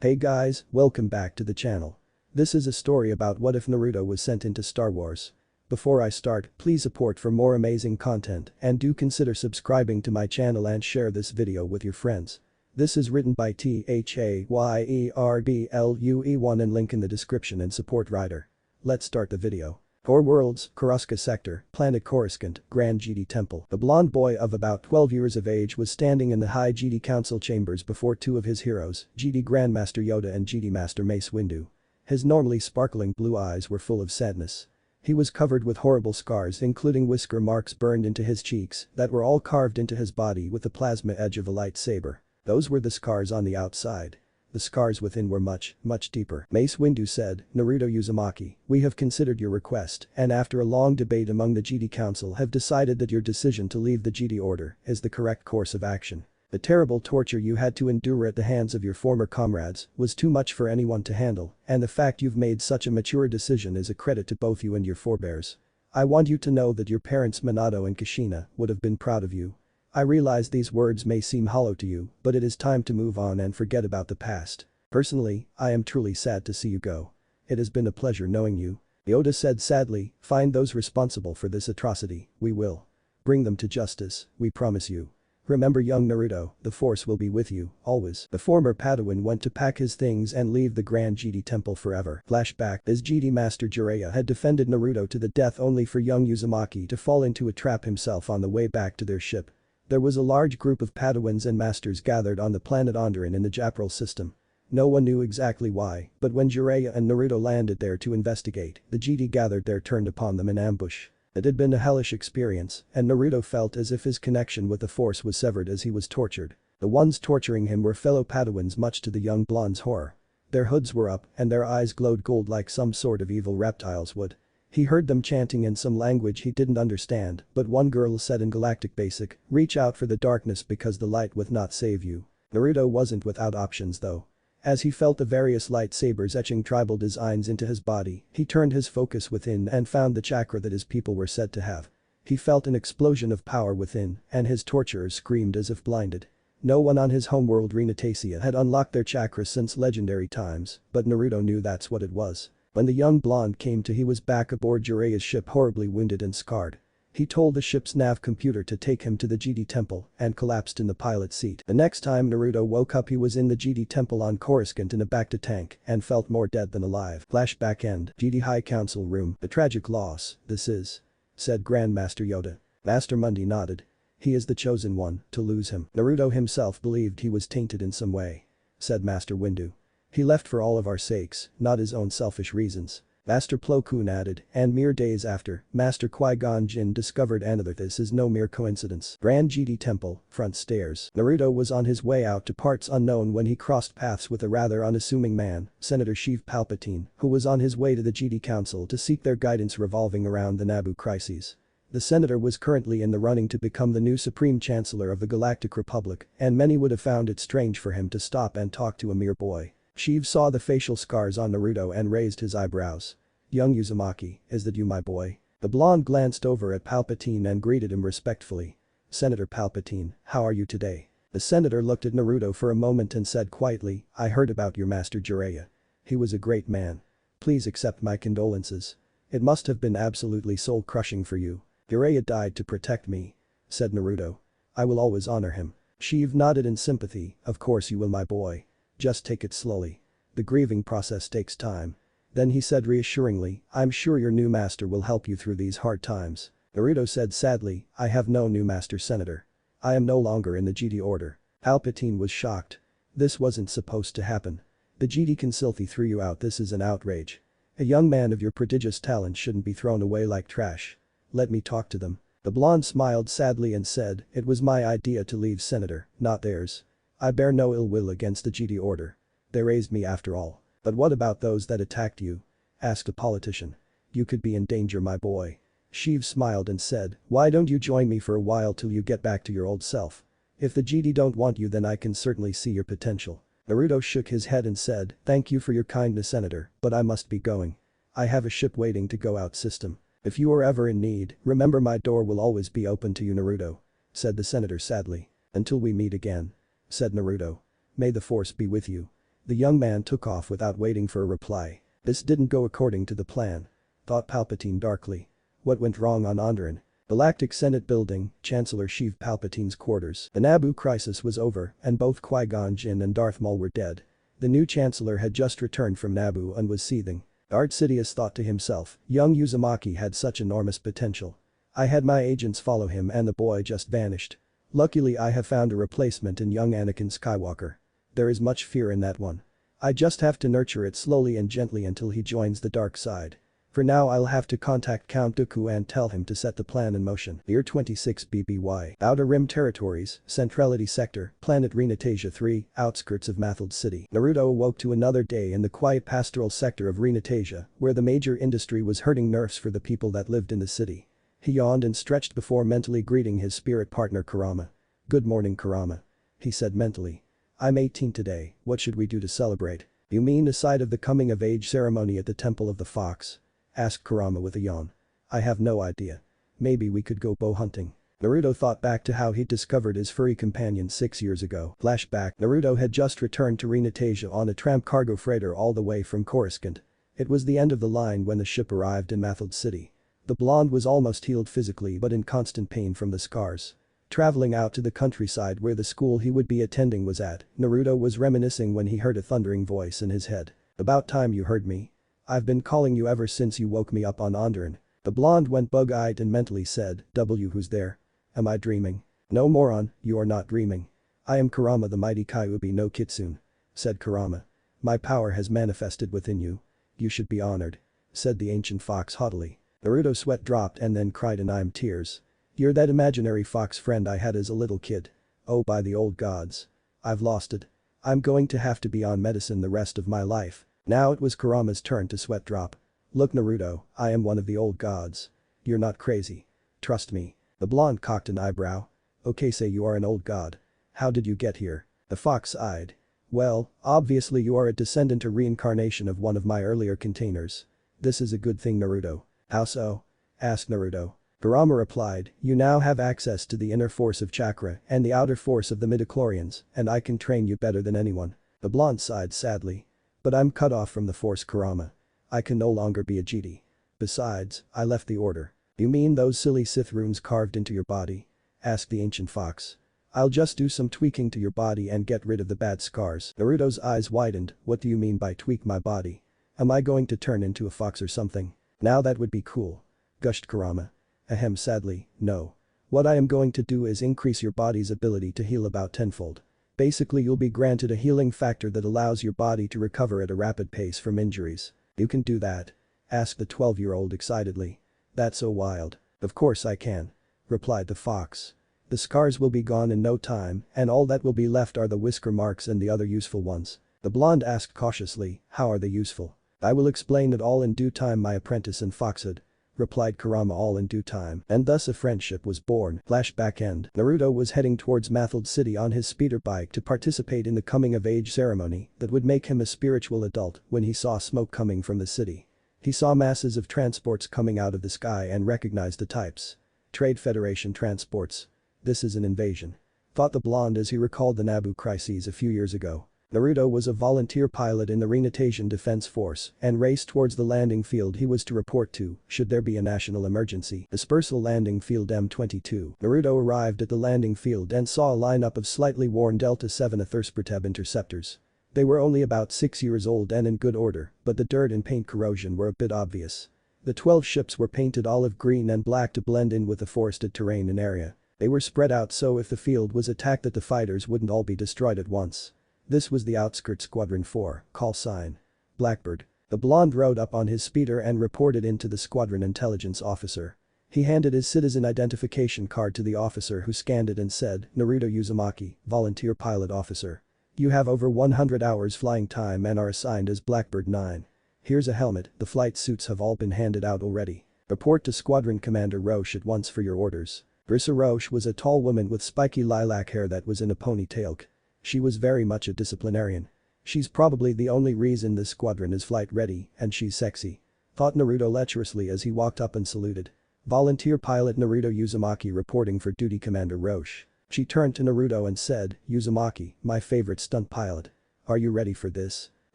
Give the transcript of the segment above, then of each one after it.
Hey guys, welcome back to the channel. This is a story about what if Naruto was sent into Star Wars. Before I start, please support for more amazing content and do consider subscribing to my channel and share this video with your friends. This is written by THAYERDLUE1 and link in the description and support writer. Let's start the video. 4 worlds, Coruscant Sector, Planet Coruscant, Grand Jedi Temple. A blonde boy of about 12 years of age was standing in the High Jedi Council chambers before two of his heroes, Jedi Grandmaster Yoda and Jedi Master Mace Windu. His normally sparkling blue eyes were full of sadness. He was covered with horrible scars including whisker marks burned into his cheeks that were all carved into his body with the plasma edge of a lightsaber. Those were the scars on the outside. The scars within were much deeper. Mace Windu said, "Naruto Uzumaki, we have considered your request and after a long debate among the Jedi Council have decided that your decision to leave the Jedi Order is the correct course of action. The terrible torture you had to endure at the hands of your former comrades was too much for anyone to handle, and the fact you've made such a mature decision is a credit to both you and your forebears. I want you to know that your parents Minato and Kushina would have been proud of you. I realize these words may seem hollow to you, but it is time to move on and forget about the past. Personally, I am truly sad to see you go. It has been a pleasure knowing you." Yoda said sadly, "Find those responsible for this atrocity, we will. Bring them to justice, we promise you. Remember young Naruto, the Force will be with you, always." The former Padawan went to pack his things and leave the Grand Jedi Temple forever. Flashback. As Jedi Master Jiraiya had defended Naruto to the death only for young Uzumaki to fall into a trap himself on the way back to their ship. There was a large group of Padawans and Masters gathered on the planet Onderon in the Japral system. No one knew exactly why, but when Jiraiya and Naruto landed there to investigate, the Jedi gathered there turned upon them in ambush. It had been a hellish experience, and Naruto felt as if his connection with the Force was severed as he was tortured. The ones torturing him were fellow Padawans much to the young blonde's horror. Their hoods were up and their eyes glowed gold like some sort of evil reptiles would. He heard them chanting in some language he didn't understand, but one girl said in Galactic Basic, "Reach out for the darkness because the light will not save you." Naruto wasn't without options though. As he felt the various lightsabers etching tribal designs into his body, he turned his focus within and found the chakra that his people were said to have. He felt an explosion of power within, and his torturers screamed as if blinded. No one on his homeworld Reinstatement had unlocked their chakra since legendary times, but Naruto knew that's what it was. When the young blonde came to he was back aboard Jiraiya's ship horribly wounded and scarred. He told the ship's nav computer to take him to the Jedi Temple and collapsed in the pilot's seat. The next time Naruto woke up he was in the Jedi Temple on Coruscant in a Bacta tank and felt more dead than alive. Flashback end. Jedi High Council room. "A tragic loss, this is," said Grandmaster Yoda. Master Mundi nodded. "He is the chosen one, to lose him. Naruto himself believed he was tainted in some way," said Master Windu. "He left for all of our sakes, not his own selfish reasons." Master Plo Koon added, and mere days after, Master Qui-Gon Jinn discovered another this is no mere coincidence. Grand Jedi Temple, front stairs. Naruto was on his way out to parts unknown when he crossed paths with a rather unassuming man, Senator Sheev Palpatine, who was on his way to the Jedi Council to seek their guidance revolving around the Naboo crises. The senator was currently in the running to become the new Supreme Chancellor of the Galactic Republic, and many would have found it strange for him to stop and talk to a mere boy. Sheev saw the facial scars on Naruto and raised his eyebrows. "Young Uzumaki, is that you my boy?" The blonde glanced over at Palpatine and greeted him respectfully. "Senator Palpatine, how are you today?" The senator looked at Naruto for a moment and said quietly, "I heard about your master Jiraiya. He was a great man. Please accept my condolences. It must have been absolutely soul-crushing for you. Jiraiya died to protect me," said Naruto. "I will always honor him." Sheev nodded in sympathy, "Of course you will my boy. Just take it slowly. The grieving process takes time." Then he said reassuringly, "I'm sure your new master will help you through these hard times." Naruto said sadly, "I have no new master senator. I am no longer in the Jedi Order." Palpatine was shocked. This wasn't supposed to happen. The Jedi Concilthi threw you out. This is an outrage. A young man of your prodigious talent shouldn't be thrown away like trash. Let me talk to them." The blonde smiled sadly and said, "It was my idea to leave Senator, not theirs. I bear no ill will against the Jedi Order. They raised me after all." "But what about those that attacked you?" asked a politician. "You could be in danger my boy." Sheev smiled and said, "Why don't you join me for a while till you get back to your old self? If the Jedi don't want you then I can certainly see your potential." Naruto shook his head and said, "Thank you for your kindness Senator, but I must be going. I have a ship waiting to go out system. If you are ever in need, remember my door will always be open to you Naruto," said the senator sadly. "Until we meet again," said Naruto. "May the Force be with you." The young man took off without waiting for a reply. This didn't go according to the plan. Thought Palpatine darkly. What went wrong on Onderon? Galactic Senate Building, Chancellor Sheev Palpatine's quarters. The Naboo crisis was over and both Qui-Gon Jinn and Darth Maul were dead. The new Chancellor had just returned from Naboo and was seething. Art Sidious thought to himself, young Uzumaki had such enormous potential. I had my agents follow him and the boy just vanished. Luckily I have found a replacement in young Anakin Skywalker. There is much fear in that one. I just have to nurture it slowly and gently until he joins the dark side. For now I'll have to contact Count Dooku and tell him to set the plan in motion. Year 26 BBY. Outer Rim Territories, Centrality Sector, Planet Reinstatement 3, outskirts of Mathilde City. Naruto awoke to another day in the quiet pastoral sector of Reinstatement, where the major industry was hurting nerfs for the people that lived in the city. He yawned and stretched before mentally greeting his spirit partner Kurama. "Good morning Kurama," he said mentally. "I'm 18 today, what should we do to celebrate?" "You mean aside of the coming of age ceremony at the Temple of the Fox?" asked Kurama with a yawn. "I have no idea. Maybe we could go bow hunting." Naruto thought back to how he'd discovered his furry companion 6 years ago. Flashback. Naruto had just returned to Reinstatement on a tramp cargo freighter all the way from Coruscant. It was the end of the line when the ship arrived in Mathilde City. The blonde was almost healed physically but in constant pain from the scars. Traveling out to the countryside where the school he would be attending was at, Naruto was reminiscing when he heard a thundering voice in his head. "About time you heard me. I've been calling you ever since you woke me up on Onderon." The blonde went bug-eyed and mentally said, "Who's there? Am I dreaming?" "No moron, you are not dreaming. I am Kurama the mighty Kyuubi no Kitsune," said Kurama. "My power has manifested within you. You should be honored," said the ancient fox haughtily. Naruto's sweat dropped and then cried in tears. "You're that imaginary fox friend I had as a little kid. Oh by the old gods. I've lost it. I'm going to have to be on medicine the rest of my life." Now it was Kurama's turn to sweat drop. "Look Naruto, I am one of the old gods. You're not crazy. Trust me." The blonde cocked an eyebrow. "Okay, say you are an old god. How did you get here?" The fox sighed. "Well, obviously you are a descendant or reincarnation of one of my earlier containers. This is a good thing Naruto." "How so?" asked Naruto. Kurama replied, "You now have access to the inner force of chakra and the outer force of the midichlorians, and I can train you better than anyone." The blonde sighed sadly. "But I'm cut off from the force Kurama. I can no longer be a Jedi. Besides, I left the order." "You mean those silly Sith runes carved into your body?" asked the ancient fox. "I'll just do some tweaking to your body and get rid of the bad scars." Naruto's eyes widened. "What do you mean by tweak my body? Am I going to turn into a fox or something?" "Now that would be cool," gushed Kurama. "Ahem, sadly, no. What I am going to do is increase your body's ability to heal about tenfold. Basically you'll be granted a healing factor that allows your body to recover at a rapid pace from injuries." "You can do that?" asked the 12-year-old excitedly. "That's so wild." "Of course I can," replied the fox. "The scars will be gone in no time and all that will be left are the whisker marks and the other useful ones." The blonde asked cautiously, "How are they useful?" "I will explain it all in due time my apprentice in foxhood," replied Kurama. "All in due time." And thus a friendship was born. Flashback end. Naruto was heading towards Mathilde City on his speeder bike to participate in the coming-of-age ceremony that would make him a spiritual adult when he saw smoke coming from the city. He saw masses of transports coming out of the sky and recognized the types. Trade Federation transports. This is an invasion, thought the blonde as he recalled the Naboo crises a few years ago. Naruto was a volunteer pilot in the Reinstatement Defense Force and raced towards the landing field he was to report to should there be a national emergency. Dispersal Landing Field M22. Naruto arrived at the landing field and saw a lineup of slightly worn Delta 7 Athersperteb interceptors. They were only about 6 years old and in good order, but the dirt and paint corrosion were a bit obvious. The 12 ships were painted olive green and black to blend in with the forested terrain and area. They were spread out so if the field was attacked that the fighters wouldn't all be destroyed at once. This was the Outskirts Squadron 4, call sign Blackbird. The blonde rode up on his speeder and reported into the squadron intelligence officer. He handed his citizen identification card to the officer who scanned it and said, "Naruto Uzumaki, volunteer pilot officer. You have over 100 hours flying time and are assigned as Blackbird 9. Here's a helmet, the flight suits have all been handed out already. Report to Squadron Commander Roche at once for your orders." Versa Roche was a tall woman with spiky lilac hair that was in a ponytail. She was very much a disciplinarian. "She's probably the only reason this squadron is flight ready and she's sexy," thought Naruto lecherously as he walked up and saluted. "Volunteer pilot Naruto Uzumaki reporting for duty Commander Roche." She turned to Naruto and said, "Uzumaki, my favorite stunt pilot. Are you ready for this?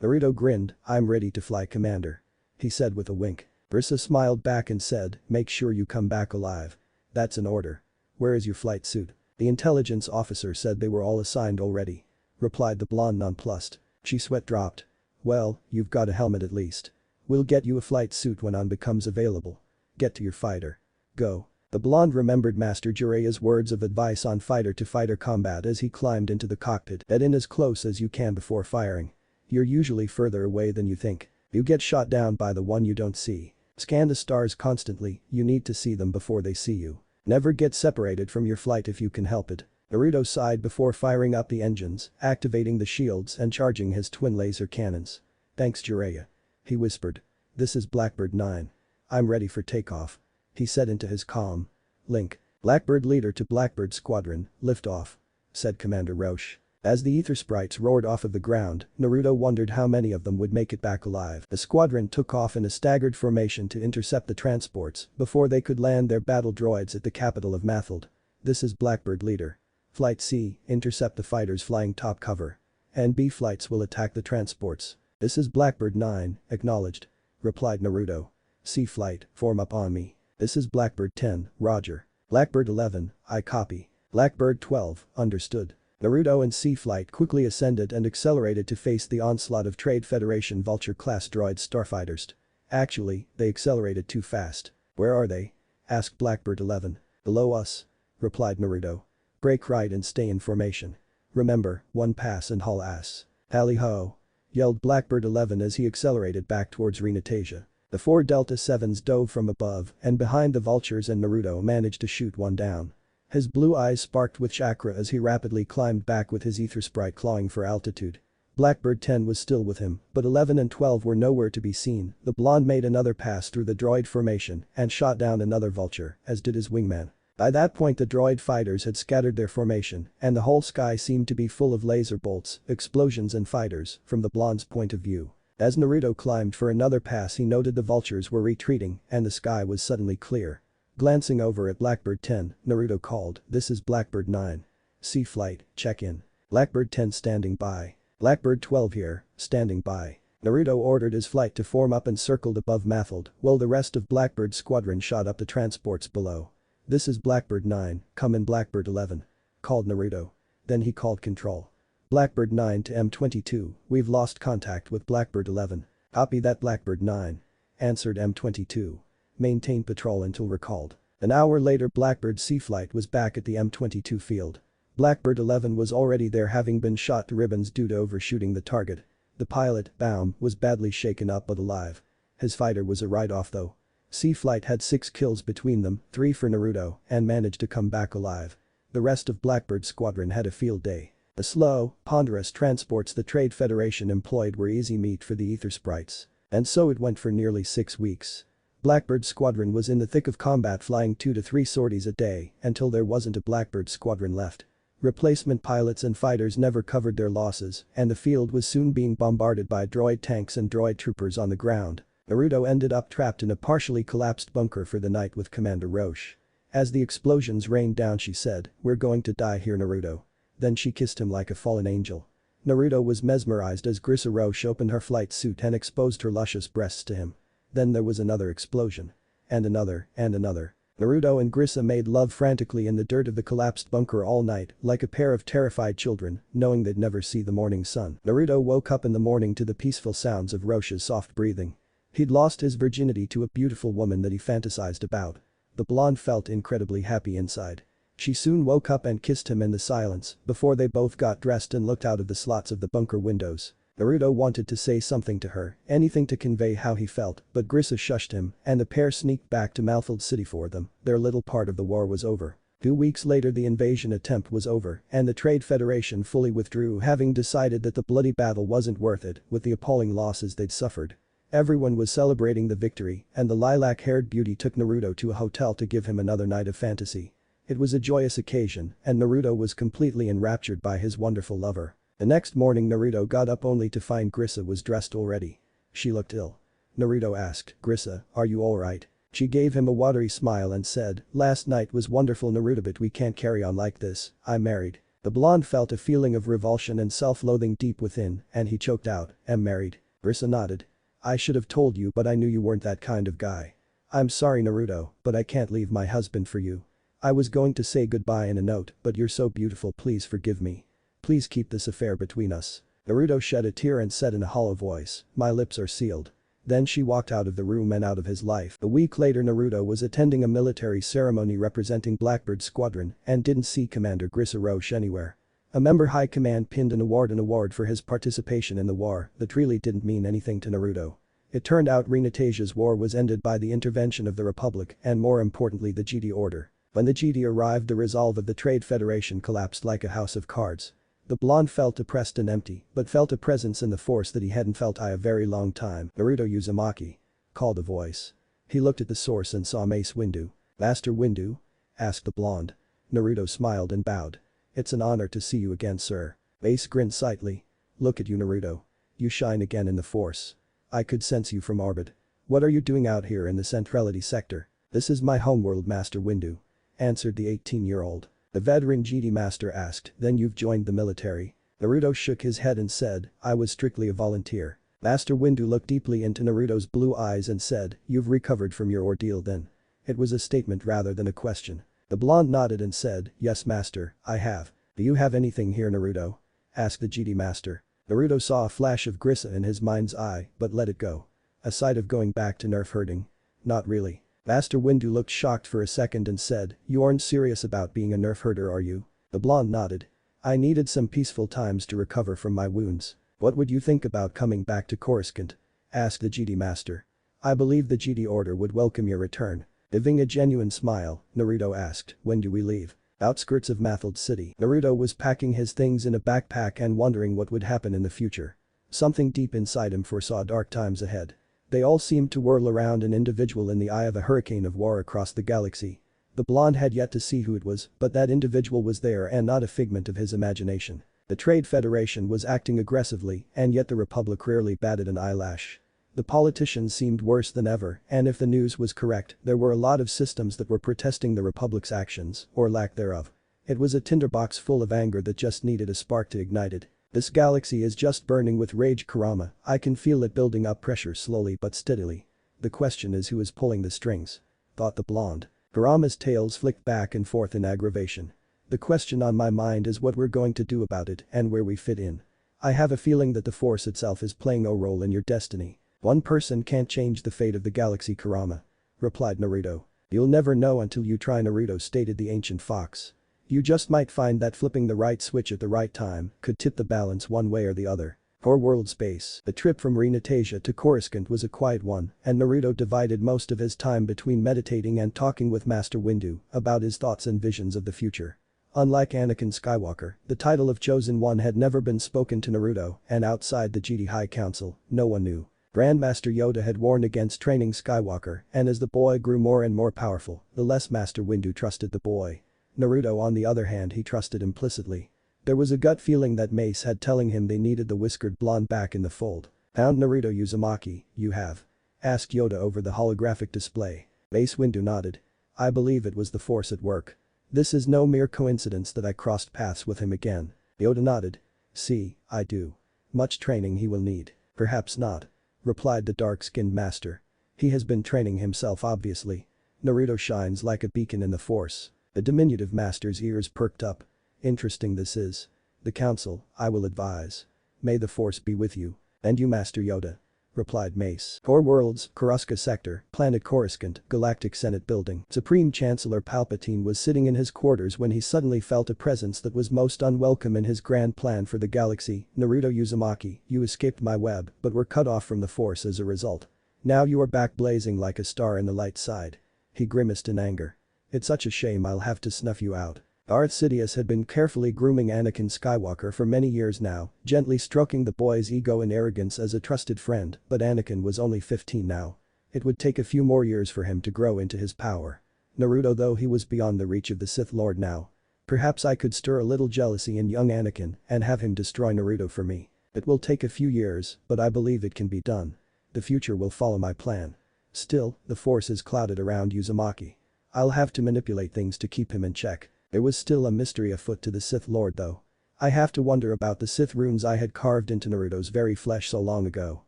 Naruto grinned, I'm ready to fly, Commander. He said with a wink. Rasia smiled back and said, make sure you come back alive. That's an order. Where is your flight suit? The intelligence officer said they were all assigned already. Replied the blonde nonplussed. She sweat dropped. Well, you've got a helmet at least. We'll get you a flight suit when one becomes available. Get to your fighter. Go. The blonde remembered Master Jiraiya's words of advice on fighter-to-fighter combat as he climbed into the cockpit. Get in as close as you can before firing. You're usually further away than you think. You get shot down by the one you don't see. Scan the stars constantly, you need to see them before they see you. Never get separated from your flight if you can help it. Naruto sighed before firing up the engines, activating the shields and charging his twin laser cannons. Thanks Jiraiya. He whispered. This is Blackbird 9. I'm ready for takeoff. He said into his comm. Link. Blackbird leader to Blackbird squadron, lift off. Said Commander Roche. As the ether sprites roared off of the ground, Naruto wondered how many of them would make it back alive. The squadron took off in a staggered formation to intercept the transports before they could land their battle droids at the capital of Mathilde. This is Blackbird leader. Flight C, intercept the fighters flying top cover. And B flights will attack the transports. This is Blackbird 9, acknowledged. Replied Naruto. C flight, form up on me. This is Blackbird 10, roger. Blackbird 11, I copy. Blackbird 12, understood. Naruto and C flight quickly ascended and accelerated to face the onslaught of Trade Federation Vulture-class droid starfighters. Actually, they accelerated too fast. Where are they? Asked Blackbird 11. Below us. Replied Naruto. Break right and stay in formation. Remember, one pass and haul ass. Tally-ho! Yelled Blackbird 11 as he accelerated back towards Reinstatement. The 4 Delta 7s dove from above and behind the vultures and Naruto managed to shoot one down. His blue eyes sparked with chakra as he rapidly climbed back with his ether sprite clawing for altitude. Blackbird 10 was still with him, but 11 and 12 were nowhere to be seen. The blonde made another pass through the droid formation and shot down another vulture, as did his wingman. By that point the droid fighters had scattered their formation and the whole sky seemed to be full of laser bolts, explosions and fighters from the blonde's point of view. As Naruto climbed for another pass he noted the vultures were retreating and the sky was suddenly clear. Glancing over at Blackbird 10, Naruto called, this is Blackbird 9. C flight, check in. Blackbird 10 standing by. Blackbird 12 here, standing by. Naruto ordered his flight to form up and circled above Mathilde while the rest of Blackbird's squadron shot up the transports below. This is Blackbird 9, come in Blackbird 11. Called Naruto. Then he called control. Blackbird 9 to M22, we've lost contact with Blackbird 11. Copy that Blackbird 9. Answered M22. Maintain patrol until recalled. An hour later Blackbird C flight was back at the M22 field. Blackbird 11 was already there having been shot to ribbons due to overshooting the target. The pilot, Baum, was badly shaken up but alive. His fighter was a write-off though. C flight had 6 kills between them, 3 for Naruto, and managed to come back alive. The rest of Blackbird's squadron had a field day. The slow, ponderous transports the Trade Federation employed were easy meat for the ether sprites. And so it went for nearly 6 weeks. Blackbird's squadron was in the thick of combat flying 2 to 3 sorties a day until there wasn't a Blackbird squadron left. Replacement pilots and fighters never covered their losses and the field was soon being bombarded by droid tanks and droid troopers on the ground. Naruto ended up trapped in a partially collapsed bunker for the night with Commander Roche. As the explosions rained down she said, we're going to die here Naruto. Then she kissed him like a fallen angel. Naruto was mesmerized as Rasia Roche opened her flight suit and exposed her luscious breasts to him. Then there was another explosion. And another, and another. Naruto and Rasia made love frantically in the dirt of the collapsed bunker all night, like a pair of terrified children, knowing they'd never see the morning sun. Naruto woke up in the morning to the peaceful sounds of Roche's soft breathing. He'd lost his virginity to a beautiful woman that he fantasized about. The blonde felt incredibly happy inside. She soon woke up and kissed him in the silence before they both got dressed and looked out of the slots of the bunker windows. Naruto wanted to say something to her, anything to convey how he felt, but Rasia shushed him and the pair sneaked back to Mathilde City for them. Their little part of the war was over. 2 weeks later the invasion attempt was over and the Trade Federation fully withdrew having decided that the bloody battle wasn't worth it with the appalling losses they'd suffered. Everyone was celebrating the victory and the lilac-haired beauty took Naruto to a hotel to give him another night of fantasy. It was a joyous occasion and Naruto was completely enraptured by his wonderful lover. The next morning Naruto got up only to find Rasia was dressed already. She looked ill. Naruto asked, Rasia, are you alright? She gave him a watery smile and said, last night was wonderful Naruto but we can't carry on like this, I'm married. The blonde felt a feeling of revulsion and self-loathing deep within, and he choked out, "Am married?" Rasia nodded. "I should have told you, but I knew you weren't that kind of guy. I'm sorry Naruto, but I can't leave my husband for you. I was going to say goodbye in a note, but you're so beautiful, please forgive me. Please keep this affair between us." Naruto shed a tear and said in a hollow voice, "My lips are sealed." Then she walked out of the room and out of his life. A week later Naruto was attending a military ceremony representing Blackbird's squadron and didn't see Commander Grissa Roche anywhere. A member high command pinned an award for his participation in the war that really didn't mean anything to Naruto. It turned out Rinatasia's war was ended by the intervention of the Republic and more importantly the Jedi Order. When the Jedi arrived, the resolve of the Trade Federation collapsed like a house of cards. The blonde felt depressed and empty, but felt a presence in the force that he hadn't felt in a very long time. "Naruto Uzumaki," called a voice. He looked at the source and saw Mace Windu. "Master Windu?" asked the blonde. Naruto smiled and bowed. "It's an honor to see you again, sir." Mace grinned slightly. "Look at you Naruto. You shine again in the force. I could sense you from orbit. What are you doing out here in the Centrality Sector?" "This is my homeworld, Master Windu," answered the 18-year-old. The veteran Jedi Master asked, "Then you've joined the military?" Naruto shook his head and said, "I was strictly a volunteer." Master Windu looked deeply into Naruto's blue eyes and said, "You've recovered from your ordeal then?" It was a statement rather than a question. The blonde nodded and said, "Yes master, I have." "Do you have anything here Naruto?" asked the Jedi Master. Naruto saw a flash of Grissa in his mind's eye, but let it go. A sight of going back to nerf herding? Not really. Master Windu looked shocked for a second and said, "You aren't serious about being a nerf herder, are you?" The blonde nodded. "I needed some peaceful times to recover from my wounds." "What would you think about coming back to Coruscant?" asked the Jedi Master. "I believe the Jedi Order would welcome your return." Giving a genuine smile, Naruto asked, "When do we leave?" Outskirts of Mathild City. Naruto was packing his things in a backpack and wondering what would happen in the future. Something deep inside him foresaw dark times ahead. They all seemed to whirl around an individual in the eye of a hurricane of war across the galaxy. The blonde had yet to see who it was, but that individual was there and not a figment of his imagination. The Trade Federation was acting aggressively, and yet the Republic rarely batted an eyelash. The politicians seemed worse than ever, and if the news was correct, there were a lot of systems that were protesting the Republic's actions, or lack thereof. It was a tinderbox full of anger that just needed a spark to ignite it. "This galaxy is just burning with rage Kurama, I can feel it building up pressure slowly but steadily. The question is who is pulling the strings?" thought the blonde. Kurama's tails flicked back and forth in aggravation. "The question on my mind is what we're going to do about it and where we fit in. I have a feeling that the Force itself is playing a role in your destiny." "One person can't change the fate of the galaxy Kurama," replied Naruto. "You'll never know until you try," Naruto stated the ancient fox. "You just might find that flipping the right switch at the right time could tip the balance one way or the other." Core world space. The trip from Rinatasia to Coruscant was a quiet one, and Naruto divided most of his time between meditating and talking with Master Windu about his thoughts and visions of the future. Unlike Anakin Skywalker, the title of Chosen One had never been spoken to Naruto, and outside the Jedi High Council, no one knew. Grandmaster Yoda had warned against training Skywalker, and as the boy grew more and more powerful, the less Master Windu trusted the boy. Naruto on the other hand he trusted implicitly. There was a gut feeling that Mace had telling him they needed the whiskered blonde back in the fold. "Found Naruto Uzumaki, you have?" asked Yoda over the holographic display. Mace Windu nodded. "I believe it was the Force at work. This is no mere coincidence that I crossed paths with him again." Yoda nodded. "See, I do. Much training he will need." "Perhaps not," replied the dark-skinned master. "He has been training himself obviously. Naruto shines like a beacon in the Force." The diminutive master's ears perked up. "Interesting this is. The council, I will advise. May the Force be with you." "And you Master Yoda," replied Mace. Core Worlds, Coruscant Sector, Planet Coruscant, Galactic Senate Building. Supreme Chancellor Palpatine was sitting in his quarters when he suddenly felt a presence that was most unwelcome in his grand plan for the galaxy. "Naruto Uzumaki, you escaped my web but were cut off from the Force as a result. Now you are back blazing like a star in the light side." He grimaced in anger. "It's such a shame I'll have to snuff you out." Darth Sidious had been carefully grooming Anakin Skywalker for many years now, gently stroking the boy's ego and arrogance as a trusted friend, but Anakin was only 15 now. It would take a few more years for him to grow into his power. Naruto though he was beyond the reach of the Sith Lord now. "Perhaps I could stir a little jealousy in young Anakin and have him destroy Naruto for me. It will take a few years, but I believe it can be done. The future will follow my plan. Still, the Force is clouded around Uzumaki. I'll have to manipulate things to keep him in check." There was still a mystery afoot to the Sith Lord though. I have to wonder about the Sith runes I had carved into Naruto's very flesh so long ago.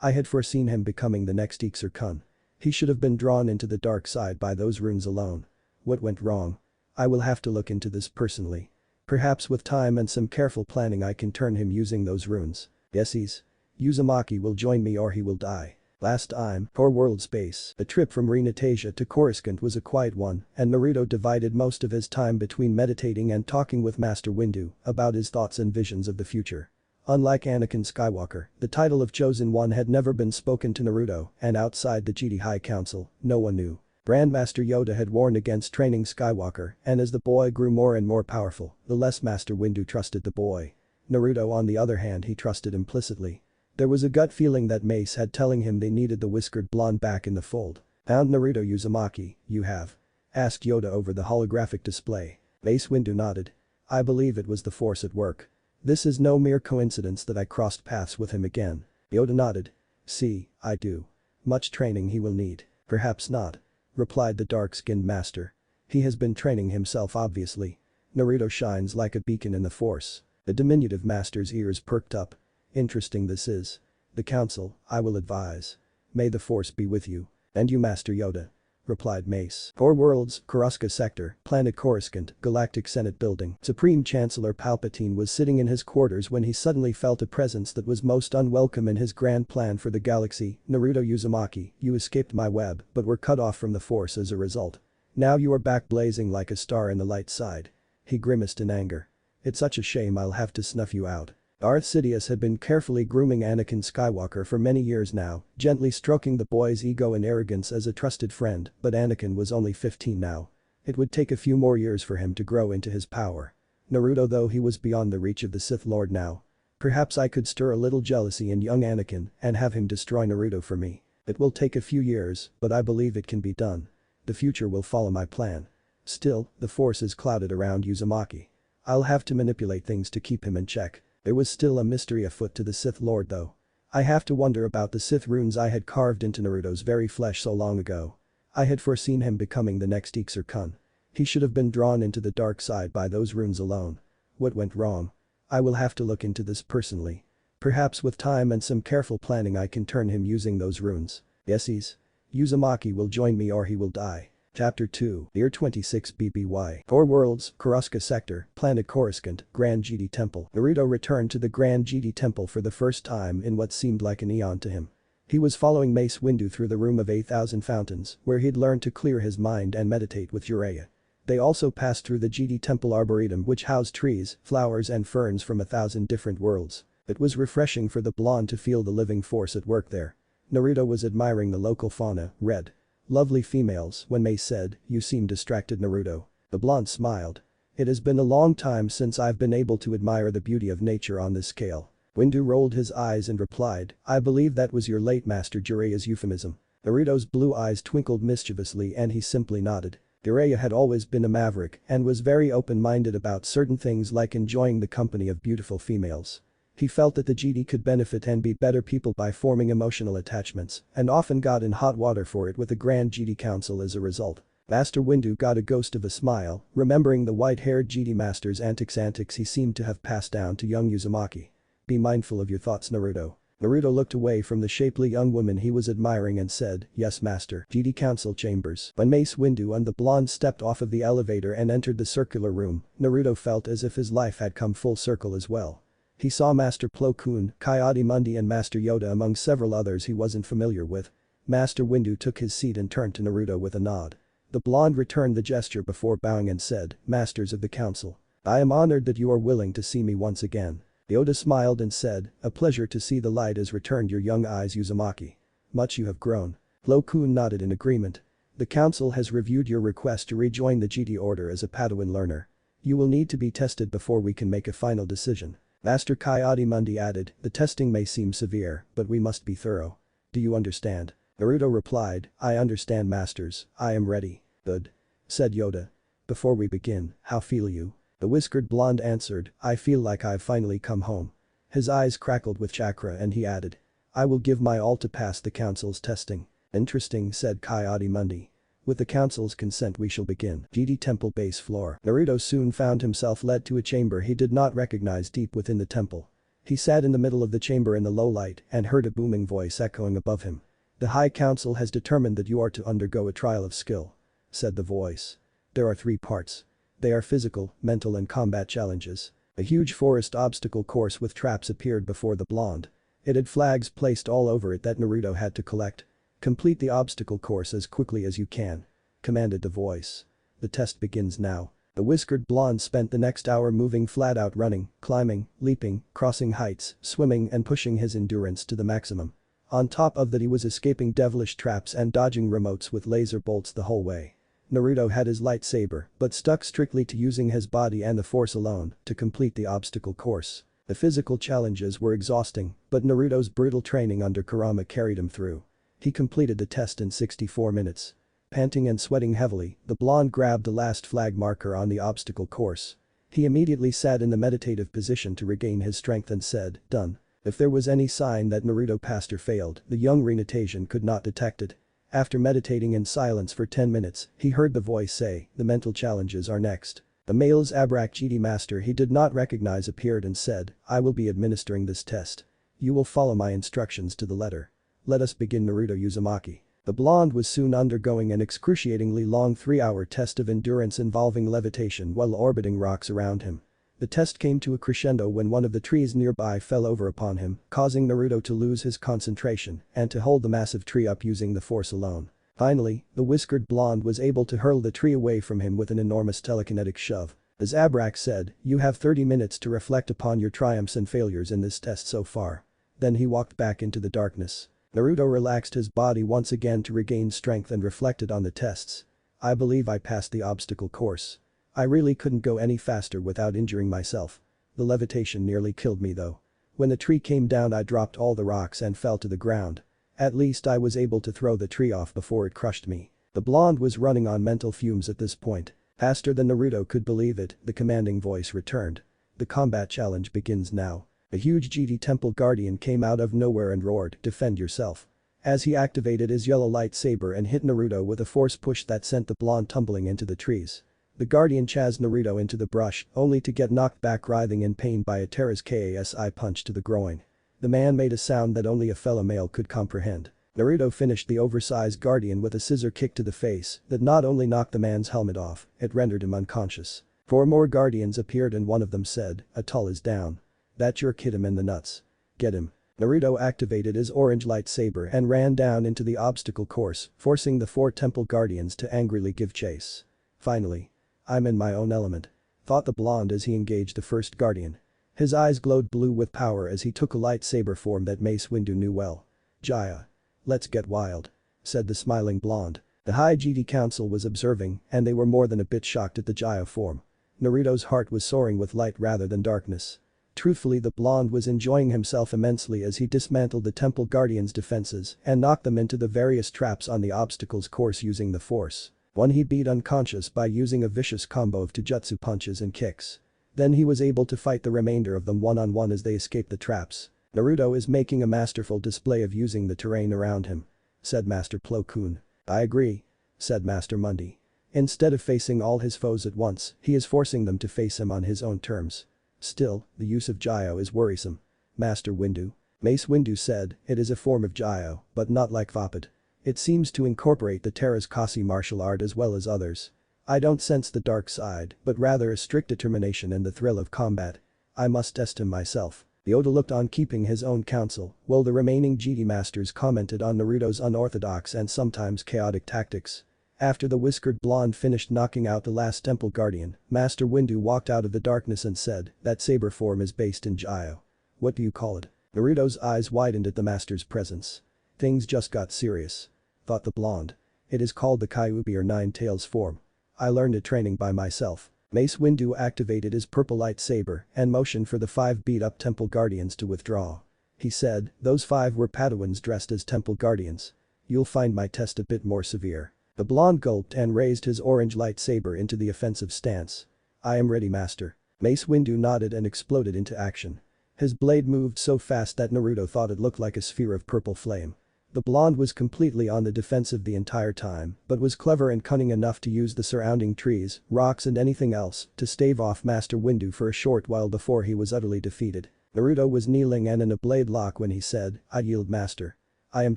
I had foreseen him becoming the next Ikzar-kun. He should have been drawn into the dark side by those runes alone. What went wrong? I will have to look into this personally. Perhaps with time and some careful planning I can turn him using those runes. Yesies. Uzumaki will join me or he will die. Last time, Core World Space, the trip from Reinstatement to Coruscant was a quiet one, and Naruto divided most of his time between meditating and talking with Master Windu about his thoughts and visions of the future. Unlike Anakin Skywalker, the title of Chosen One had never been spoken to Naruto, and outside the Jedi High Council, no one knew. Grandmaster Yoda had warned against training Skywalker, and as the boy grew more and more powerful, the less Master Windu trusted the boy. Naruto on the other hand he trusted implicitly. There was a gut feeling that Mace had telling him they needed the whiskered blonde back in the fold. "Found Naruto Uzumaki, you have?" asked Yoda over the holographic display. Mace Windu nodded. "I believe it was the Force at work. This is no mere coincidence that I crossed paths with him again." Yoda nodded. "See, I do. Much training he will need." "Perhaps not," replied the dark-skinned master. "He has been training himself obviously. Naruto shines like a beacon in the Force." The diminutive master's ears perked up. "Interesting this is. The council, I will advise. May the Force be with you. And you Master Yoda," replied Mace. Four Worlds, Koroska Sector, Planet Coruscant, Galactic Senate Building. Supreme Chancellor Palpatine was sitting in his quarters when he suddenly felt a presence that was most unwelcome in his grand plan for the galaxy. "Naruto Uzumaki, you escaped my web but were cut off from the Force as a result. Now you are back blazing like a star in the light side." He grimaced in anger. "It's such a shame I'll have to snuff you out." Darth Sidious had been carefully grooming Anakin Skywalker for many years now, gently stroking the boy's ego and arrogance as a trusted friend, but Anakin was only 15 now. It would take a few more years for him to grow into his power. Naruto though he was beyond the reach of the Sith Lord now. Perhaps I could stir a little jealousy in young Anakin and have him destroy Naruto for me. It will take a few years, but I believe it can be done. The future will follow my plan. Still, the Force is clouded around Uzumaki. I'll have to manipulate things to keep him in check. There was still a mystery afoot to the Sith Lord though. I have to wonder about the Sith runes I had carved into Naruto's very flesh so long ago. I had foreseen him becoming the next Ikzar-kun. He should have been drawn into the dark side by those runes alone. What went wrong? I will have to look into this personally. Perhaps with time and some careful planning I can turn him using those runes. Yesies. Uzumaki will join me or he will die. Chapter 2, Year 26 BBY. Four Worlds, Koroska Sector, Planet Coruscant, Grand Jedi Temple. Naruto returned to the Grand Jedi Temple for the first time in what seemed like an eon to him. He was following Mace Windu through the Room of 8,000 Fountains, where he'd learned to clear his mind and meditate with Rasia. They also passed through the Jedi Temple Arboretum which housed trees, flowers and ferns from 1,000 different worlds. It was refreshing for the blonde to feel the living Force at work there. Naruto was admiring the local fauna, red. Lovely females, when Mace said, "You seem distracted Naruto." The blonde smiled. "It has been a long time since I've been able to admire the beauty of nature on this scale." Windu rolled his eyes and replied, "I believe that was your late master Jiraiya's euphemism." Naruto's blue eyes twinkled mischievously and he simply nodded. Jiraiya had always been a maverick and was very open-minded about certain things like enjoying the company of beautiful females. He felt that the Jedi could benefit and be better people by forming emotional attachments, and often got in hot water for it with the Grand Jedi Council as a result. Master Windu got a ghost of a smile, remembering the white-haired Jedi Master's antics he seemed to have passed down to young Uzumaki. "Be mindful of your thoughts Naruto." Naruto looked away from the shapely young woman he was admiring and said, "Yes Master." Jedi Council Chambers. When Mace Windu and the blonde stepped off of the elevator and entered the circular room, Naruto felt as if his life had come full circle as well. He saw Master Plo Koon, Coyote Mundi and Master Yoda among several others he wasn't familiar with. Master Windu took his seat and turned to Naruto with a nod. The blonde returned the gesture before bowing and said, "Masters of the council. I am honored that you are willing to see me once again." Yoda smiled and said, "A pleasure to see the light has returned your young eyes Uzumaki. Much you have grown." Plo Koon nodded in agreement. "The council has reviewed your request to rejoin the Jedi Order as a Padawan learner. You will need to be tested before we can make a final decision." Master Coyote Mundi added, "The testing may seem severe, but we must be thorough. Do you understand?" Naruto replied, "I understand masters, I am ready." "Good," said Yoda. "Before we begin, how feel you?" The whiskered blonde answered, "I feel like I've finally come home." His eyes crackled with chakra and he added, "I will give my all to pass the council's testing." "Interesting," said Coyote Mundi. With the council's consent we shall begin. GD temple base floor. Naruto soon found himself led to a chamber he did not recognize deep within the temple. He sat in the middle of the chamber in the low light and heard a booming voice echoing above him. "The High Council has determined that you are to undergo a trial of skill," said the voice. "There are 3 parts. They are physical, mental and combat challenges." A huge forest obstacle course with traps appeared before the blonde. It had flags placed all over it that Naruto had to collect. "Complete the obstacle course as quickly as you can," commanded the voice. "The test begins now." The whiskered blonde spent the next hour moving flat out, running, climbing, leaping, crossing heights, swimming and pushing his endurance to the maximum. On top of that he was escaping devilish traps and dodging remotes with laser bolts the whole way. Naruto had his lightsaber but stuck strictly to using his body and the force alone to complete the obstacle course. The physical challenges were exhausting, but Naruto's brutal training under Kurama carried him through. He completed the test in 64 minutes. Panting and sweating heavily, the blonde grabbed the last flag marker on the obstacle course. He immediately sat in the meditative position to regain his strength and said, "Done." If there was any sign that Naruto passed or failed, the young reinstatement could not detect it. After meditating in silence for 10 minutes, he heard the voice say, "The mental challenges are next." The male's Abrak GD master he did not recognize appeared and said, "I will be administering this test. You will follow my instructions to the letter. Let us begin." Naruto Uzumaki. The blonde was soon undergoing an excruciatingly long 3-hour test of endurance involving levitation while orbiting rocks around him. The test came to a crescendo when one of the trees nearby fell over upon him, causing Naruto to lose his concentration and to hold the massive tree up using the force alone. Finally, the whiskered blonde was able to hurl the tree away from him with an enormous telekinetic shove. As Abrak said, "You have 30 minutes to reflect upon your triumphs and failures in this test so far." Then he walked back into the darkness. Naruto relaxed his body once again to regain strength and reflected on the tests. "I believe I passed the obstacle course. I really couldn't go any faster without injuring myself. The levitation nearly killed me though. When the tree came down I dropped all the rocks and fell to the ground. At least I was able to throw the tree off before it crushed me." The blonde was running on mental fumes at this point. Faster than Naruto could believe it, the commanding voice returned. "The combat challenge begins now." A huge GD temple guardian came out of nowhere and roared, "Defend yourself." As he activated his yellow lightsaber and hit Naruto with a force push that sent the blonde tumbling into the trees. The guardian chased Naruto into the brush, only to get knocked back writhing in pain by a Terra's KASI punch to the groin. The man made a sound that only a fellow male could comprehend. Naruto finished the oversized guardian with a scissor kick to the face that not only knocked the man's helmet off, it rendered him unconscious. 4 more guardians appeared and one of them said, "Atul is down. That jerk hit him in the nuts. Get him." Naruto activated his orange lightsaber and ran down into the obstacle course, forcing the 4 temple guardians to angrily give chase. Finally. "I'm in my own element," thought the blonde as he engaged the first guardian. His eyes glowed blue with power as he took a lightsaber form that Mace Windu knew well. "Jaya. Let's get wild," said the smiling blonde. The High GD Council was observing and they were more than a bit shocked at the Jaya form. Naruto's heart was soaring with light rather than darkness. Truthfully, the blonde was enjoying himself immensely as he dismantled the temple guardians' defenses and knocked them into the various traps on the obstacles course using the force. One he beat unconscious by using a vicious combo of taijutsu punches and kicks. Then he was able to fight the remainder of them one-on-one as they escaped the traps. "Naruto is making a masterful display of using the terrain around him," said Master Plo Koon. "I agree," said Master Mundi. "Instead of facing all his foes at once, he is forcing them to face him on his own terms. Still, the use of Jyo is worrisome." Master Windu. Mace Windu said, "It is a form of Jyo, but not like Vapid. It seems to incorporate the Terra's Kasi martial art as well as others. I don't sense the dark side, but rather a strict determination and the thrill of combat. I must test him myself." The Oda looked on keeping his own counsel, while the remaining GD masters commented on Naruto's unorthodox and sometimes chaotic tactics. After the whiskered blonde finished knocking out the last temple guardian, Master Windu walked out of the darkness and said, "That saber form is based in Jyo. What do you call it?" Naruto's eyes widened at the master's presence. "Things just got serious," thought the blonde. "It is called the Kyuubi or Nine Tails form. I learned it training by myself." Mace Windu activated his purple lightsaber and motioned for the 5 beat-up temple guardians to withdraw. He said, "Those 5 were Padawans dressed as temple guardians. You'll find my test a bit more severe." The blonde gulped and raised his orange lightsaber into the offensive stance. "I am ready, master." Mace Windu nodded and exploded into action. His blade moved so fast that Naruto thought it looked like a sphere of purple flame. The blonde was completely on the defensive the entire time, but was clever and cunning enough to use the surrounding trees, rocks and anything else to stave off Master Windu for a short while before he was utterly defeated. Naruto was kneeling and in a blade lock when he said, "I yield, master. I am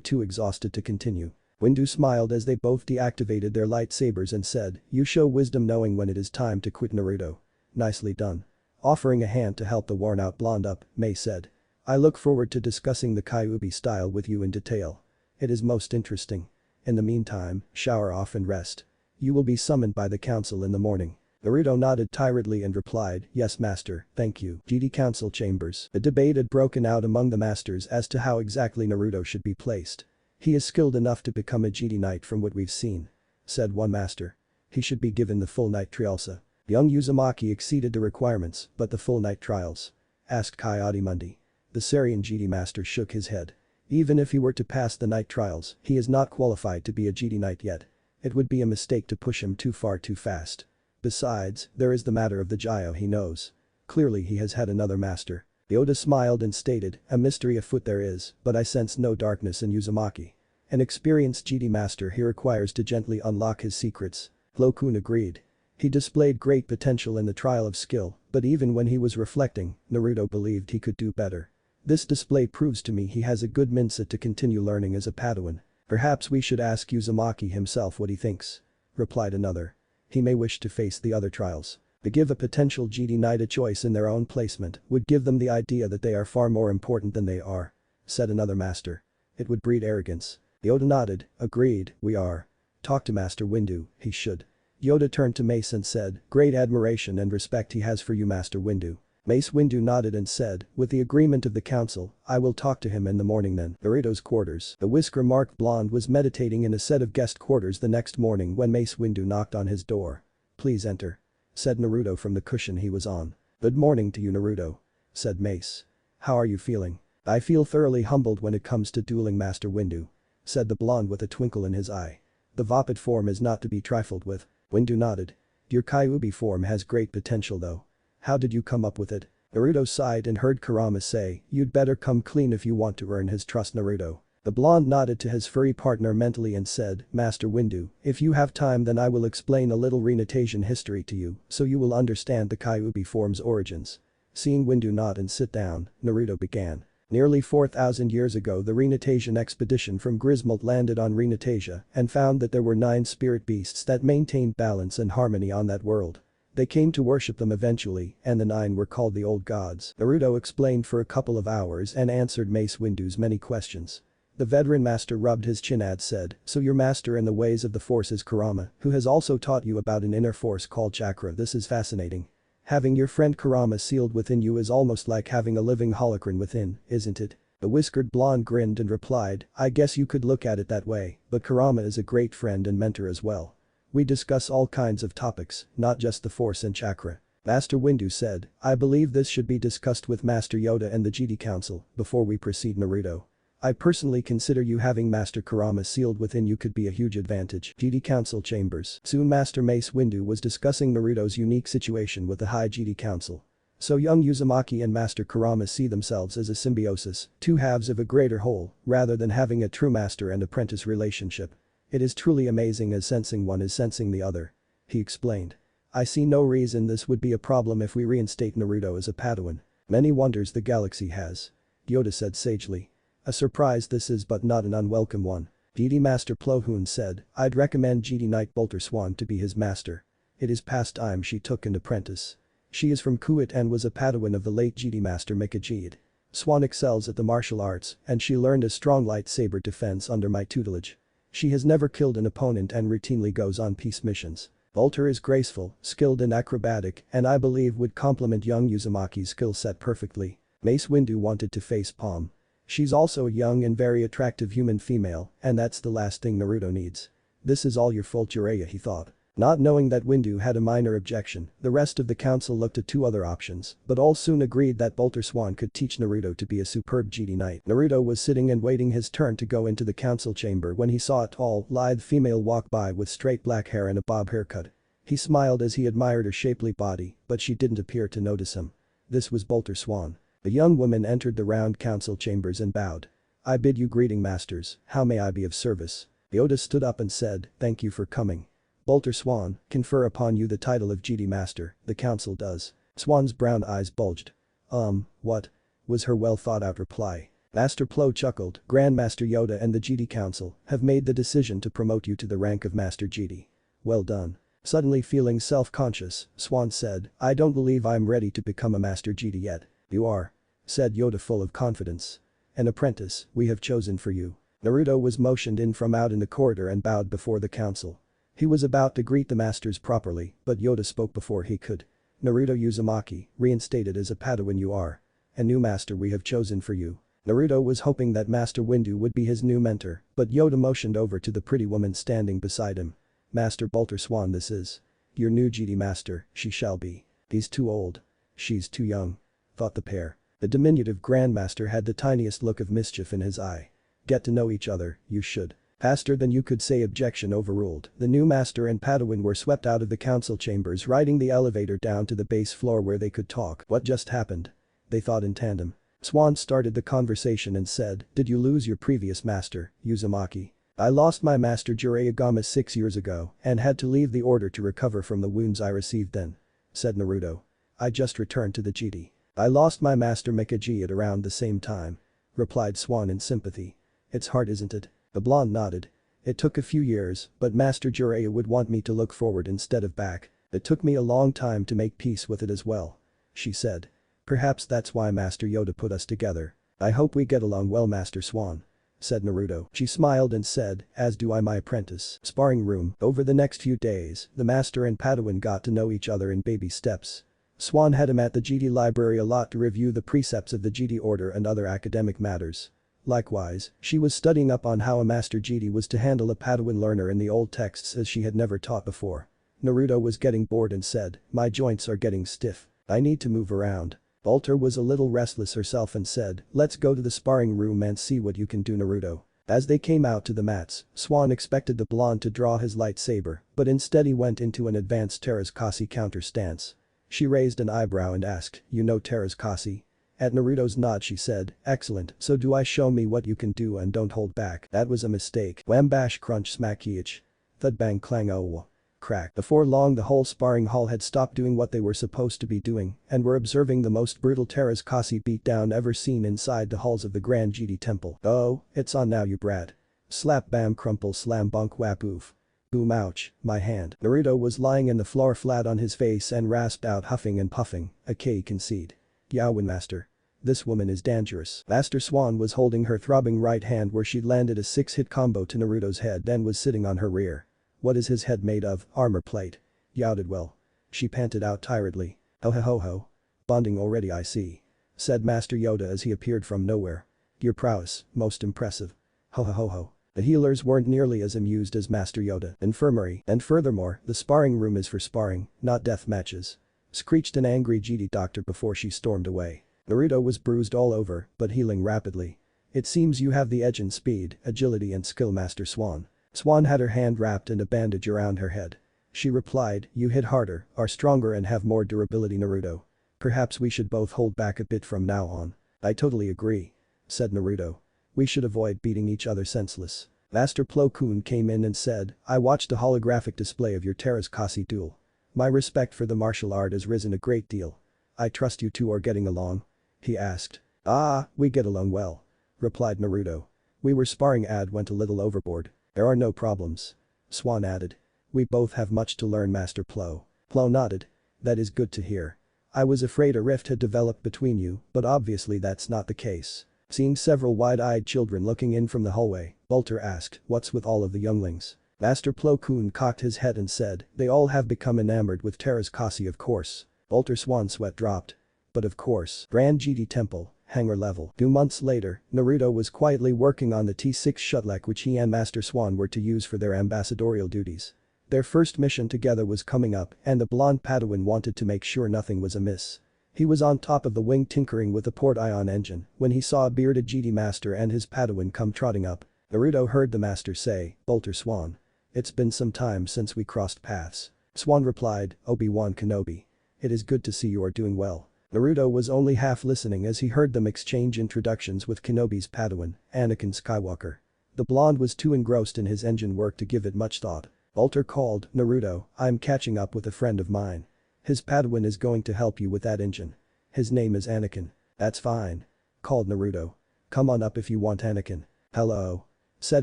too exhausted to continue." Windu smiled as they both deactivated their lightsabers and said, "You show wisdom knowing when it is time to quit, Naruto. Nicely done." Offering a hand to help the worn-out blonde up, Mei said, "I look forward to discussing the Kyuubi style with you in detail. It is most interesting. In the meantime, shower off and rest. You will be summoned by the council in the morning." Naruto nodded tiredly and replied, "Yes, master, thank you." Jedi Council Chambers. A debate had broken out among the masters as to how exactly Naruto should be placed. "He is skilled enough to become a Jedi Knight from what we've seen," said one master. "He should be given the full Knight Trialsa." Young Uzumaki exceeded the requirements, but the full Knight Trials? Asked Kai Adimundi. The Sarian Jedi Master shook his head. Even if he were to pass the Knight Trials, he is not qualified to be a Jedi Knight yet. It would be a mistake to push him too far too fast. Besides, there is the matter of the Gyyo he knows. Clearly he has had another master. Yoda smiled and stated, "A mystery afoot there is, but I sense no darkness in Uzumaki. An experienced Jedi Master he requires to gently unlock his secrets." Plo Koon agreed. He displayed great potential in the trial of skill, but even when he was reflecting, Naruto believed he could do better. "This display proves to me he has a good mindset to continue learning as a Padawan. Perhaps we should ask Uzumaki himself what he thinks," replied another. "He may wish to face the other trials. To give a potential Jedi Knight a choice in their own placement would give them the idea that they are far more important than they are," said another master. "It would breed arrogance." Yoda nodded, agreed, "We are. Talk to Master Windu, he should." Yoda turned to Mace and said, "Great admiration and respect he has for you, Master Windu." Mace Windu nodded and said, "With the agreement of the council, I will talk to him in the morning then." Naruto's quarters. The whisker-marked blonde was meditating in a set of guest quarters the next morning when Mace Windu knocked on his door. "Please enter," said Naruto from the cushion he was on. "Good morning to you, Naruto," said Mace. "How are you feeling?" "I feel thoroughly humbled when it comes to dueling, Master Windu," said the blonde with a twinkle in his eye. "The Vapid form is not to be trifled with." Windu nodded. "Your Kyuubi form has great potential though. How did you come up with it?" Naruto sighed and heard Kurama say, "You'd better come clean if you want to earn his trust, Naruto." The blonde nodded to his furry partner mentally and said, "Master Windu, if you have time then I will explain a little reinstatement history to you so you will understand the Kyuubi form's origins." Seeing Windu nod and sit down, Naruto began. Nearly 4,000 years ago the reinstatement expedition from Griswold landed on Reinstasia and found that there were 9 spirit beasts that maintained balance and harmony on that world. They came to worship them eventually, and the 9 were called the Old Gods. Naruto explained for a couple of hours and answered Mace Windu's many questions. The veteran master rubbed his chin and said, "So your master in the ways of the force is Kurama, who has also taught you about an inner force called chakra. This is fascinating. Having your friend Kurama sealed within you is almost like having a living holocron within, isn't it?" The whiskered blonde grinned and replied, "I guess you could look at it that way, but Kurama is a great friend and mentor as well. We discuss all kinds of topics, not just the force and chakra." Master Windu said, "I believe this should be discussed with Master Yoda and the Jedi Council before we proceed, Naruto. I personally consider you having Master Kurama sealed within you could be a huge advantage." Jedi Council Chambers. Soon Master Mace Windu was discussing Naruto's unique situation with the High Jedi Council. "So young Uzumaki and Master Kurama see themselves as a symbiosis, 2 halves of a greater whole, rather than having a true master and apprentice relationship. It is truly amazing as sensing one is sensing the other," he explained. "I see no reason this would be a problem if we reinstate Naruto as a Padawan. Many wonders the galaxy has," Yoda said sagely. "A surprise this is but not an unwelcome one." Jedi Master Plo Koon said, "I'd recommend Jedi Knight Bolter Swan to be his master. It is past time she took an apprentice. She is from Kuwait and was a Padawan of the late Jedi Master Mikajid. Swan excels at the martial arts and she learned a strong lightsaber defense under my tutelage. She has never killed an opponent and routinely goes on peace missions. Bolter is graceful, skilled and acrobatic and I believe would complement young Uzumaki's skill set perfectly." Mace Windu wanted to face palm. "She's also a young and very attractive human female and that's the last thing Naruto needs. This is all your fault, Jiraiya," he thought. Not knowing that Windu had a minor objection, the rest of the council looked at 2 other options, but all soon agreed that Bolter Swan could teach Naruto to be a superb Jedi Knight. Naruto was sitting and waiting his turn to go into the council chamber when he saw a tall, lithe female walk by with straight black hair and a bob haircut. He smiled as he admired her shapely body, but she didn't appear to notice him. This was Bolter Swan. The young woman entered the round council chambers and bowed. I bid you greeting masters, how may I be of service? Yoda stood up and said, thank you for coming. Bolter Swan, confer upon you the title of Jedi Master, the council does. Swan's brown eyes bulged. What? Was her well thought out reply. Master Plo chuckled, Grandmaster Yoda and the Jedi Council have made the decision to promote you to the rank of Master Jedi. Well done. Suddenly feeling self-conscious, Swan said, I don't believe I'm ready to become a Master Jedi yet. You are. Said Yoda full of confidence. An apprentice, we have chosen for you. Naruto was motioned in from out in the corridor and bowed before the council. He was about to greet the masters properly, but Yoda spoke before he could. Naruto Uzumaki, reinstated as a Padawan you are. A new master we have chosen for you. Naruto was hoping that Master Windu would be his new mentor, but Yoda motioned over to the pretty woman standing beside him. Master Bolter Swan this is. Your new Jedi master, she shall be. He's too old. She's too young. Thought the pair. The diminutive Grandmaster had the tiniest look of mischief in his eye. Get to know each other, you should. Faster than you could say objection overruled. The new master and Padawan were swept out of the council chambers riding the elevator down to the base floor where they could talk. What just happened? They thought in tandem. Swan started the conversation and said, did you lose your previous master, Uzumaki? I lost my master Jiraiya 6 years ago and had to leave the order to recover from the wounds I received then. Said Naruto. I just returned to the Jedi. I lost my master Mikaji at around the same time. Replied Swan in sympathy. It's hard isn't it? The blonde nodded. It took a few years, but Master Jiraiya would want me to look forward instead of back. It took me a long time to make peace with it as well. She said. Perhaps that's why Master Yoda put us together. I hope we get along well Master Swan. Said Naruto. She smiled and said, as do I my apprentice. Sparring room. Over the next few days, the master and Padawan got to know each other in baby steps. Swan had him at the Jedi library a lot to review the precepts of the Jedi Order and other academic matters. Likewise, she was studying up on how a Master Jedi was to handle a Padawan learner in the old texts as she had never taught before. Naruto was getting bored and said, my joints are getting stiff. I need to move around. Bolter was a little restless herself and said, let's go to the sparring room and see what you can do Naruto. As they came out to the mats, Swan expected the blonde to draw his lightsaber, but instead he went into an advanced Terrace-Kasi counter stance. She raised an eyebrow and asked, you know Terrace-Kasi? At Naruto's nod she said, excellent, so do I show me what you can do and don't hold back. That was a mistake. Wham bash crunch smack each. Thud bang clang oh. Crack. Before long the whole sparring hall had stopped doing what they were supposed to be doing and were observing the most brutal Terrace-Kasi beatdown ever seen inside the halls of the Grand Jedi Temple. Oh, it's on now you brat. Slap bam crumple slam bonk whap oof. Boom ouch, my hand. Naruto was lying in the floor flat on his face and rasped out huffing and puffing, a K concede. Yowin master. This woman is dangerous. Master Swan was holding her throbbing right hand where she'd landed a 6-hit combo to Naruto's head and was sitting on her rear. What is his head made of? Armor plate. Yowded well. She panted out tiredly. Ho ho ho ho. Bonding already I see. Said Master Yoda as he appeared from nowhere. Your prowess, most impressive. Ho ho ho ho. The healers weren't nearly as amused as Master Yoda. Infirmary, and furthermore, the sparring room is for sparring, not death matches. Screeched an angry Jedi doctor before she stormed away. Naruto was bruised all over, but healing rapidly. It seems you have the edge in speed, agility and skill Master Swan. Swan had her hand wrapped in a bandage around her head. She replied, you hit harder, are stronger and have more durability Naruto. Perhaps we should both hold back a bit from now on. I totally agree. Said Naruto. We should avoid beating each other senseless. Master Plo Koon came in and said, I watched a holographic display of your Terrace-Kasi duel. My respect for the martial art has risen a great deal. I trust you two are getting along? He asked. Ah, we get along well. Replied Naruto. We were sparring went a little overboard. There are no problems. Swan added. We both have much to learn Master Plo. Plo nodded. That is good to hear. I was afraid a rift had developed between you, but obviously that's not the case. Seeing several wide-eyed children looking in from the hallway, Bolter asked, what's with all of the younglings? Master Plo Koon cocked his head and said, they all have become enamored with Terrace-Kasi of course. Bolter Swan sweat dropped. But of course, Grand Jedi Temple, hangar level. 2 months later, Naruto was quietly working on the T6 shuttle which he and Master Swan were to use for their ambassadorial duties. Their first mission together was coming up and the blonde Padawan wanted to make sure nothing was amiss. He was on top of the wing tinkering with the port ion engine when he saw a bearded Jedi master and his Padawan come trotting up. Naruto heard the master say, Bolter Swan. It's been some time since we crossed paths. Swan replied, Obi-Wan Kenobi. It is good to see you are doing well. Naruto was only half listening as he heard them exchange introductions with Kenobi's Padawan, Anakin Skywalker. The blonde was too engrossed in his engine work to give it much thought. Bolter called, "Naruto, I'm catching up with a friend of mine. His Padawan is going to help you with that engine. His name is Anakin." "That's fine," called Naruto. "Come on up if you want, Anakin." "Hello," said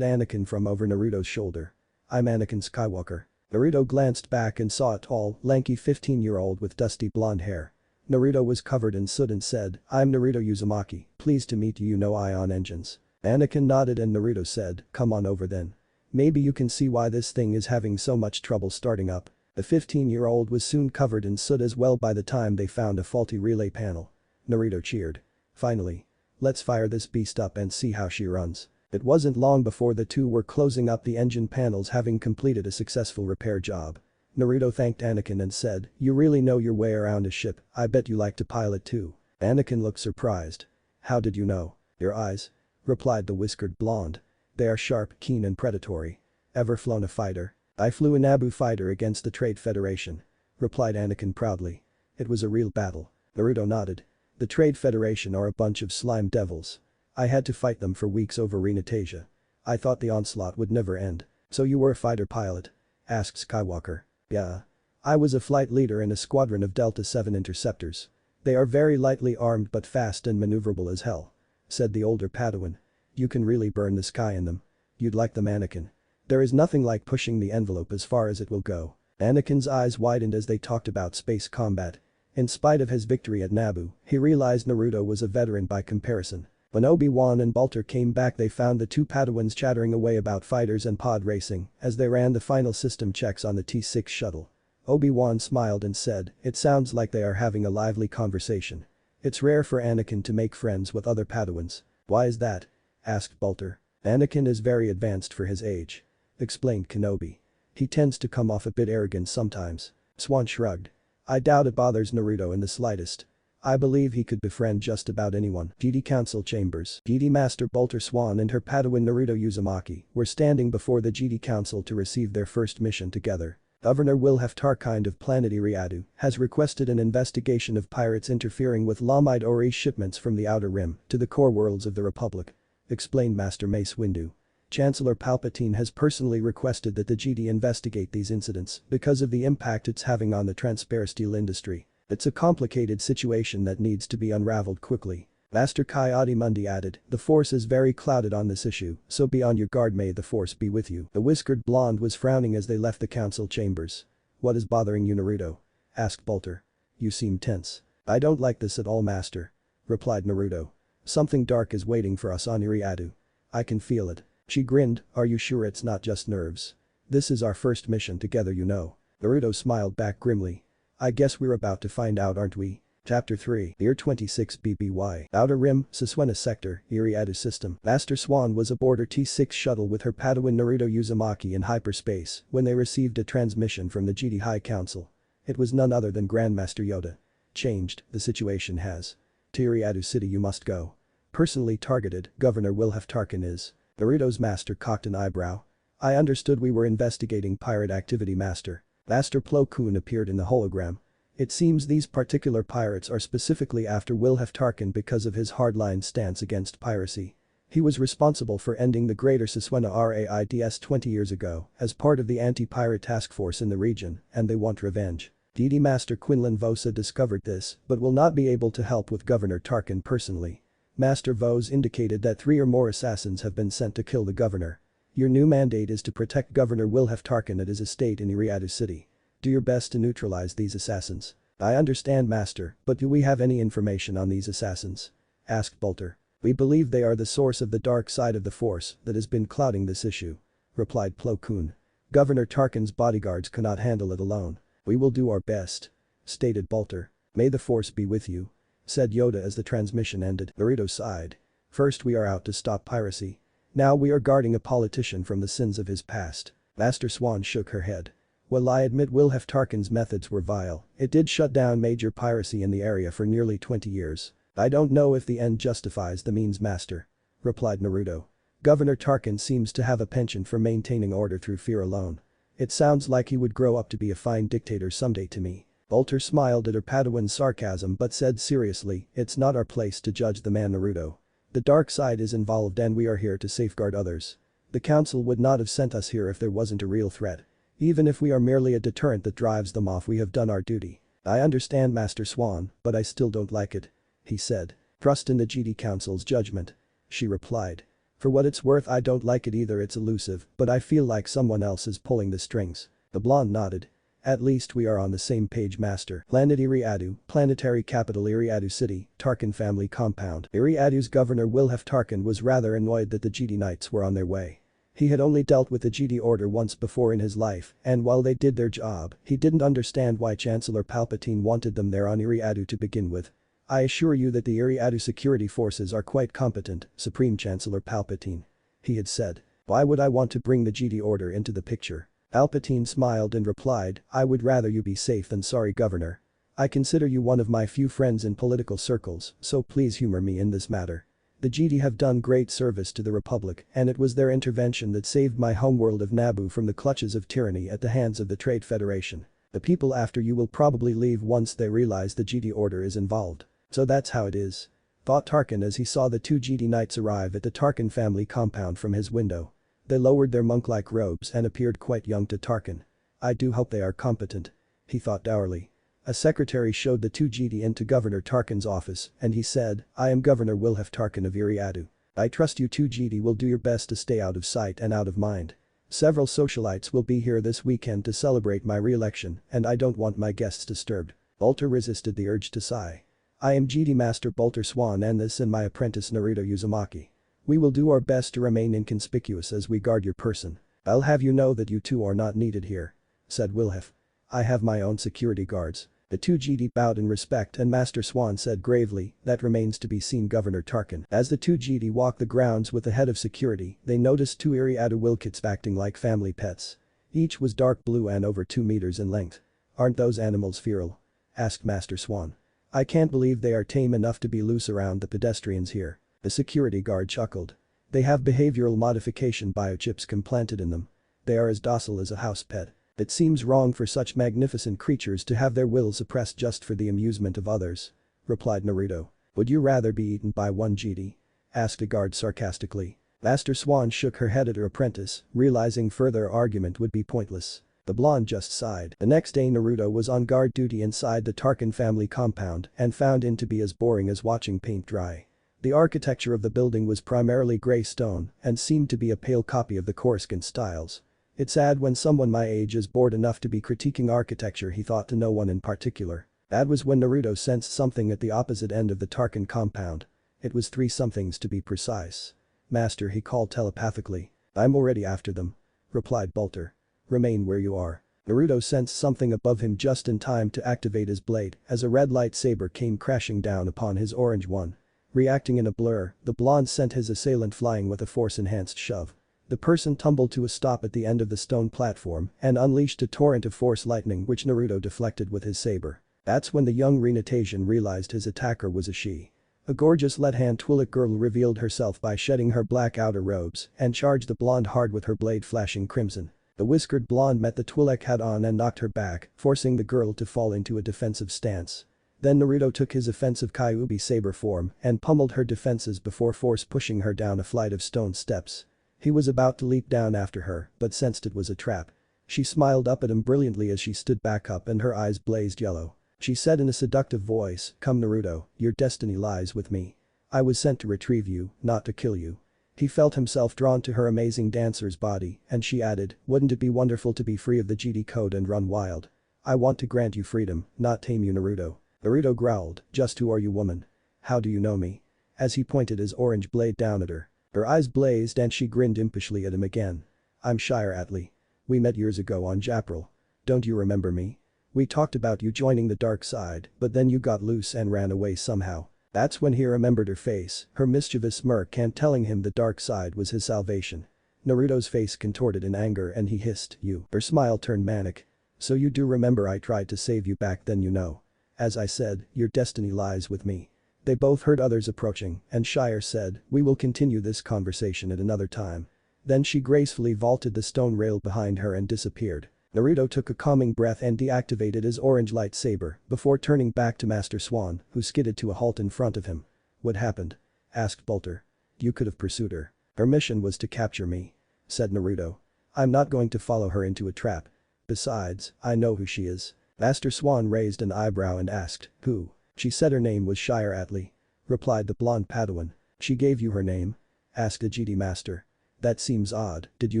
Anakin from over Naruto's shoulder. "I'm Anakin Skywalker." Naruto glanced back and saw a tall, lanky 15-year-old with dusty blonde hair. Naruto was covered in soot and said, "I'm Naruto Uzumaki, pleased to meet you. You know ion engines." Anakin nodded and Naruto said, "Come on over then. Maybe you can see why this thing is having so much trouble starting up." The 15-year-old was soon covered in soot as well by the time they found a faulty relay panel. Naruto cheered. "Finally. Let's fire this beast up and see how she runs." It wasn't long before the two were closing up the engine panels, having completed a successful repair job. Naruto thanked Anakin and said, "You really know your way around a ship. I bet you like to pilot too." Anakin looked surprised. "How did you know?" "Your eyes," replied the whiskered blonde. "They are sharp, keen and predatory." "Ever flown a fighter?" "I flew a Naboo fighter against the Trade Federation," replied Anakin proudly. "It was a real battle." Naruto nodded. "The Trade Federation are a bunch of slime devils. I had to fight them for weeks over Reinstatement. I thought the onslaught would never end." "So you were a fighter pilot?" asked Skywalker. "Yeah. I was a flight leader in a squadron of Delta 7 interceptors. They are very lightly armed but fast and maneuverable as hell," said the older Padawan. "You can really burn the sky in them. You'd like them, Anakin. There is nothing like pushing the envelope as far as it will go." Anakin's eyes widened as they talked about space combat. In spite of his victory at Naboo, he realized Naruto was a veteran by comparison. When Obi-Wan and Bolter came back, they found the two Padawans chattering away about fighters and pod racing as they ran the final system checks on the T6 shuttle. Obi-Wan smiled and said, "It sounds like they are having a lively conversation." "It's rare for Anakin to make friends with other Padawans." "Why is that?" asked Bolter. "Anakin is very advanced for his age," explained Kenobi. "He tends to come off a bit arrogant sometimes." Swan shrugged. "I doubt it bothers Naruto in the slightest. I believe he could befriend just about anyone." Jedi Council Chambers. Jedi Master Bolter Swan and her Padawan Naruto Uzumaki were standing before the Jedi Council to receive their first mission together. "Governor Wilhef Tarkind of planet Eradu has requested an investigation of pirates interfering with Lamide Ori shipments from the Outer Rim to the core worlds of the Republic," explained Master Mace Windu. "Chancellor Palpatine has personally requested that the Jedi investigate these incidents because of the impact it's having on the transparasteel industry. It's a complicated situation that needs to be unraveled quickly." Master Kai Mundi added, "The Force is very clouded on this issue, so be on your guard. May the Force be with you." The whiskered blonde was frowning as they left the council chambers. "What is bothering you, Naruto?" asked Bolter. "You seem tense." "I don't like this at all, Master," replied Naruto. "Something dark is waiting for us on Eradu. I can feel it." She grinned, "Are you sure it's not just nerves? This is our first mission together, you know." Naruto smiled back grimly. "I guess we're about to find out, aren't we?" Chapter 3. Year 26 BBY. Outer Rim, Suswena Sector, Eradu System. Master Swan was aboard her T6 shuttle with her Padawan Naruto Uzumaki in hyperspace when they received a transmission from the Jedi High Council. It was none other than Grandmaster Yoda. "Changed, the situation has. To Eradu City you must go. Personally targeted, Governor Wilhef Tarkin is." Naruto's master cocked an eyebrow. "I understood we were investigating pirate activity, Master." Master Plo Koon appeared in the hologram. "It seems these particular pirates are specifically after Wilhef Tarkin because of his hardline stance against piracy. He was responsible for ending the Greater Suswena Raids 20 years ago as part of the anti-pirate task force in the region, and they want revenge." DD Master Quinlan Vosa discovered this but will not be able to help with Governor Tarkin personally. Master Vos indicated that 3 or more assassins have been sent to kill the governor. "Your new mandate is to protect Governor Wilhef Tarkin at his estate in Eradu City. Do your best to neutralize these assassins." "I understand, Master, but do we have any information on these assassins?" asked Bolter. "We believe they are the source of the dark side of the Force that has been clouding this issue," replied Plo Koon. "Governor Tarkin's bodyguards cannot handle it alone." "We will do our best," stated Bolter. "May the Force be with you," said Yoda as the transmission ended. Naruto sighed. "First we are out to stop piracy. Now we are guarding a politician from the sins of his past." Master Swan shook her head. "Well, I admit Wilhef Tarkin's methods were vile. It did shut down major piracy in the area for nearly 20 years. I don't know if the end justifies the means, Master," replied Naruto. "Governor Tarkin seems to have a penchant for maintaining order through fear alone. It sounds like he would grow up to be a fine dictator someday to me." Bolter smiled at her Padawan's sarcasm but said seriously, it's not our place to judge the man Naruto. The dark side is involved and we are here to safeguard others. The council would not have sent us here if there wasn't a real threat. Even if we are merely a deterrent that drives them off, we have done our duty. I understand, Master Swan, but I still don't like it. He said. Trust in the GD Council's judgment. She replied. For what it's worth, I don't like it either. It's elusive, but I feel like someone else is pulling the strings. The blonde nodded. At least we are on the same page, Master. Planet Eradu, planetary capital Eradu City, Tarkin family compound. Eradu's governor Wilhef Tarkin was rather annoyed that the GD Knights were on their way. He had only dealt with the GD Order once before in his life, and while they did their job, he didn't understand why Chancellor Palpatine wanted them there on Eradu to begin with. I assure you that the Eradu security forces are quite competent, Supreme Chancellor Palpatine. He had said. Why would I want to bring the GD Order into the picture? Palpatine smiled and replied, I would rather you be safe than sorry, Governor. I consider you one of my few friends in political circles, so please humor me in this matter. The GD have done great service to the Republic, and it was their intervention that saved my homeworld of Naboo from the clutches of tyranny at the hands of the Trade Federation. The people after you will probably leave once they realize the GD Order is involved. So that's how it is. Thought Tarkin as he saw the two GD Knights arrive at the Tarkin family compound from his window. They lowered their monk-like robes and appeared quite young to Tarkin. I do hope they are competent. He thought dourly. A secretary showed the two GD into Governor Tarkin's office and he said, I am Governor Wilhef Tarkin of Eradu. I trust you two GD will do your best to stay out of sight and out of mind. Several socialites will be here this weekend to celebrate my re-election and I don't want my guests disturbed. Bolter resisted the urge to sigh. I am GD Master Bolter Swan and this and my apprentice Naruto Uzumaki. We will do our best to remain inconspicuous as we guard your person. I'll have you know that you two are not needed here. Said Wilhef. I have my own security guards. The two GD bowed in respect and Master Swan said gravely, that remains to be seen, Governor Tarkin. As the two GD walked the grounds with the head of security, they noticed two Eradu Wilkits acting like family pets. Each was dark blue and over 2 meters in length. Aren't those animals feral? Asked Master Swan. I can't believe they are tame enough to be loose around the pedestrians here. The security guard chuckled. They have behavioral modification biochips implanted in them. They are as docile as a house pet. It seems wrong for such magnificent creatures to have their will suppressed just for the amusement of others. Replied Naruto. Would you rather be eaten by one GD? Asked a guard sarcastically. Master Swan shook her head at her apprentice, realizing further argument would be pointless. The blonde just sighed. The next day Naruto was on guard duty inside the Tarkin family compound and found it to be as boring as watching paint dry. The architecture of the building was primarily grey stone and seemed to be a pale copy of the Coruscant styles. It's sad when someone my age is bored enough to be critiquing architecture, he thought, to no one in particular. That was when Naruto sensed something at the opposite end of the Tarkin compound. It was 3 somethings to be precise. Master, he called telepathically. I'm already after them. Replied Bolter. Remain where you are. Naruto sensed something above him just in time to activate his blade as a red lightsaber came crashing down upon his orange one. Reacting in a blur, the blonde sent his assailant flying with a force-enhanced shove. The person tumbled to a stop at the end of the stone platform and unleashed a torrent of force lightning which Naruto deflected with his saber. That's when the young reinstatement realized his attacker was a she. A gorgeous left-hand Twi'lek girl revealed herself by shedding her black outer robes and charged the blonde hard with her blade flashing crimson. The whiskered blonde met the Twi'lek head-on and knocked her back, forcing the girl to fall into a defensive stance. Then Naruto took his offensive Kyuubi saber form and pummeled her defenses before force pushing her down a flight of stone steps. He was about to leap down after her, but sensed it was a trap. She smiled up at him brilliantly as she stood back up and her eyes blazed yellow. She said in a seductive voice, "Come Naruto, your destiny lies with me. I was sent to retrieve you, not to kill you." He felt himself drawn to her amazing dancer's body and she added, "Wouldn't it be wonderful to be free of the GD code and run wild? I want to grant you freedom, not tame you, Naruto." Naruto growled, "Just who are you, woman? How do you know me?" As he pointed his orange blade down at her. Her eyes blazed and she grinned impishly at him again. "I'm Shire Atlee. We met years ago on Japril. Don't you remember me? We talked about you joining the dark side, but then you got loose and ran away somehow." That's when he remembered her face, her mischievous smirk and telling him the dark side was his salvation. Naruto's face contorted in anger and he hissed, "You." Her smile turned manic. "So you do remember I tried to save you back then, you know. As I said, your destiny lies with me." They both heard others approaching and Shire said, "We will continue this conversation at another time." Then she gracefully vaulted the stone rail behind her and disappeared. Naruto took a calming breath and deactivated his orange lightsaber before turning back to Master Swan, who skidded to a halt in front of him. "What happened?" asked Bolter. "You could have pursued her. Her mission was to capture me," said Naruto. "I'm not going to follow her into a trap. Besides, I know who she is." Master Swan raised an eyebrow and asked, "Who?" "She said her name was Shire Atlee," replied the blonde Padawan. "She gave you her name?" asked the GD Master. "That seems odd, did you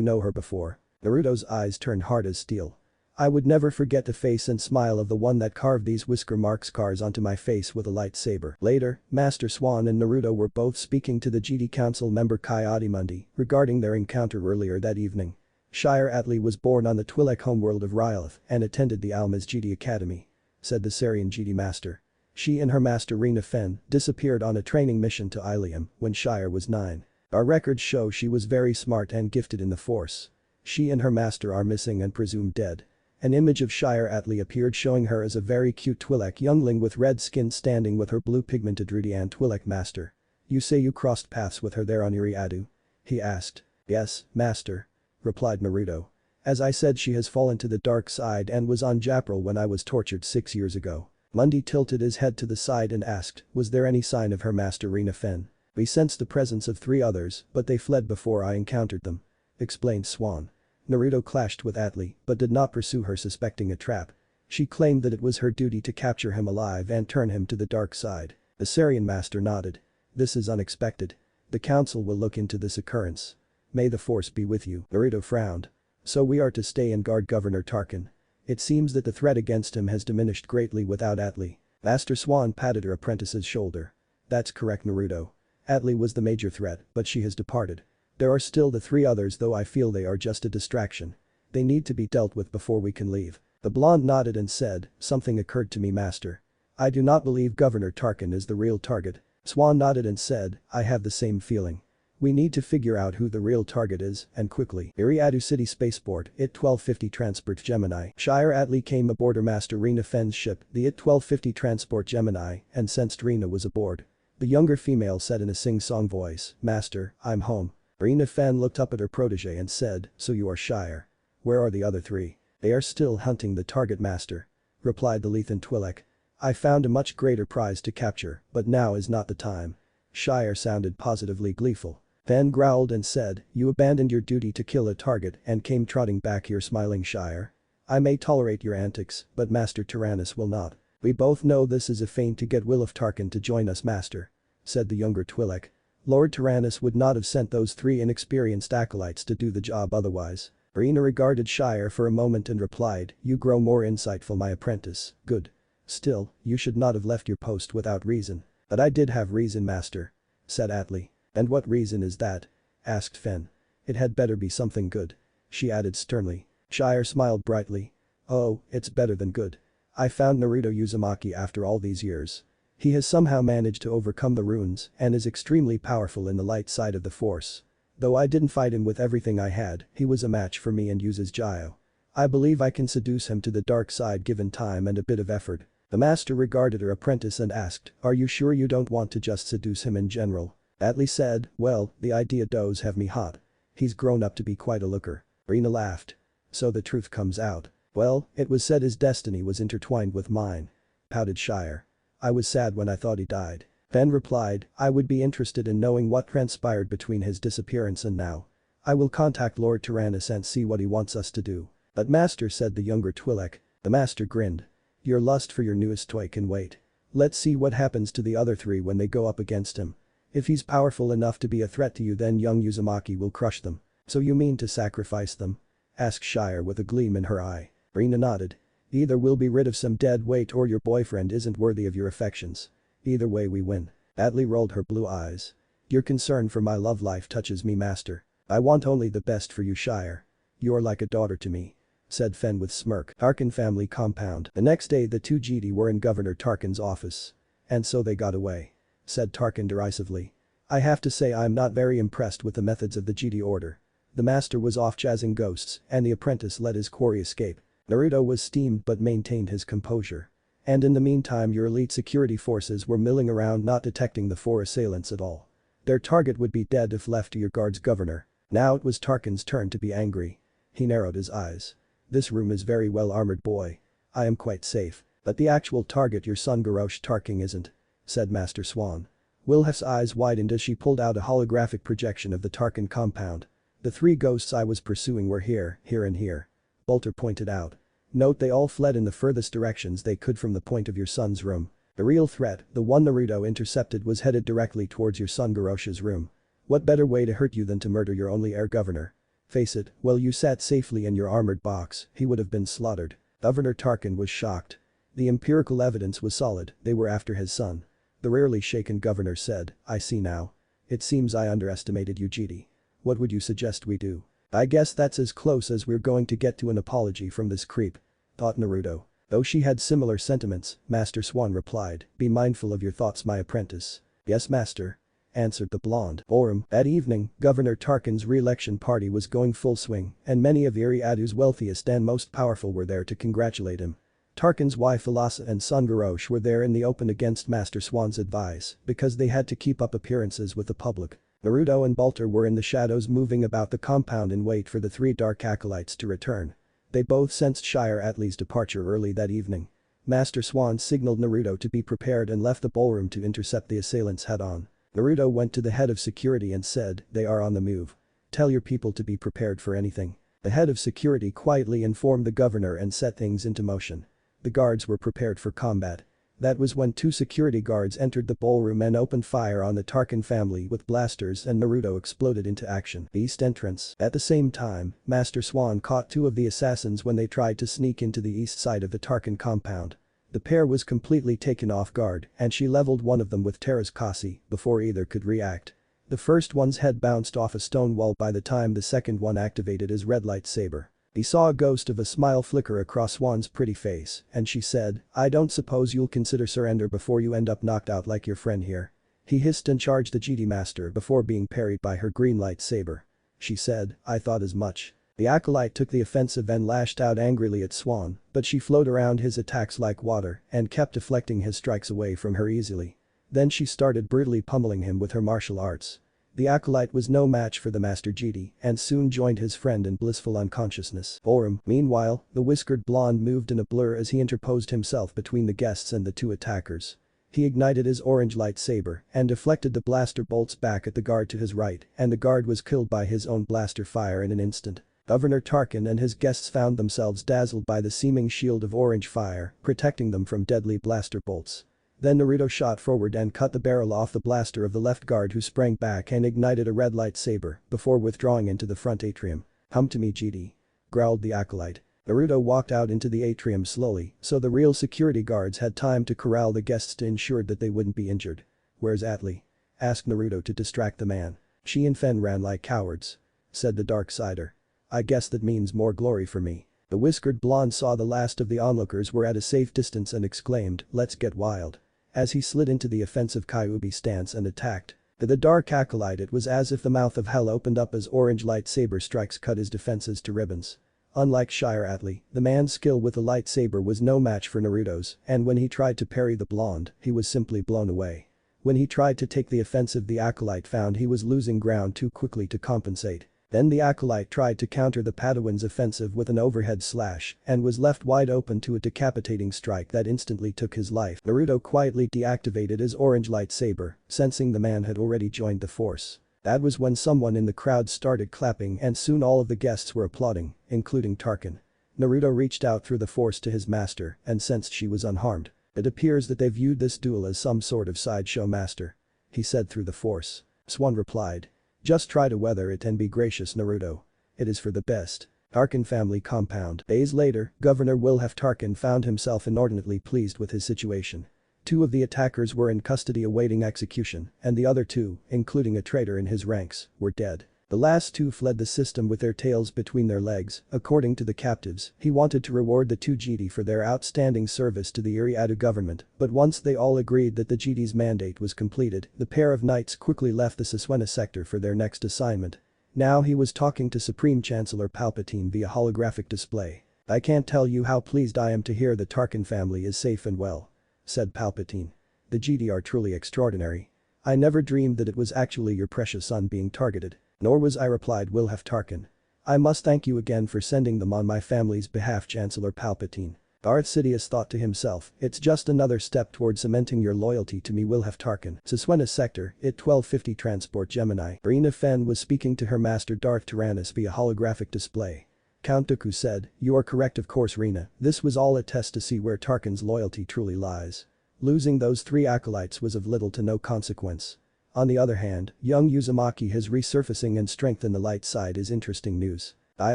know her before?" Naruto's eyes turned hard as steel. "I would never forget the face and smile of the one that carved these whisker mark scars onto my face with a lightsaber." Later, Master Swan and Naruto were both speaking to the GD Council member Kai Adimundi regarding their encounter earlier that evening. "Shire Atlee was born on the Twi'lek homeworld of Rylith and attended the Almaz GD Academy," said the Sarian GD Master. "She and her master Rina Fen disappeared on a training mission to Ilium when Shire was 9. Our records show she was very smart and gifted in the Force. She and her master are missing and presumed dead." An image of Shire Atlee appeared showing her as a very cute Twi'lek youngling with red skin standing with her blue pigmented Rudian Twi'lek master. "You say you crossed paths with her there on Eradu?" he asked. "Yes, master," replied Naruto. "As I said, she has fallen to the dark side and was on Japril when I was tortured 6 years ago." Mundi tilted his head to the side and asked, "Was there any sign of her master Rina Fen?" "We sensed the presence of 3 others, but they fled before I encountered them," explained Swan. Naruto clashed with Atlee but did not pursue her, suspecting a trap. She claimed that it was her duty to capture him alive and turn him to the dark side. The Sarian master nodded. "This is unexpected. The council will look into this occurrence. May the Force be with you." Naruto frowned. "So we are to stay and guard Governor Tarkin. It seems that the threat against him has diminished greatly without Atlee." Master Swan patted her apprentice's shoulder. "That's correct, Naruto. Atlee was the major threat, but she has departed. There are still the 3 others, though I feel they are just a distraction. They need to be dealt with before we can leave." The blonde nodded and said, "Something occurred to me, master. I do not believe Governor Tarkin is the real target." Swan nodded and said, "I have the same feeling. We need to figure out who the real target is, and quickly." Eradu City Spaceport, IT-1250 Transport Gemini. Shire Atlee came aboard her master Rina Fen's ship, the IT-1250 Transport Gemini, and sensed Rina was aboard. The younger female said in a sing-song voice, "Master, I'm home." Rina Fen looked up at her protege and said, "So you are Shire. Where are the other 3? "They are still hunting the target, master," replied the Lethan Twi'lek. "I found a much greater prize to capture, but now is not the time." Shire sounded positively gleeful. Fen growled and said, "You abandoned your duty to kill a target and came trotting back here smiling, Shire. I may tolerate your antics, but Master Tyrannus will not." "We both know this is a feint to get Will of Tarkin to join us, master," said the younger Twi'lek. "Lord Tyrannus would not have sent those 3 inexperienced acolytes to do the job otherwise." Rina regarded Shire for a moment and replied, "You grow more insightful, my apprentice. Good. Still, you should not have left your post without reason." "But I did have reason, master," said Atlee. "And what reason is that?" asked Fen. "It had better be something good," she added sternly. Shire smiled brightly. "Oh, it's better than good. I found Naruto Uzumaki after all these years. He has somehow managed to overcome the runes and is extremely powerful in the light side of the Force. Though I didn't fight him with everything I had, he was a match for me and uses Gyo. I believe I can seduce him to the dark side given time and a bit of effort." The master regarded her apprentice and asked, "Are you sure you don't want to just seduce him in general?" Atlee said, "Well, the idea does have me hot. He's grown up to be quite a looker." Rina laughed. "So the truth comes out." "Well, it was said his destiny was intertwined with mine," pouted Shire. "I was sad when I thought he died." Fen replied, "I would be interested in knowing what transpired between his disappearance and now. I will contact Lord Tyrannus and see what he wants us to do." "But master," said the younger Twi'lek. The master grinned. "Your lust for your newest toy can wait. Let's see what happens to the other 3 when they go up against him. If he's powerful enough to be a threat to you, then young Uzumaki will crush them." "So you mean to sacrifice them?" asked Shire with a gleam in her eye. Rina nodded. "Either we'll be rid of some dead weight or your boyfriend isn't worthy of your affections. Either way we win." Atlee rolled her blue eyes. "Your concern for my love life touches me, master. I want only the best for you, Shire. You're like a daughter to me," said Fen with smirk. Tarkin family compound. The next day the 2 GD were in Governor Tarkin's office. "And so they got away," said Tarkin derisively. "I have to say I'm not very impressed with the methods of the GD order. The master was off chasing ghosts and the apprentice let his quarry escape. Naruto was steamed but maintained his composure. And in the meantime your elite security forces were milling around not detecting the 4 assailants at all. Their target would be dead if left to your guards, Governor." Now it was Tarkin's turn to be angry. He narrowed his eyes. This room is very well armored, boy. I am quite safe. But the actual target, your son Garrosh Tarkin, isn't," said Master Swan. Wilhelm's eyes widened as she pulled out a holographic projection of the Tarkin compound. "The three ghosts I was pursuing were here, here and here," Bolter pointed out. "Note they all fled in the furthest directions they could from the point of your son's room. The real threat, the one Naruto intercepted, was headed directly towards your son Garrosh's room. What better way to hurt you than to murder your only heir governor? Face it, while you sat safely in your armored box, he would have been slaughtered." Governor Tarkin was shocked. The empirical evidence was solid, they were after his son. The rarely shaken governor said, "I see now. It seems I underestimated you, Jedi. What would you suggest we do?" "I guess that's as close as we're going to get to an apology from this creep," thought Naruto. Though she had similar sentiments, Master Swan replied, "Be mindful of your thoughts, my apprentice." "Yes, master," answered the blonde. That evening, Governor Tarkin's re-election party was going full swing, and many of Eradu's wealthiest and most powerful were there to congratulate him. Tarkin's wife Alasa and son Garrosh were there in the open against Master Swan's advice because they had to keep up appearances with the public. Naruto and Bolter were in the shadows moving about the compound in wait for the three dark acolytes to return. They both sensed Shire Atli's departure early that evening. Master Swan signaled Naruto to be prepared and left the ballroom to intercept the assailants head-on. Naruto went to the head of security and said, "They are on the move. Tell your people to be prepared for anything." The head of security quietly informed the governor and set things into motion. The guards were prepared for combat. That was when two security guards entered the ballroom and opened fire on the Tarkin family with blasters, and Naruto exploded into action. East entrance. At the same time, Master Swan caught two of the assassins when they tried to sneak into the east side of the Tarkin compound. The pair was completely taken off guard, and she leveled one of them with Terra's Kasi before either could react. The first one's head bounced off a stone wall by the time the second one activated his red lightsaber. He saw a ghost of a smile flicker across Swan's pretty face, and she said, "I don't suppose you'll consider surrender before you end up knocked out like your friend here." He hissed and charged the Jedi Master before being parried by her green lightsaber. She said, "I thought as much." The acolyte took the offensive and lashed out angrily at Swan, but she flowed around his attacks like water and kept deflecting his strikes away from her easily. Then she started brutally pummeling him with her martial arts. The acolyte was no match for the Master Jedi and soon joined his friend in blissful unconsciousness. Meanwhile, the whiskered blonde moved in a blur as he interposed himself between the guests and the two attackers. He ignited his orange lightsaber and deflected the blaster bolts back at the guard to his right, and the guard was killed by his own blaster fire in an instant. Governor Tarkin and his guests found themselves dazzled by the seeming shield of orange fire, protecting them from deadly blaster bolts. Then Naruto shot forward and cut the barrel off the blaster of the left guard, who sprang back and ignited a red lightsaber before withdrawing into the front atrium. "Come to me, Jedi," growled the acolyte. Naruto walked out into the atrium slowly, so the real security guards had time to corral the guests to ensure that they wouldn't be injured. "Where's Atli?" asked Naruto to distract the man. "She and Fen ran like cowards," said the Darksider. "I guess that means more glory for me." The whiskered blonde saw the last of the onlookers were at a safe distance and exclaimed, "Let's get wild." As he slid into the offensive Kyuubi stance and attacked. To the dark acolyte, it was as if the mouth of hell opened up as orange lightsaber strikes cut his defenses to ribbons. Unlike Shire Atli, the man's skill with the lightsaber was no match for Naruto's, and when he tried to parry the blonde, he was simply blown away. When he tried to take the offensive, the acolyte found he was losing ground too quickly to compensate. Then the acolyte tried to counter the Padawan's offensive with an overhead slash and was left wide open to a decapitating strike that instantly took his life. Naruto quietly deactivated his orange lightsaber, sensing the man had already joined the force. That was when someone in the crowd started clapping, and soon all of the guests were applauding, including Tarkin. Naruto reached out through the force to his master and sensed she was unharmed. "It appears that they viewed this duel as some sort of sideshow, master," he said through the force. Swan replied, "Just try to weather it and be gracious, Naruto. It is for the best." Tarkin family compound. Days later, Governor Wilhelm Tarkin found himself inordinately pleased with his situation. Two of the attackers were in custody awaiting execution, and the other two, including a traitor in his ranks, were dead. The last two fled the system with their tails between their legs. According to the captives, he wanted to reward the two Jedi for their outstanding service to the Eradu government, but once they all agreed that the Jedi's mandate was completed, the pair of knights quickly left the Siswena sector for their next assignment. Now he was talking to Supreme Chancellor Palpatine via holographic display. "I can't tell you how pleased I am to hear the Tarkin family is safe and well," said Palpatine. "The Jedi are truly extraordinary. I never dreamed that it was actually your precious son being targeted." "Nor was I," replied Wilhelm Tarkin. I must thank you again for sending them on my family's behalf, Chancellor Palpatine. Darth Sidious thought to himself, it's just another step toward cementing your loyalty to me, Wilhaf Tarkin. Siswena Sector, IT 1250 Transport Gemini. Rina Fen was speaking to her master Darth Tyrannus via holographic display. Count Dooku said, you are correct, of course, Rina. This was all a test to see where Tarkin's loyalty truly lies. Losing those 3 acolytes was of little to no consequence. On the other hand, young Uzumaki, his resurfacing and strength in the light side is interesting news. I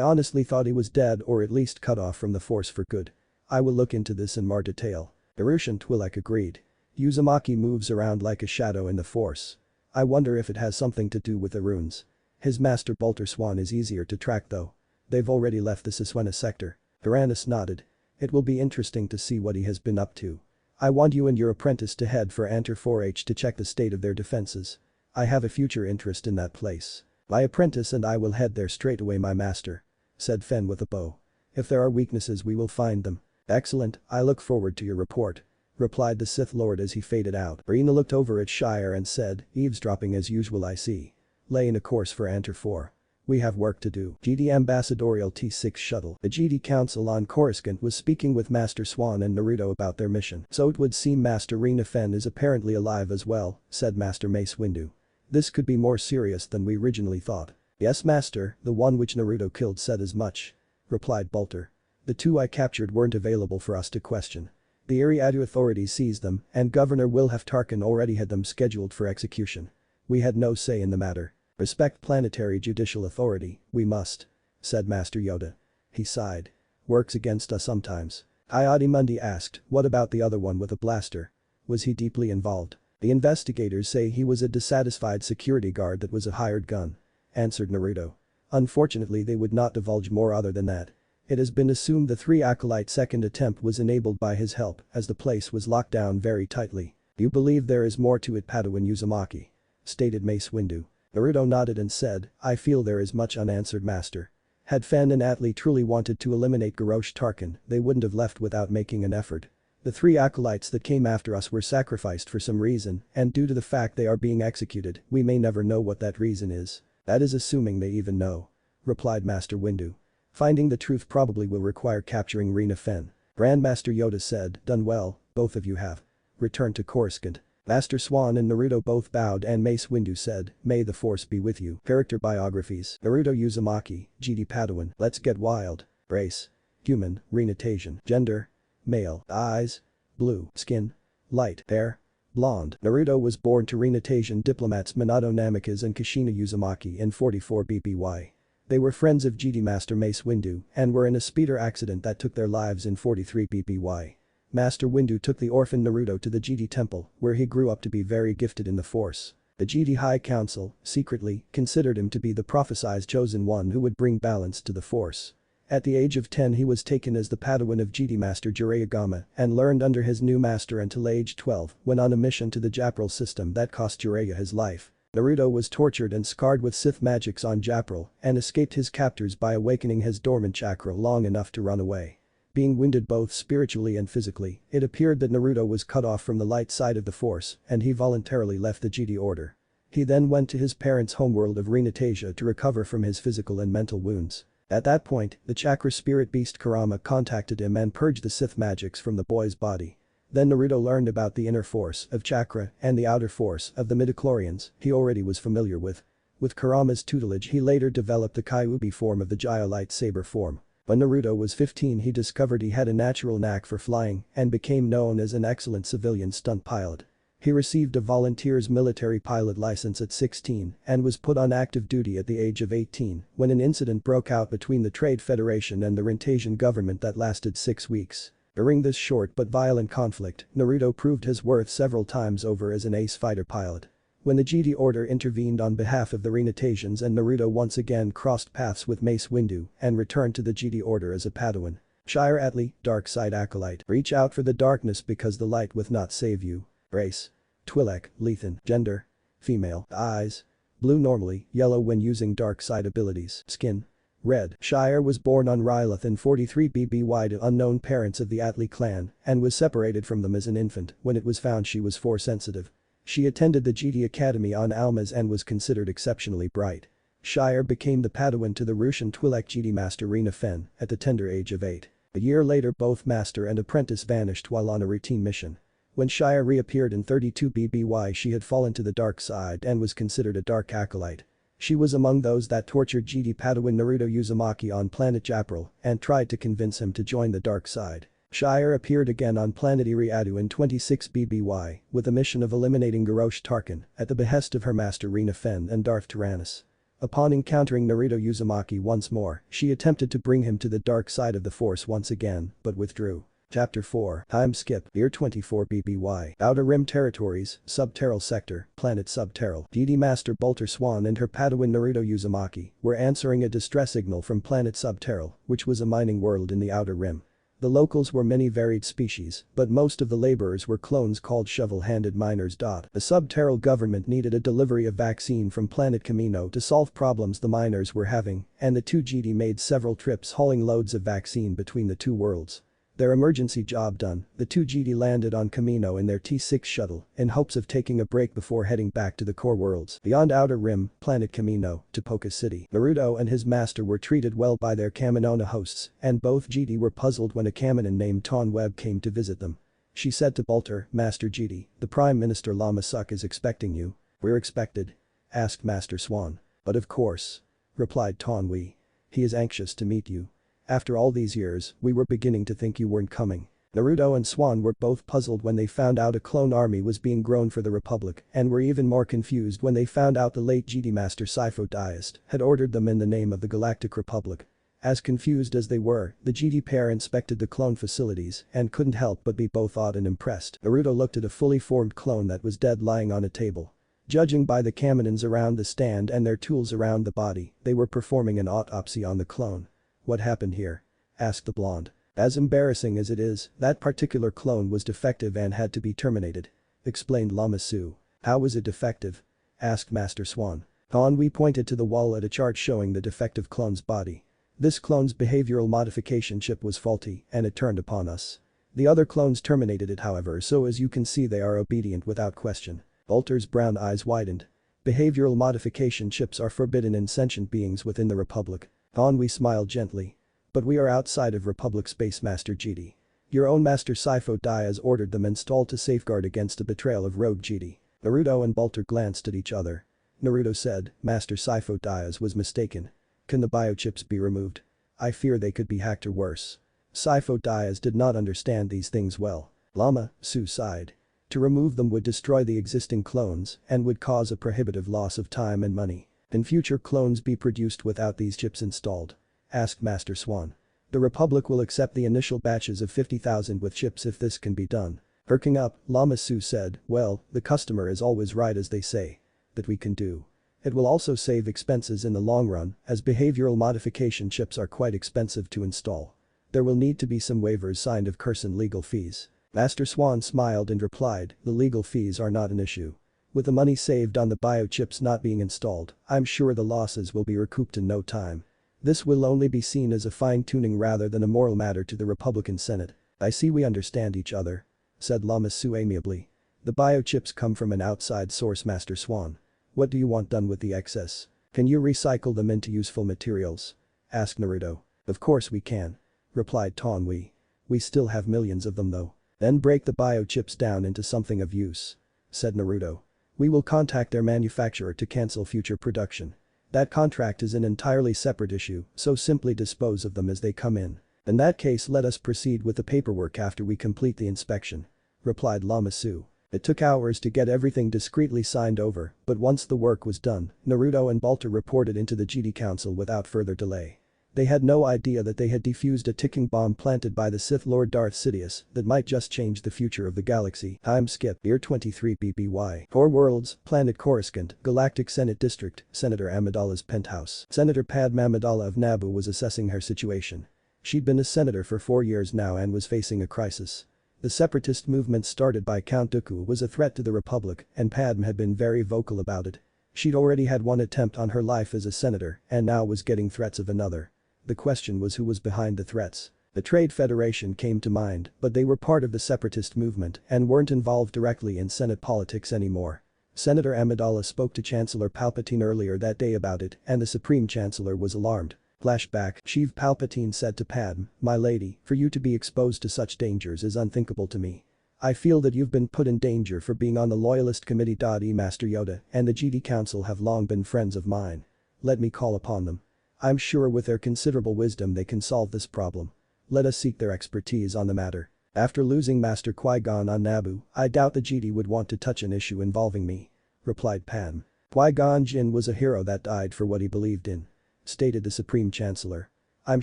honestly thought he was dead or at least cut off from the Force for good. I will look into this in more detail. Erushan Twi'lek agreed. Uzumaki moves around like a shadow in the Force. I wonder if it has something to do with the runes. His master Bolter Swan is easier to track though. They've already left the Siswena sector. Tyrannus nodded. It will be interesting to see what he has been up to. I want you and your apprentice to head for Antor 4H to check the state of their defenses. I have a future interest in that place. My apprentice and I will head there straight away, my master. Said Fen with a bow. If there are weaknesses, we will find them. Excellent, I look forward to your report. Replied the Sith Lord as he faded out. Rina looked over at Shire and said, eavesdropping as usual, I see. Laying a course for Antor 4. We have work to do. GD Ambassadorial T6 Shuttle. The GD Council on Coruscant was speaking with Master Swan and Naruto about their mission. So it would seem Master Rina Fen is apparently alive as well, said Master Mace Windu. This could be more serious than we originally thought. Yes, Master, the one which Naruto killed said as much. Replied Bolter. The 2 I captured weren't available for us to question. The Eradu authorities seized them, and Governor Wilhaf Tarkin already had them scheduled for execution. We had no say in the matter. Respect planetary judicial authority, we must. Said Master Yoda. He sighed. Works against us sometimes. Ayadimundi asked, what about the other one with a blaster? Was he deeply involved? The investigators say he was a dissatisfied security guard that was a hired gun. Answered Naruto. Unfortunately, they would not divulge more other than that. It has been assumed the 3 acolyte second attempt was enabled by his help as the place was locked down very tightly. You believe there is more to it, Padawan Uzumaki? Stated Mace Windu. Naruto nodded and said, I feel there is much unanswered, Master. Had Fen and Atli truly wanted to eliminate Garrosh Tarkin, they wouldn't have left without making an effort. The 3 acolytes that came after us were sacrificed for some reason, and due to the fact they are being executed, we may never know what that reason is. That is assuming they even know. Replied Master Windu. Finding the truth probably will require capturing Rina Fen. Grandmaster Yoda said, done well, both of you have. Returned to Coruscant. Master Swan and Naruto both bowed and Mace Windu said, may the Force be with you. Character biographies. Naruto Uzumaki, GD Padawan. Let's get wild. Race. Human, Renatasian. Gender. Male. Eyes. Blue. Skin. Light. Hair. Blonde. Naruto was born to Renatasian diplomats Minato Namikaze and Kushina Uzumaki in 44 BBY. They were friends of GD Master Mace Windu and were in a speeder accident that took their lives in 43 BBY. Master Windu took the orphan Naruto to the GD temple where he grew up to be very gifted in the Force. The GD High Council, secretly, considered him to be the prophesied chosen one who would bring balance to the Force. At the age of 10 he was taken as the Padawan of GD Master Jiraiya and learned under his new master until age 12 when on a mission to the Japral system that cost Jiraiya his life. Naruto was tortured and scarred with Sith magics on Japral and escaped his captors by awakening his dormant chakra long enough to run away. Being wounded both spiritually and physically, it appeared that Naruto was cut off from the light side of the Force and he voluntarily left the GD Order. He then went to his parents' homeworld of Renatasia to recover from his physical and mental wounds. At that point, the chakra spirit beast Kurama contacted him and purged the Sith magics from the boy's body. Then Naruto learned about the inner force of chakra and the outer force of the midichlorians he already was familiar with. With Kurama's tutelage he later developed the Kyuubi form of the Jaya lightsaber form. When Naruto was 15 he discovered he had a natural knack for flying and became known as an excellent civilian stunt pilot. He received a volunteer's military pilot license at 16 and was put on active duty at the age of 18 when an incident broke out between the Trade Federation and the Rentasian government that lasted 6 weeks. During this short but violent conflict, Naruto proved his worth several times over as an ace fighter pilot. When the GD Order intervened on behalf of the Renatasians and Naruto once again crossed paths with Mace Windu and returned to the GD Order as a Padawan. Shire Atli, Dark Side Acolyte. Reach out for the darkness because the light will not save you. Race. Twi'lek, Lethan. Gender. Female. Eyes. Blue normally, yellow when using dark side abilities. Skin. Red. Shire was born on Ryloth in 43 BBY to unknown parents of the Atli clan and was separated from them as an infant when it was found she was Force sensitive. She attended the GD Academy on Almaz and was considered exceptionally bright. Shire became the Padawan to the Russian Twi'lek Jedi Master Rina Fen at the tender age of 8. A year later both master and apprentice vanished while on a routine mission. When Shire reappeared in 32 BBY she had fallen to the dark side and was considered a dark acolyte. She was among those that tortured Jedi Padawan Naruto Uzumaki on planet Japril and tried to convince him to join the dark side. Shire appeared again on planet Eradu in 26 BBY with a mission of eliminating Garrosh Tarkin at the behest of her master Rina Fen and Darth Tyrannus. Upon encountering Naruto Uzumaki once more, she attempted to bring him to the dark side of the Force once again, but withdrew. Chapter 4 Time Skip Year 24 BBY Outer Rim Territories, Subterral Sector, Planet Subterral. Jedi Master Bolter Swan and her Padawan Naruto Uzumaki were answering a distress signal from Planet Subterral, which was a mining world in the Outer Rim. The locals were many varied species, but most of the laborers were clones called shovel-handed miners. The subterral government needed a delivery of vaccine from planet Kamino to solve problems the miners were having, and the two Jedi made several trips hauling loads of vaccine between the two worlds. Their emergency job done, the two Jedi landed on Kamino in their T6 shuttle in hopes of taking a break before heading back to the core worlds beyond Outer Rim, planet Kamino, to Poca City. Naruto and his master were treated well by their Kaminona hosts, and both Jedi were puzzled when a Kaminon named Tawn Webb came to visit them. She said to Bolter, "Master Jedi, the Prime Minister Lama Suk is expecting you." "We're expected?" asked Master Swan. "But of course," replied Tawn Wee. "He is anxious to meet you. After all these years, we were beginning to think you weren't coming." Naruto and Swan were both puzzled when they found out a clone army was being grown for the Republic and were even more confused when they found out the late Jedi Master Sifo Dyas had ordered them in the name of the Galactic Republic. As confused as they were, the Jedi pair inspected the clone facilities and couldn't help but be both awed and impressed. Naruto looked at a fully formed clone that was dead lying on a table. Judging by the Kaminons around the stand and their tools around the body, they were performing an autopsy on the clone. "What happened here?" asked the blonde. "As embarrassing as it is, that particular clone was defective and had to be terminated," explained Lama Su. "How was it defective?" asked Master Swan. Tawn Wee pointed to the wall at a chart showing the defective clone's body. "This clone's behavioral modification chip was faulty and it turned upon us. The other clones terminated it however, so as you can see they are obedient without question." Bolter's brown eyes widened. "Behavioral modification chips are forbidden in sentient beings within the Republic." Tawn Wee smiled gently. "But we are outside of Republic space, Master Jedi. Your own Master Sifo Dyas ordered them installed to safeguard against the betrayal of rogue Jedi." Naruto and Bolter glanced at each other. Naruto said, "Master Sifo Dyas was mistaken. Can the biochips be removed? I fear they could be hacked or worse." Sifo Dyas did not understand these things well. Lama Su sighed. "To remove them would destroy the existing clones and would cause a prohibitive loss of time and money. Can future clones be produced without these chips installed?" asked Master Swan. "The Republic will accept the initial batches of 50,000 with chips if this can be done." Perking up, Lama Su said, "Well, the customer is always right as they say. That we can do. It will also save expenses in the long run as behavioral modification chips are quite expensive to install. There will need to be some waivers signed of Curson legal fees." Master Swan smiled and replied, "The legal fees are not an issue. With the money saved on the biochips not being installed, I'm sure the losses will be recouped in no time. This will only be seen as a fine-tuning rather than a moral matter to the Republican Senate." "I see we understand each other," said Lama Su amiably. "The biochips come from an outside source, Master Swan. What do you want done with the excess? Can you recycle them into useful materials?" asked Naruto. "Of course we can," replied Tawn Wee. "We still have millions of them though." "Then break the biochips down into something of use," said Naruto. "We will contact their manufacturer to cancel future production. That contract is an entirely separate issue, so simply dispose of them as they come in." "In that case let us proceed with the paperwork after we complete the inspection," replied Lama Su. It took hours to get everything discreetly signed over, but once the work was done, Naruto and Bolter reported into the Jedi Council without further delay. They had no idea that they had defused a ticking bomb planted by the Sith Lord Darth Sidious that might just change the future of the galaxy. Time skip Year 23 BBY. 4 worlds, planet Coruscant, Galactic Senate District, Senator Amidala's penthouse. Senator Padme Amidala of Naboo was assessing her situation. She'd been a senator for 4 years now and was facing a crisis. The separatist movement started by Count Dooku was a threat to the Republic and Padme had been very vocal about it. She'd already had one attempt on her life as a senator and now was getting threats of another. The question was who was behind the threats. The Trade Federation came to mind, but they were part of the separatist movement and weren't involved directly in Senate politics anymore. Senator Amidala spoke to Chancellor Palpatine earlier that day about it and the Supreme Chancellor was alarmed. Flashback, Chief Palpatine said to Padme, "My lady, for you to be exposed to such dangers is unthinkable to me. I feel that you've been put in danger for being on the Loyalist Committee. Master Yoda and the Jedi Council have long been friends of mine. Let me call upon them. I'm sure with their considerable wisdom they can solve this problem. Let us seek their expertise on the matter. After losing Master Qui-Gon on Naboo, I doubt the Jedi would want to touch an issue involving me," replied Padme. "Qui-Gon Jinn was a hero that died for what he believed in," stated the Supreme Chancellor. "I'm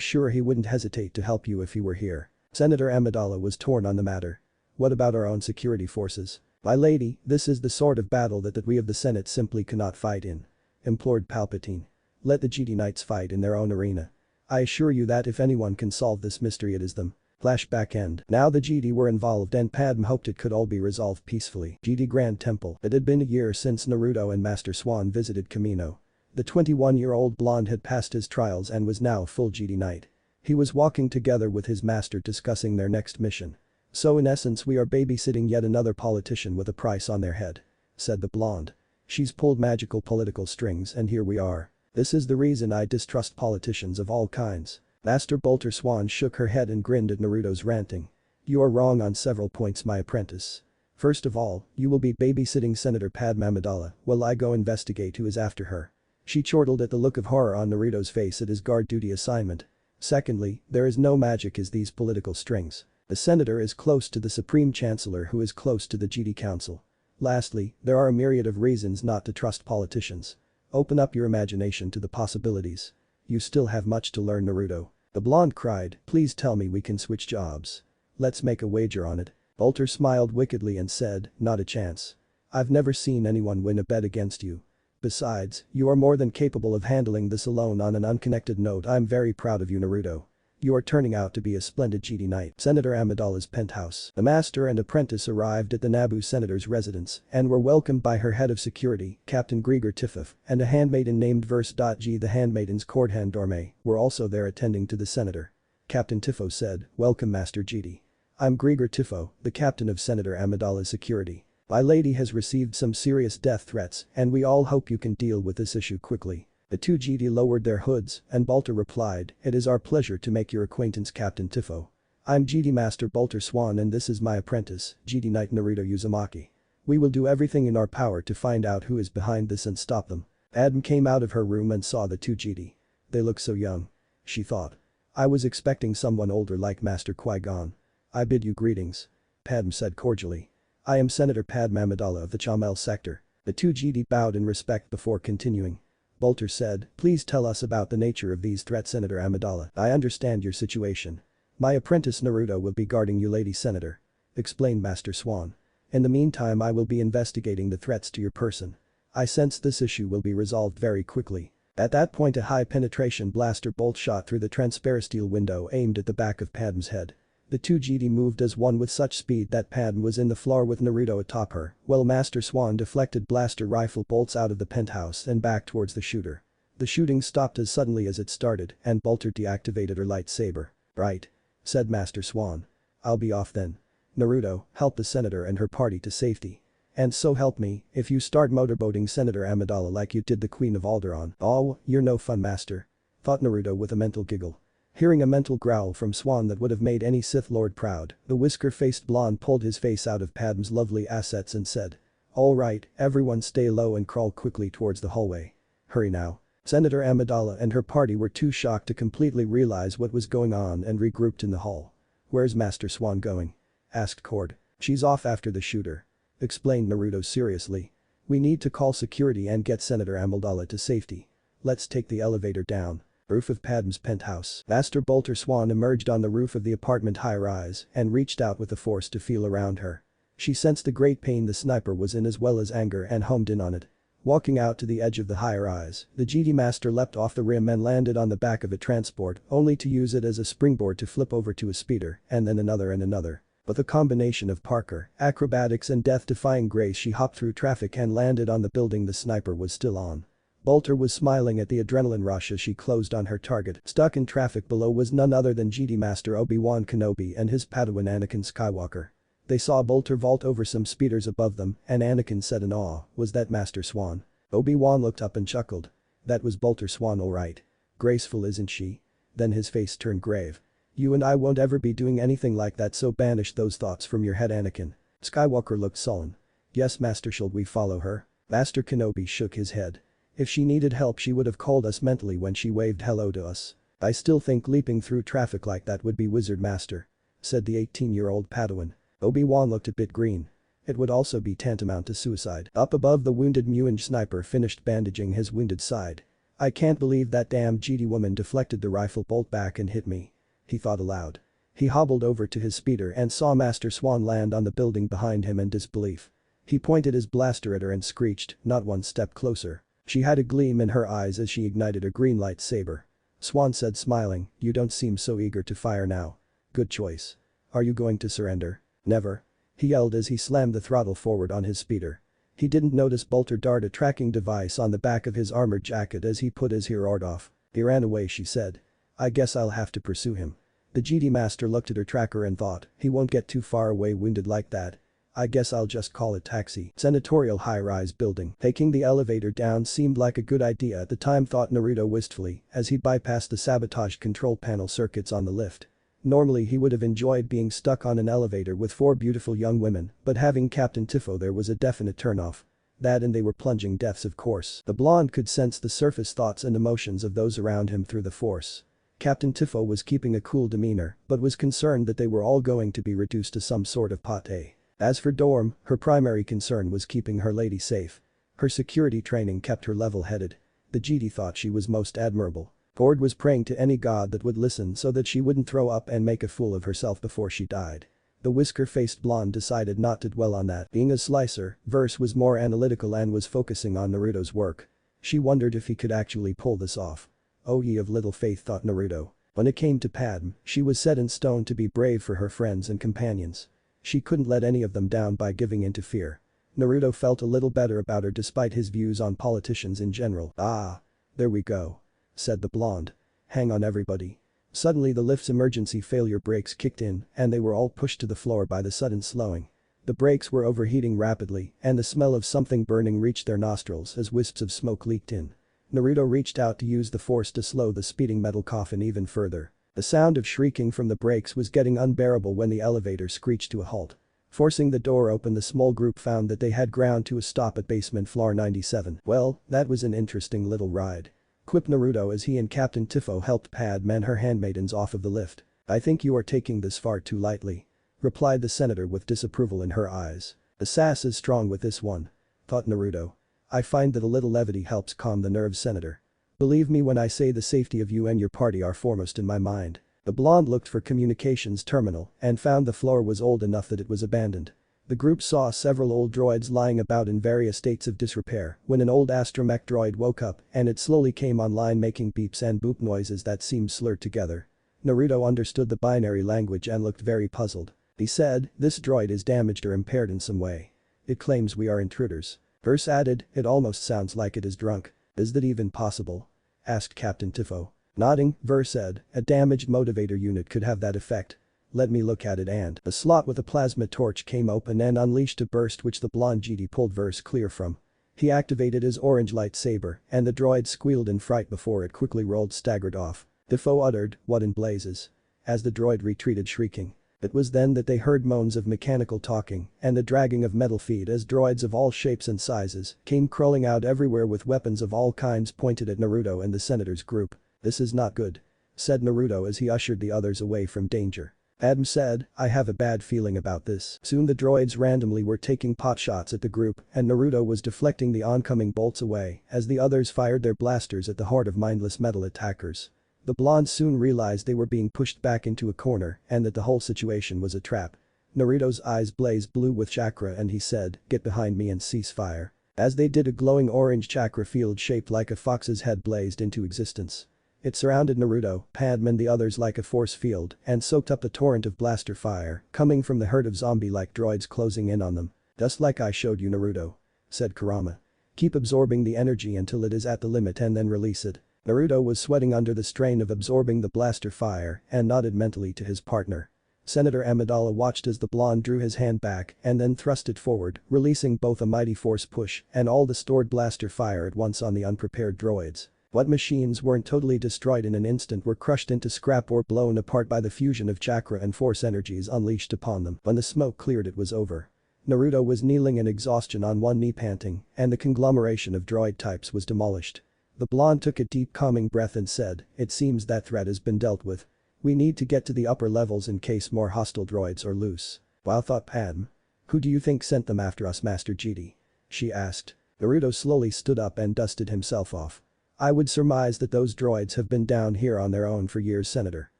sure he wouldn't hesitate to help you if he were here." Senator Amidala was torn on the matter. "What about our own security forces? My lady, this is the sort of battle that we of the Senate simply cannot fight in," implored Palpatine. "Let the Jedi Knights fight in their own arena. I assure you that if anyone can solve this mystery it is them." Flashback end. Now the Jedi were involved and Padme hoped it could all be resolved peacefully. Jedi Grand Temple. It had been a year since Naruto and Master Swan visited Kamino. The 21-year-old blonde had passed his trials and was now a full Jedi Knight. He was walking together with his master discussing their next mission. "So in essence we are babysitting yet another politician with a price on their head," said the blonde. "She's pulled magical political strings and here we are. This is the reason I distrust politicians of all kinds." Master Bolter Swan shook her head and grinned at Naruto's ranting. "You are wrong on several points, my apprentice. First of all, you will be babysitting Senator Padme Amidala while I go investigate who is after her." She chortled at the look of horror on Naruto's face at his guard duty assignment. "Secondly, there is no magic as these political strings. The senator is close to the Supreme Chancellor who is close to the Jedi Council. Lastly, there are a myriad of reasons not to trust politicians. Open up your imagination to the possibilities. You still have much to learn, Naruto." The blonde cried, "Please tell me we can switch jobs. Let's make a wager on it." Bolter smiled wickedly and said, "Not a chance. I've never seen anyone win a bet against you. Besides, you are more than capable of handling this alone. On an unconnected note, I'm very proud of you, Naruto. You are turning out to be a splendid Jedi Knight." Senator Amidala's penthouse. The master and apprentice arrived at the Naboo senator's residence and were welcomed by her head of security, Captain Grigor Tiffaf, and a handmaiden named Verse.G. The handmaiden's Cordhan Dorme were also there attending to the senator. Captain Tiffo said, "Welcome Master Jedi. I'm Grigor Tiffo, the captain of Senator Amidala's security. My lady has received some serious death threats and we all hope you can deal with this issue quickly." The two Jedi lowered their hoods and Bolter replied, "It is our pleasure to make your acquaintance, Captain Tiffo. I'm Jedi Master Bolter Swan and this is my apprentice, Jedi Knight Naruto Uzumaki. We will do everything in our power to find out who is behind this and stop them." Padme came out of her room and saw the two Jedi. "They look so young," she thought. "I was expecting someone older like Master Qui-Gon. I bid you greetings," Padme said cordially. "I am Senator Padme Amidala of the Chamel sector." The two Jedi bowed in respect before continuing. Bolter said, "Please tell us about the nature of these threats, Senator Amidala. I understand your situation. My apprentice Naruto will be guarding you, Lady Senator," explained Master Swan. "In the meantime I will be investigating the threats to your person. I sense this issue will be resolved very quickly." At that point a high-penetration blaster bolt shot through the transparasteel window aimed at the back of Padme's head. The two Jedi moved as one with such speed that Padme was in the floor with Naruto atop her, while Master Swan deflected blaster rifle bolts out of the penthouse and back towards the shooter. The shooting stopped as suddenly as it started and Bolter deactivated her lightsaber. "Right," said Master Swan. "I'll be off then. Naruto, help the senator and her party to safety. And so help me, if you start motorboating Senator Amidala like you did the Queen of Alderaan." "Oh, you're no fun, Master," thought Naruto with a mental giggle. Hearing a mental growl from Swan that would have made any Sith Lord proud, the whisker-faced blonde pulled his face out of Padme's lovely assets and said, "All right, everyone stay low and crawl quickly towards the hallway. Hurry now." Senator Amidala and her party were too shocked to completely realize what was going on and regrouped in the hall. "Where's Master Swan going?" asked Cord. "She's off after the shooter," explained Naruto seriously. "We need to call security and get Senator Amidala to safety. Let's take the elevator down." Roof of Padme's penthouse. Master Bolter Swan emerged on the roof of the apartment high-rise and reached out with the force to feel around her. She sensed the great pain the sniper was in as well as anger and homed in on it. Walking out to the edge of the high-rise, the Jedi Master leapt off the rim and landed on the back of a transport only to use it as a springboard to flip over to a speeder and then another and another. With a combination of parkour, acrobatics and death-defying grace she hopped through traffic and landed on the building the sniper was still on. Bolter was smiling at the adrenaline rush as she closed on her target. Stuck in traffic below was none other than Jedi Master Obi-Wan Kenobi and his Padawan Anakin Skywalker. They saw Bolter vault over some speeders above them and Anakin said in awe, "Was that Master Swan?" Obi-Wan looked up and chuckled. "That was Bolter Swan alright. Graceful isn't she?" Then his face turned grave. "You and I won't ever be doing anything like that, so banish those thoughts from your head, Anakin." Skywalker looked sullen. "Yes, Master, shall we follow her?" Master Kenobi shook his head. "If she needed help she would have called us mentally when she waved hello to us. I still think leaping through traffic like that would be wizard master," said the 18-year-old Padawan. Obi-Wan looked a bit green. "It would also be tantamount to suicide." Up above, the wounded Muin sniper finished bandaging his wounded side. "I can't believe that damn Jedi woman deflected the rifle bolt back and hit me," he thought aloud. He hobbled over to his speeder and saw Master Swan land on the building behind him in disbelief. He pointed his blaster at her and screeched, "Not one step closer." She had a gleam in her eyes as she ignited a green lightsaber. Swan said, smiling, "You don't seem so eager to fire now. Good choice. Are you going to surrender?" "Never," he yelled as he slammed the throttle forward on his speeder. He didn't notice Bolter dart a tracking device on the back of his armored jacket as he put his Herard off. "He ran away," she said. "I guess I'll have to pursue him." The Jedi Master looked at her tracker and thought, "He won't get too far away wounded like that. I guess I'll just call it taxi." Senatorial high-rise building. Taking the elevator down seemed like a good idea at the time, thought Naruto wistfully as he bypassed the sabotaged control panel circuits on the lift. Normally he would have enjoyed being stuck on an elevator with 4 beautiful young women, but having Captain Tifo there was a definite turnoff. That and they were plunging deaths, of course. The blonde could sense the surface thoughts and emotions of those around him through the force. Captain Tifo was keeping a cool demeanor but was concerned that they were all going to be reduced to some sort of pate. As for Dorm, her primary concern was keeping her lady safe. Her security training kept her level-headed. The Jedi thought she was most admirable. Ford was praying to any god that would listen so that she wouldn't throw up and make a fool of herself before she died. The whisker-faced blonde decided not to dwell on that. Being a slicer, Verse was more analytical and was focusing on Naruto's work. She wondered if he could actually pull this off. "Oh, ye of little faith," thought Naruto. When it came to Padme, she was set in stone to be brave for her friends and companions. She couldn't let any of them down by giving in to fear. Naruto felt a little better about her despite his views on politicians in general. "Ah. There we go," said the blonde. "Hang on everybody." Suddenly the lift's emergency failure brakes kicked in and they were all pushed to the floor by the sudden slowing. The brakes were overheating rapidly and the smell of something burning reached their nostrils as wisps of smoke leaked in. Naruto reached out to use the force to slow the speeding metal coffin even further. The sound of shrieking from the brakes was getting unbearable when the elevator screeched to a halt. Forcing the door open, the small group found that they had ground to a stop at basement floor 97. "Well, that was an interesting little ride," quipped Naruto as he and Captain Tifo helped Padme and her handmaidens off of the lift. "I think you are taking this far too lightly," replied the senator with disapproval in her eyes. "The sass is strong with this one," thought Naruto. "I find that a little levity helps calm the nerves, Senator. Believe me when I say the safety of you and your party are foremost in my mind." The blonde looked for communications terminal and found the floor was old enough that it was abandoned. The group saw several old droids lying about in various states of disrepair when an old astromech droid woke up and it slowly came online, making beeps and boop noises that seemed slurred together. Naruto understood the binary language and looked very puzzled. He said, "This droid is damaged or impaired in some way. It claims we are intruders." Verse added, "It almost sounds like it is drunk." "Is that even possible?" asked Captain Tifo. Nodding, Verse said, "A damaged motivator unit could have that effect. Let me look at it," and a slot with a plasma torch came open and unleashed a burst which the blonde Jedi pulled Verse clear from. He activated his orange lightsaber and the droid squealed in fright before it quickly rolled staggered off. Tifo uttered, "What in blazes?" as the droid retreated shrieking. It was then that they heard moans of mechanical talking and the dragging of metal feet as droids of all shapes and sizes came crawling out everywhere with weapons of all kinds pointed at Naruto and the senator's group. "This is not good," said Naruto as he ushered the others away from danger. Padme said, "I have a bad feeling about this." Soon the droids randomly were taking potshots at the group and Naruto was deflecting the oncoming bolts away as the others fired their blasters at the horde of mindless metal attackers. The blonde soon realized they were being pushed back into a corner and that the whole situation was a trap. Naruto's eyes blazed blue with chakra and he said, "Get behind me and cease fire." As they did, a glowing orange chakra field shaped like a fox's head blazed into existence. It surrounded Naruto, Padme and the others like a force field and soaked up the torrent of blaster fire coming from the herd of zombie-like droids closing in on them. "Just like I showed you, Naruto," said Kurama. "Keep absorbing the energy until it is at the limit and then release it." Naruto was sweating under the strain of absorbing the blaster fire and nodded mentally to his partner. Senator Amidala watched as the blonde drew his hand back and then thrust it forward, releasing both a mighty force push and all the stored blaster fire at once on the unprepared droids. What machines weren't totally destroyed in an instant were crushed into scrap or blown apart by the fusion of chakra and force energies unleashed upon them. When the smoke cleared, it was over. Naruto was kneeling in exhaustion on one knee panting, and the conglomeration of droid types was demolished. The blonde took a deep calming breath and said, "It seems that threat has been dealt with. We need to get to the upper levels in case more hostile droids are loose." Wow, thought Padme. "Who do you think sent them after us, Master Jedi?" she asked. Naruto slowly stood up and dusted himself off. "I would surmise that those droids have been down here on their own for years, Senator.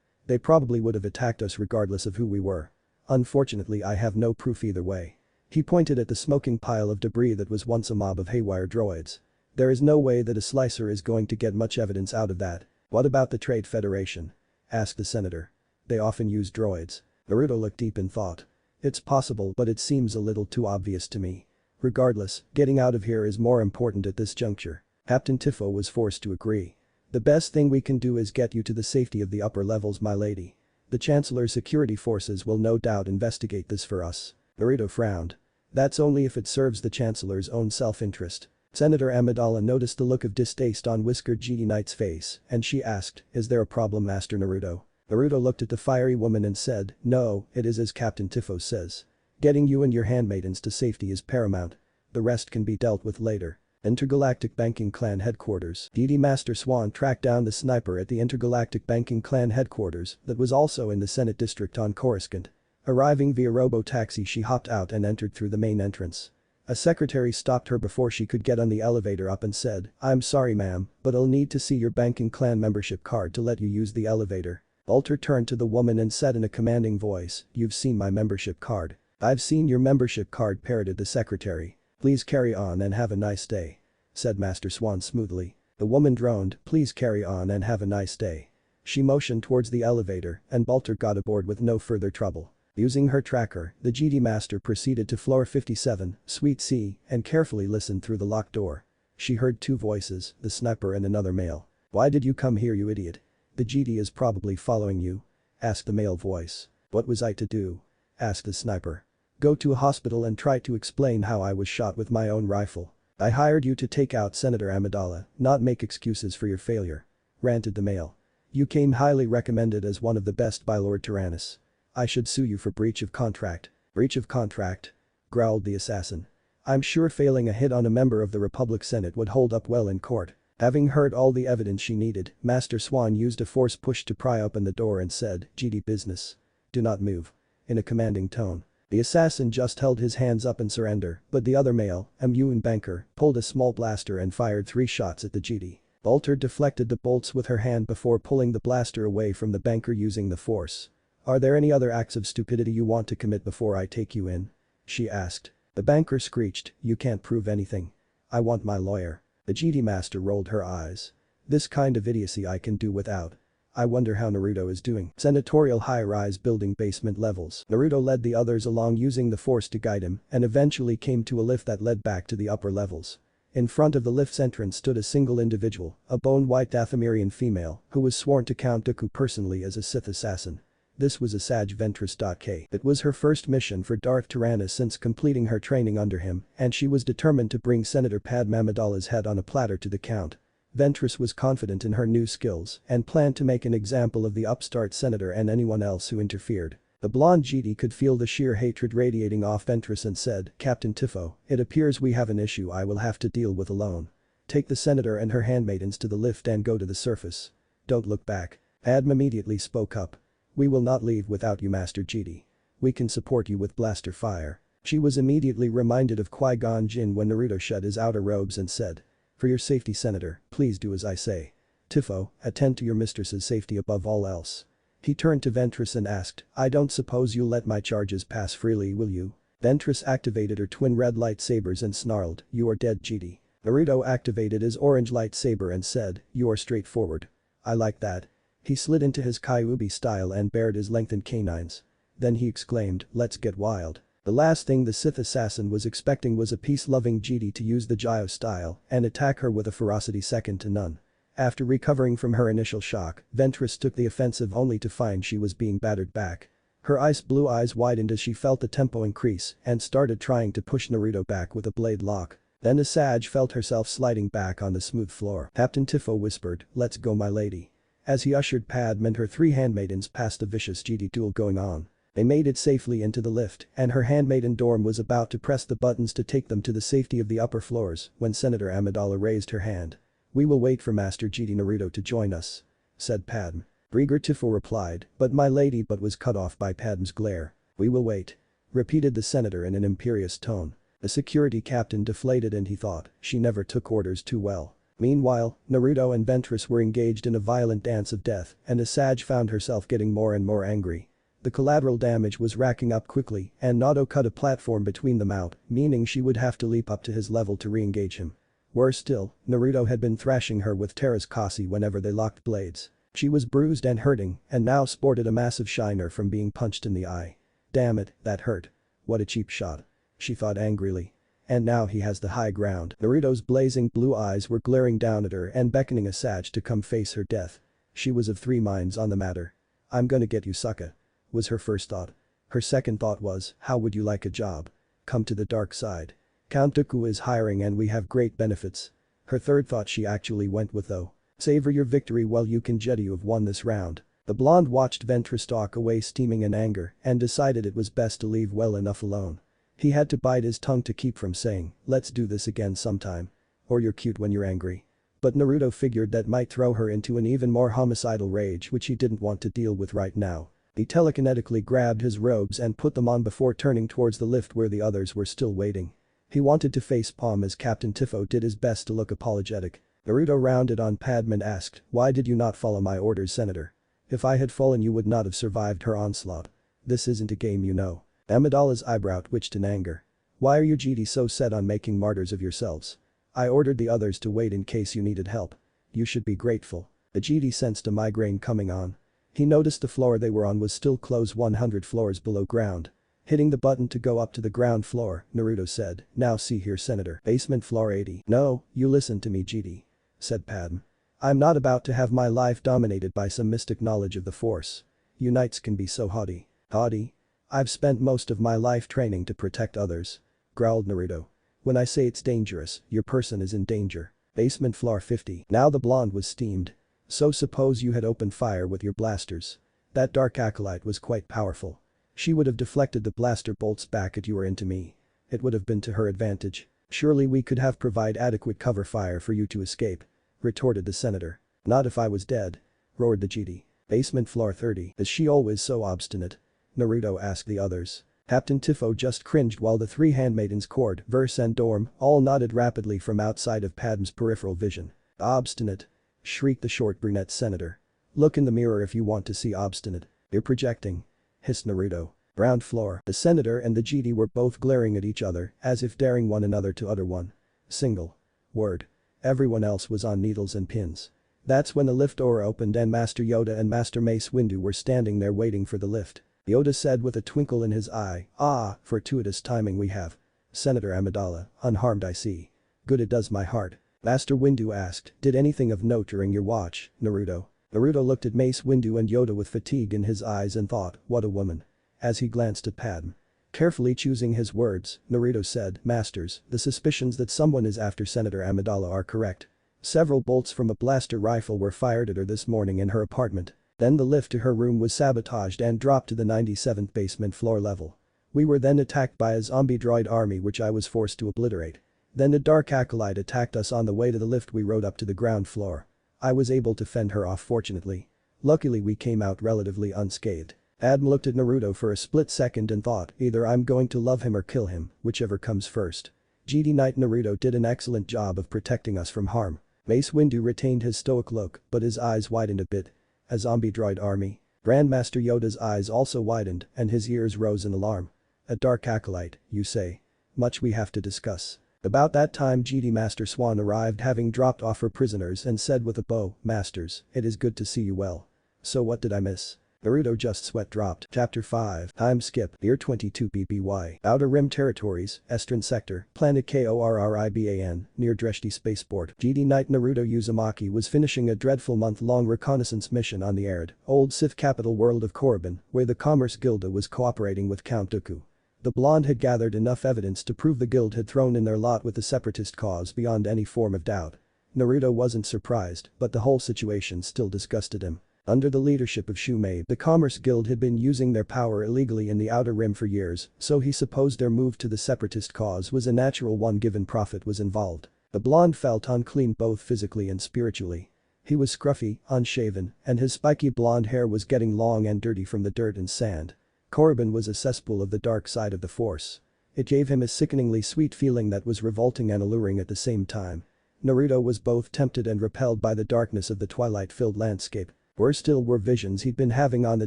They probably would have attacked us regardless of who we were. Unfortunately, I have no proof either way." He pointed at the smoking pile of debris that was once a mob of haywire droids. "There is no way that a slicer is going to get much evidence out of that." "What about the Trade Federation?" asked the senator. "They often use droids." Naruto looked deep in thought. "It's possible, but it seems a little too obvious to me. Regardless, getting out of here is more important at this juncture." Captain Tifo was forced to agree. "The best thing we can do is get you to the safety of the upper levels, my lady. The Chancellor's security forces will no doubt investigate this for us." Naruto frowned. "That's only if it serves the Chancellor's own self-interest." Senator Amidala noticed the look of distaste on Whiskered Jedi Knight's face, and she asked, "Is there a problem, Master Naruto?" Naruto looked at the fiery woman and said, "No, it is as Captain Tifo says. Getting you and your handmaidens to safety is paramount. The rest can be dealt with later." Intergalactic Banking Clan Headquarters. DD Master Swan tracked down the sniper at the Intergalactic Banking Clan Headquarters that was also in the Senate District on Coruscant. Arriving via robo-taxi, she hopped out and entered through the main entrance. A secretary stopped her before she could get on the elevator up and said, "I'm sorry ma'am, but I'll need to see your Banking Clan membership card to let you use the elevator." Bolter turned to the woman and said in a commanding voice, "You've seen my membership card." "I've seen your membership card," parroted the secretary. "Please carry on and have a nice day," said Master Swan smoothly. The woman droned, "Please carry on and have a nice day." She motioned towards the elevator and Bolter got aboard with no further trouble. Using her tracker, the GD Master proceeded to floor 57, Suite C, and carefully listened through the locked door. She heard two voices, the sniper and another male. "Why did you come here, you idiot? The GD is probably following you," asked the male voice. "What was I to do?" asked the sniper. "Go to a hospital and try to explain how I was shot with my own rifle. I hired you to take out Senator Amidala, not make excuses for your failure," ranted the male. "You came highly recommended as one of the best by Lord Tyrannus. I should sue you for breach of contract." "Breach of contract?" growled the assassin. "I'm sure failing a hit on a member of the Republic Senate would hold up well in court." Having heard all the evidence she needed, Master Swan used a force push to pry open the door and said, "GD business. Do not move." In a commanding tone. The assassin just held his hands up in surrender, but the other male, a Muin banker, pulled a small blaster and fired 3 shots at the GD. Bolter deflected the bolts with her hand before pulling the blaster away from the banker using the force. "Are there any other acts of stupidity you want to commit before I take you in?" she asked. The banker screeched, "You can't prove anything. I want my lawyer." The GD Master rolled her eyes. "This kind of idiocy I can do without. I wonder how Naruto is doing." Senatorial high-rise building basement levels. Naruto led the others along using the force to guide him and eventually came to a lift that led back to the upper levels. In front of the lift's entrance stood a single individual, a bone-white Dathomirian female who was sworn to Count Dooku personally as a Sith assassin. This was Asajj Ventress. K. It was her first mission for Darth Tyrannus since completing her training under him, and she was determined to bring Senator Padme Amidala's head on a platter to the Count. Ventress was confident in her new skills and planned to make an example of the upstart senator and anyone else who interfered. The blonde GD could feel the sheer hatred radiating off Ventress and said, "Captain Tifo, it appears we have an issue I will have to deal with alone. Take the senator and her handmaidens to the lift and go to the surface. Don't look back." Padme immediately spoke up. "We will not leave without you, Master GD. We can support you with blaster fire." She was immediately reminded of Qui-Gon Jinn when Naruto shed his outer robes and said, "For your safety, Senator, please do as I say. Tifo, attend to your mistress's safety above all else." He turned to Ventress and asked, "I don't suppose you'll let my charges pass freely, will you?" Ventress activated her twin red lightsabers and snarled, "You are dead, GD." Naruto activated his orange lightsaber and said, "You are straightforward. I like that." He slid into his Kyuubi style and bared his lengthened canines. Then he exclaimed, "Let's get wild." The last thing the Sith assassin was expecting was a peace-loving GD to use the Gyro style and attack her with a ferocity second to none. After recovering from her initial shock, Ventress took the offensive only to find she was being battered back. Her ice blue eyes widened as she felt the tempo increase and started trying to push Naruto back with a blade lock. Then Asajj felt herself sliding back on the smooth floor. Captain Tifo whispered, "Let's go my lady." As he ushered Padme and her 3 handmaidens past the vicious GD duel going on. They made it safely into the lift and her handmaiden Dorm was about to press the buttons to take them to the safety of the upper floors when Senator Amidala raised her hand. "We will wait for Master GD Naruto to join us," said Padme. Rieger Tifo replied, "But my lady," but was cut off by Padme's glare. "We will wait," repeated the senator in an imperious tone. The security captain deflated and he thought, she never took orders too well. Meanwhile, Naruto and Ventress were engaged in a violent dance of death and Asajj found herself getting more and more angry. The collateral damage was racking up quickly and Naruto cut a platform between them out, meaning she would have to leap up to his level to re-engage him. Worse still, Naruto had been thrashing her with Terra's Kasi whenever they locked blades. She was bruised and hurting and now sported a massive shiner from being punched in the eye. Damn it, that hurt. What a cheap shot. She thought angrily. And now he has the high ground. Naruto's blazing blue eyes were glaring down at her and beckoning Asajj to come face her death. She was of 3 minds on the matter. "I'm gonna get you sucker," was her first thought. Her second thought was, "How would you like a job? Come to the dark side. Count Dooku is hiring and we have great benefits." Her third thought she actually went with though. "Savor your victory while you can, Jedi. You have won this round." The blonde watched Ventress stalk away steaming in anger and decided it was best to leave well enough alone. He had to bite his tongue to keep from saying, "Let's do this again sometime." Or "You're cute when you're angry." But Naruto figured that might throw her into an even more homicidal rage which he didn't want to deal with right now. He telekinetically grabbed his robes and put them on before turning towards the lift where the others were still waiting. He wanted to face palm as Captain Tifo did his best to look apologetic. Naruto rounded on Padme and asked, "Why did you not follow my orders, Senator? If I had fallen you would not have survived her onslaught. This isn't a game, you know." Amidala's eyebrow twitched in anger. "Why are you GD so set on making martyrs of yourselves? I ordered the others to wait in case you needed help. You should be grateful." The GD sensed a migraine coming on. He noticed the floor they were on was still close 100 floors below ground. Hitting the button to go up to the ground floor, Naruto said, "Now see here, Senator. Basement floor 80. "No, you listen to me, GD," said Padme. "I'm not about to have my life dominated by some mystic knowledge of the Force. You knights can be so haughty." "Haughty? I've spent most of my life training to protect others," growled Naruto. "When I say it's dangerous, your person is in danger." Basement floor 50. Now the blonde was steamed. "So suppose you had opened fire with your blasters. That dark acolyte was quite powerful. She would have deflected the blaster bolts back at you or into me. It would have been to her advantage. Surely we could have provided adequate cover fire for you to escape," retorted the senator. "Not if I was dead," roared the GD. Basement floor 30. "Is she always so obstinate?" Naruto asked the others. Captain Tifo just cringed while the 3 handmaidens Cord, Verse and Dorm all nodded rapidly from outside of Padme's peripheral vision. "Obstinate?" shrieked the short brunette senator. "Look in the mirror if you want to see obstinate." "You're projecting," hissed Naruto. Ground floor. The senator and the GD were both glaring at each other as if daring one another to utter one single word. Everyone else was on needles and pins. That's when the lift door opened and Master Yoda and Master Mace Windu were standing there waiting for the lift. Yoda said with a twinkle in his eye, "Ah, fortuitous timing we have. Senator Amidala, unharmed I see. Good, it does my heart." Master Windu asked, "Did anything of note during your watch, Naruto?" Naruto looked at Mace Windu and Yoda with fatigue in his eyes and thought, "What a woman." As he glanced at Padme. Carefully choosing his words, Naruto said, "Masters, the suspicions that someone is after Senator Amidala are correct. Several bolts from a blaster rifle were fired at her this morning in her apartment. Then the lift to her room was sabotaged and dropped to the 97th basement floor level. We were then attacked by a zombie droid army which I was forced to obliterate. Then a dark acolyte attacked us on the way to the lift we rode up to the ground floor. I was able to fend her off fortunately. Luckily we came out relatively unscathed." Padme looked at Naruto for a split second and thought, either I'm going to love him or kill him, whichever comes first. GD Knight Naruto did an excellent job of protecting us from harm. Mace Windu retained his stoic look, but his eyes widened a bit. A zombie droid army. Grandmaster Yoda's eyes also widened and his ears rose in alarm. "A dark acolyte, you say? Much we have to discuss." About that time GD Master Swan arrived having dropped off her prisoners and said with a bow, "Masters, it is good to see you well. So what did I miss?" Naruto just sweat dropped. Chapter 5. Time skip. Year 22 BBY. Outer Rim Territories, Eastern Sector, Planet Korriban, near Dreshti Spaceport. GD Knight Naruto Uzumaki was finishing a dreadful month-long reconnaissance mission on the Eradu, old Sith capital world of Korriban, where the Commerce Guild was cooperating with Count Dooku. The blonde had gathered enough evidence to prove the guild had thrown in their lot with the separatist cause beyond any form of doubt. Naruto wasn't surprised, but the whole situation still disgusted him. Under the leadership of Shumei, the Commerce Guild had been using their power illegally in the Outer Rim for years, so he supposed their move to the separatist cause was a natural one given profit was involved. The blonde felt unclean both physically and spiritually. He was scruffy, unshaven, and his spiky blonde hair was getting long and dirty from the dirt and sand. Korriban was a cesspool of the dark side of the Force. It gave him a sickeningly sweet feeling that was revolting and alluring at the same time. Naruto was both tempted and repelled by the darkness of the twilight-filled landscape. Worse still were visions he'd been having on the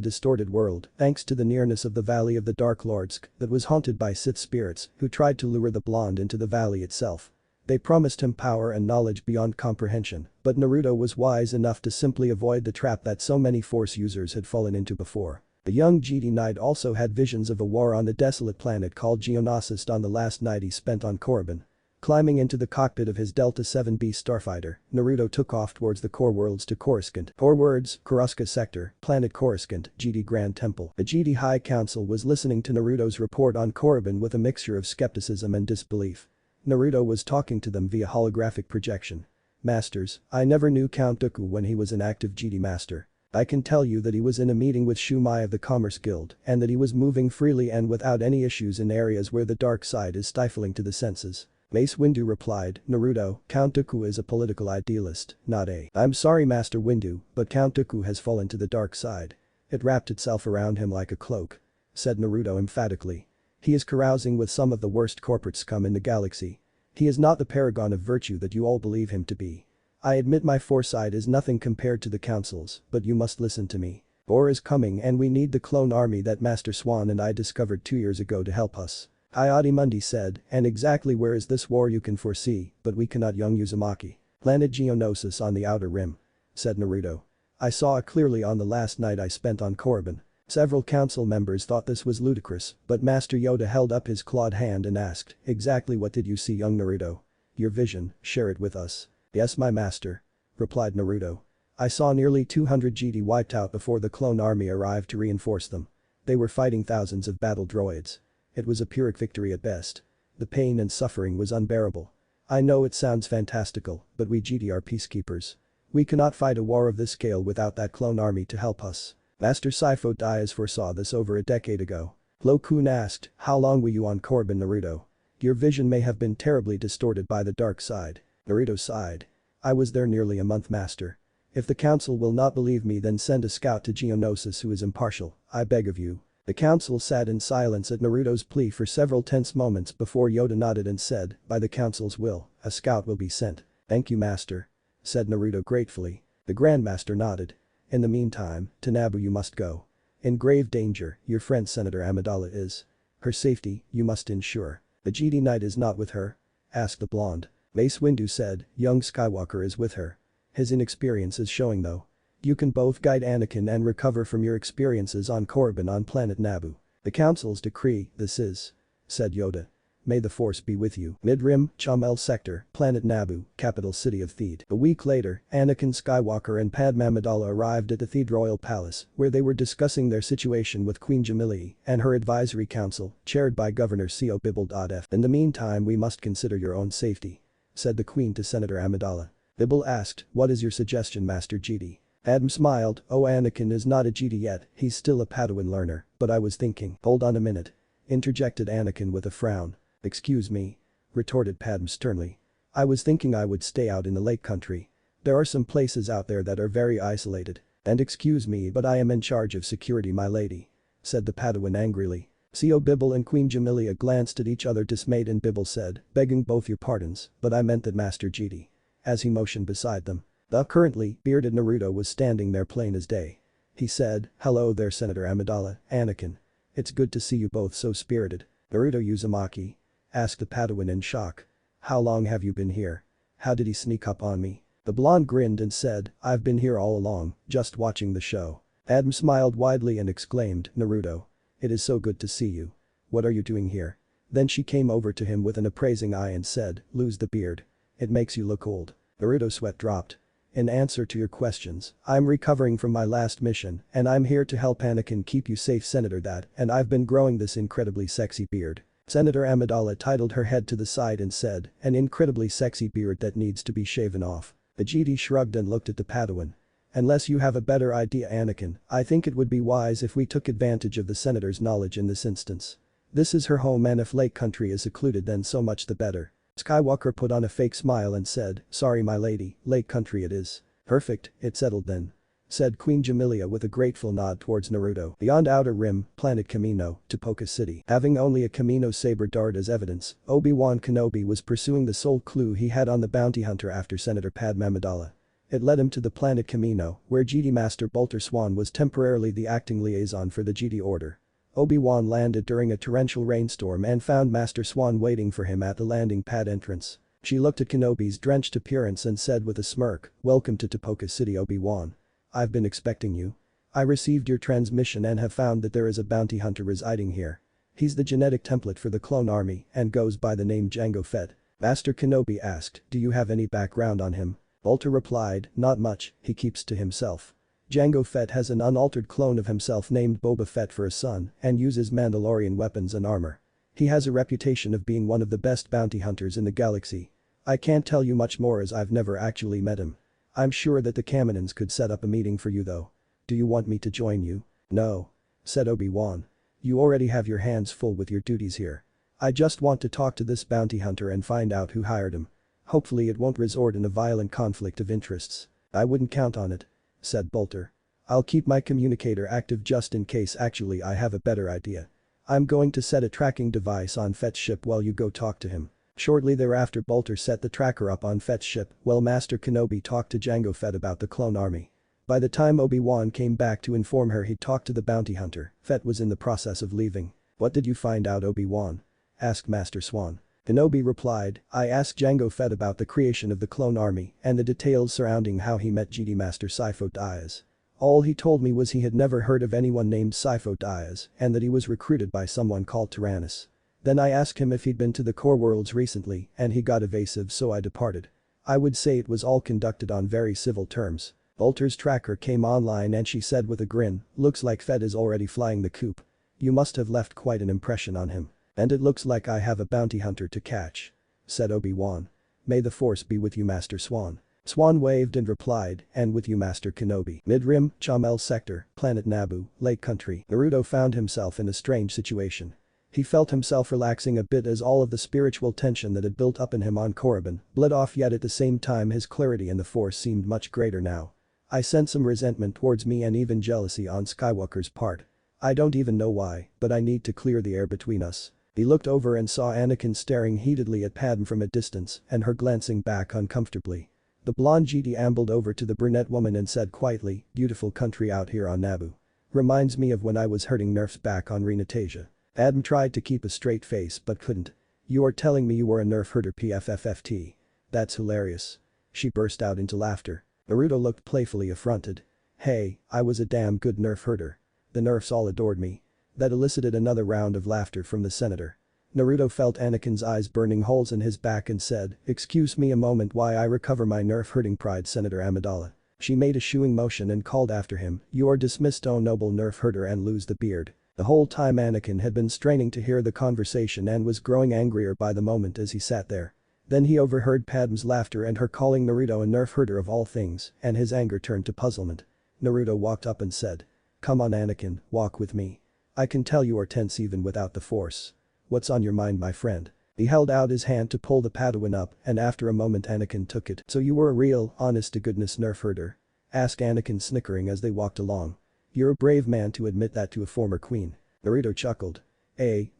distorted world thanks to the nearness of the Valley of the Dark Lords that was haunted by Sith spirits who tried to lure the blonde into the valley itself. They promised him power and knowledge beyond comprehension, but Naruto was wise enough to simply avoid the trap that so many Force users had fallen into before. The young GD Knight also had visions of a war on the desolate planet called Geonosis on the last night he spent on Korriban. Climbing into the cockpit of his Delta 7B starfighter, Naruto took off towards the core worlds to Coruscant. Core words, Kuruska Sector, Planet Coruscant, GD Grand Temple. The GD High Council was listening to Naruto's report on Korriban with a mixture of skepticism and disbelief. Naruto was talking to them via holographic projection. Masters, I never knew Count Dooku when he was an active GD master. I can tell you that he was in a meeting with Shumei of the Commerce Guild and that he was moving freely and without any issues in areas where the dark side is stifling to the senses. Mace Windu replied, Naruto, Count Dooku is a political idealist, not a. I'm sorry Master Windu, but Count Dooku has fallen to the dark side. It wrapped itself around him like a cloak. Said Naruto emphatically. He is carousing with some of the worst corporate scum in the galaxy. He is not the paragon of virtue that you all believe him to be. I admit my foresight is nothing compared to the council's, but you must listen to me. War is coming and we need the clone army that Master Swan and I discovered 2 years ago to help us. Ayadimundi said, and exactly where is this war you can foresee, but we cannot young Uzumaki. Planet Geonosis on the Outer Rim. Said Naruto. I saw it clearly on the last night I spent on Korriban. Several council members thought this was ludicrous, but Master Yoda held up his clawed hand and asked, exactly what did you see young Naruto? Your vision, share it with us. Yes my master. Replied Naruto. I saw nearly 200 GD wiped out before the clone army arrived to reinforce them. They were fighting thousands of battle droids. It was a Pyrrhic victory at best. The pain and suffering was unbearable. I know it sounds fantastical, but we GD are peacekeepers. We cannot fight a war of this scale without that clone army to help us. Master Sifo Dyas foresaw this over a decade ago. Plo Koon asked, how long were you on Korriban Naruto? Your vision may have been terribly distorted by the dark side. Naruto sighed. I was there nearly a month master. If the council will not believe me then send a scout to Geonosis who is impartial, I beg of you. The council sat in silence at Naruto's plea for several tense moments before Yoda nodded and said, by the council's will, a scout will be sent. Thank you master. Said Naruto gratefully. The Grandmaster nodded. In the meantime, to Naboo you must go. In grave danger, your friend Senator Amidala is. Her safety, you must ensure. The GD Knight is not with her? Asked the blonde. Mace Windu said, young Skywalker is with her. His inexperience is showing though. You can both guide Anakin and recover from your experiences on Korriban on planet Naboo. The council's decree, this is. Said Yoda. May the force be with you. Mid-Rim, Chamel Sector, planet Naboo, capital city of Theed. A week later, Anakin Skywalker and Padme Amidala arrived at the Theed Royal Palace, where they were discussing their situation with Queen Jamili and her advisory council, chaired by Governor Co Bibble.f. In the meantime we must consider your own safety. Said the Queen to Senator Amidala. Bibble asked, what is your suggestion Master GD? Adam smiled, oh Anakin is not a GD yet, he's still a Padawan learner, but I was thinking. Hold on a minute. Interjected Anakin with a frown. Excuse me. Retorted Padme sternly. I was thinking I would stay out in the lake country. There are some places out there that are very isolated. And excuse me but I am in charge of security my lady. Said the Padawan angrily. Co Bibble and Queen Jamilia glanced at each other dismayed and Bibble said, begging both your pardons, but I meant that Master GD. As he motioned beside them. The currently bearded Naruto was standing there plain as day. He said, hello there Senator Amidala, Anakin. It's good to see you both so spirited. Naruto Uzumaki. Asked the Padawan in shock. How long have you been here? How did he sneak up on me? The blonde grinned and said, I've been here all along, just watching the show. Padme smiled widely and exclaimed, Naruto. It is so good to see you. What are you doing here? Then she came over to him with an appraising eye and said, lose the beard. It makes you look old. Naruto's sweat dropped. In answer to your questions, I'm recovering from my last mission and I'm here to help Anakin keep you safe, Senator, that, and I've been growing this incredibly sexy beard. Senator Amidala tilted her head to the side and said, an incredibly sexy beard that needs to be shaven off. The Jedi shrugged and looked at the Padawan. Unless you have a better idea, Anakin, I think it would be wise if we took advantage of the Senator's knowledge in this instance. This is her home and if Lake Country is secluded then so much the better. Skywalker put on a fake smile and said, sorry my lady, Lake Country it is. Perfect, it's settled then. Said Queen Jamilia with a grateful nod towards Naruto. Beyond Outer Rim, planet Kamino, Topoka City. Having only a Kamino saber dart as evidence, Obi-Wan Kenobi was pursuing the sole clue he had on the bounty hunter after Senator Padme Amidala. It led him to the planet Kamino, where Jedi Master Bolter Swan was temporarily the acting liaison for the Jedi Order. Obi-Wan landed during a torrential rainstorm and found Master Swan waiting for him at the landing pad entrance. She looked at Kenobi's drenched appearance and said with a smirk, welcome to Topoka City, Obi-Wan. I've been expecting you. I received your transmission and have found that there is a bounty hunter residing here. He's the genetic template for the clone army and goes by the name Jango Fett. Master Kenobi asked, do you have any background on him? Bolter replied, not much, he keeps to himself. Jango Fett has an unaltered clone of himself named Boba Fett for a son and uses Mandalorian weapons and armor. He has a reputation of being one of the best bounty hunters in the galaxy. I can't tell you much more as I've never actually met him. I'm sure that the Kaminoans could set up a meeting for you though. Do you want me to join you? No. Said Obi-Wan. You already have your hands full with your duties here. I just want to talk to this bounty hunter and find out who hired him. Hopefully it won't resort in a violent conflict of interests. I wouldn't count on it. Said Bolter. I'll keep my communicator active just in case. Actually I have a better idea. I'm going to set a tracking device on Fett's ship while you go talk to him. Shortly thereafter Bolter set the tracker up on Fett's ship while Master Kenobi talked to Jango Fett about the clone army. By the time Obi-Wan came back to inform her he'd talked to the bounty hunter, Fett was in the process of leaving. What did you find out, Obi-Wan? Asked Master Swan. Kenobi replied, I asked Jango Fett about the creation of the clone army and the details surrounding how he met Jedi Master Sifo Dyas. All he told me was he had never heard of anyone named Sifo Dyas and that he was recruited by someone called Tyrannus. Then I asked him if he'd been to the core worlds recently and he got evasive so I departed. I would say it was all conducted on very civil terms. Bolter's tracker came online and she said with a grin, looks like Fett is already flying the coop. You must have left quite an impression on him. And it looks like I have a bounty hunter to catch. Said Obi-Wan. May the force be with you, Master Swan. Swan waved and replied, and with you, Master Kenobi. Mid-Rim, Chamel Sector, Planet Naboo, Lake Country. Naruto found himself in a strange situation. He felt himself relaxing a bit as all of the spiritual tension that had built up in him on Korriban bled off, yet at the same time his clarity in the force seemed much greater now. I sense some resentment towards me and even jealousy on Skywalker's part. I don't even know why, but I need to clear the air between us. He looked over and saw Anakin staring heatedly at Padme from a distance and her glancing back uncomfortably. The blonde Jedi ambled over to the brunette woman and said quietly, beautiful country out here on Naboo. Reminds me of when I was herding nerfs back on Reinstatement. Padme tried to keep a straight face but couldn't. You are telling me you were a nerf herder, PFFFT. That's hilarious. She burst out into laughter. Naruto looked playfully affronted. Hey, I was a damn good nerf herder. The nerfs all adored me. That elicited another round of laughter from the senator. Naruto felt Anakin's eyes burning holes in his back and said, excuse me a moment while I recover my nerf-hurting pride, Senator Amidala. She made a shooing motion and called after him, you are dismissed, oh noble nerf-herder, and lose the beard. The whole time Anakin had been straining to hear the conversation and was growing angrier by the moment as he sat there. Then he overheard Padme's laughter and her calling Naruto a nerf-herder of all things, and his anger turned to puzzlement. Naruto walked up and said, come on Anakin, walk with me. I can tell you are tense even without the force. What's on your mind, my friend? He held out his hand to pull the Padawan up and after a moment Anakin took it. So you were a real, honest-to-goodness nerf herder? Asked Anakin snickering as they walked along. You're a brave man to admit that to a former queen. Naruto chuckled.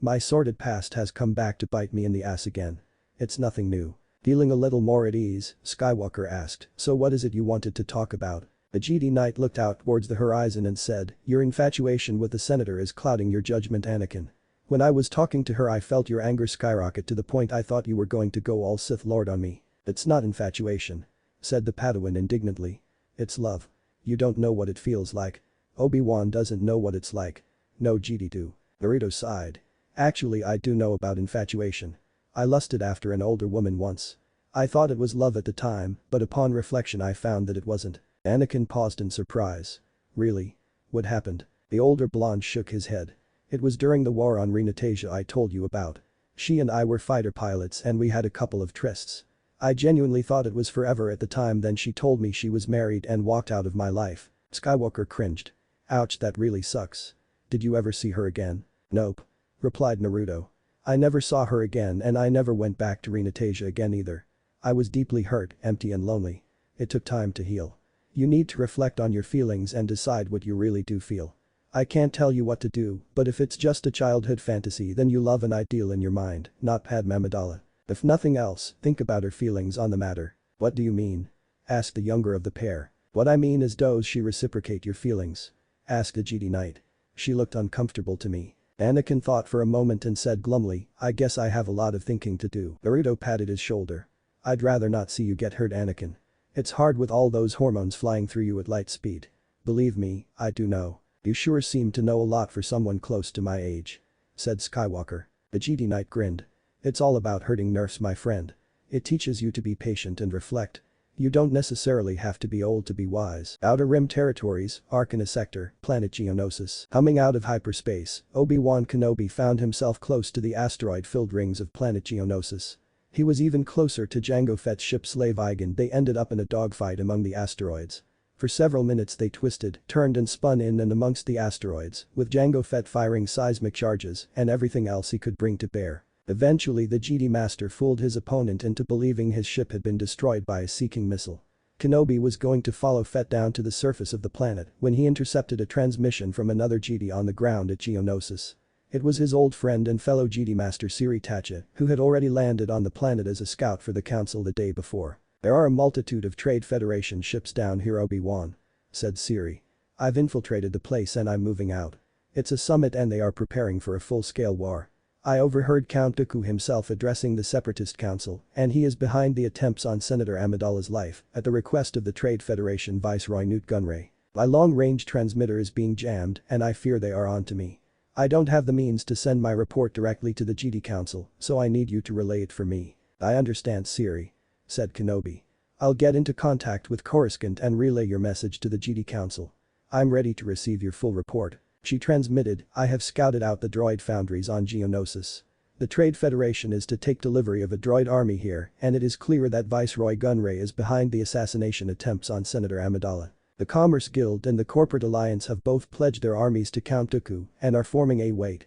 My sordid past has come back to bite me in the ass again. It's nothing new. Feeling a little more at ease, Skywalker asked, so what is it you wanted to talk about? The Jedi Knight looked out towards the horizon and said, your infatuation with the senator is clouding your judgment, Anakin. When I was talking to her I felt your anger skyrocket to the point I thought you were going to go all Sith Lord on me. It's not infatuation. Said the Padawan indignantly. It's love. You don't know what it feels like. Obi-Wan doesn't know what it's like. No, Jedi do. Naruto sighed. Actually, I do know about infatuation. I lusted after an older woman once. I thought it was love at the time, but upon reflection I found that it wasn't. Anakin paused in surprise. Really? What happened? The older blonde shook his head. It was during the war on Reinstatement I told you about. She and I were fighter pilots and we had a couple of trysts. I genuinely thought it was forever at the time, then she told me she was married and walked out of my life. Skywalker cringed. Ouch, that really sucks. Did you ever see her again? Nope. Replied Naruto. I never saw her again and I never went back to Reinstatement again either. I was deeply hurt, empty and lonely. It took time to heal. You need to reflect on your feelings and decide what you really do feel. I can't tell you what to do, but if it's just a childhood fantasy then you love an ideal in your mind, not Padme Amidala. If nothing else, think about her feelings on the matter. What do you mean? Asked the younger of the pair. What I mean is, does she reciprocate your feelings? Asked the Jedi Knight. She looked uncomfortable to me. Anakin thought for a moment and said glumly, I guess I have a lot of thinking to do. Naruto patted his shoulder. I'd rather not see you get hurt, Anakin. It's hard with all those hormones flying through you at light speed. Believe me, I do know. You sure seem to know a lot for someone close to my age. Said Skywalker. The Jedi Knight grinned. It's all about hurting nerfs, my friend. It teaches you to be patient and reflect. You don't necessarily have to be old to be wise. Outer Rim Territories, Arcana Sector, Planet Geonosis. Coming out of hyperspace, Obi-Wan Kenobi found himself close to the asteroid-filled rings of Planet Geonosis. He was even closer to Jango Fett's ship Slave Eigen. They ended up in a dogfight among the asteroids. For several minutes they twisted, turned and spun in and amongst the asteroids, with Jango Fett firing seismic charges and everything else he could bring to bear. Eventually the Jedi Master fooled his opponent into believing his ship had been destroyed by a Seeking missile. Kenobi was going to follow Fett down to the surface of the planet when he intercepted a transmission from another Jedi on the ground at Geonosis. It was his old friend and fellow Jedi Master Siri Tacha, who had already landed on the planet as a scout for the Council the day before. There are a multitude of Trade Federation ships down here, Obi-Wan. Said Siri. I've infiltrated the place and I'm moving out. It's a summit and they are preparing for a full-scale war. I overheard Count Dooku himself addressing the Separatist Council, and he is behind the attempts on Senator Amidala's life at the request of the Trade Federation Viceroy Newt Gunray. My long-range transmitter is being jammed and I fear they are on to me. I don't have the means to send my report directly to the Jedi Council, so I need you to relay it for me. I understand, Siri. Said Kenobi. I'll get into contact with Coruscant and relay your message to the Jedi Council. I'm ready to receive your full report. She transmitted, I have scouted out the droid foundries on Geonosis. The Trade Federation is to take delivery of a droid army here and it is clear that Viceroy Gunray is behind the assassination attempts on Senator Amidala. The Commerce Guild and the Corporate Alliance have both pledged their armies to Count Dooku and are forming a wait.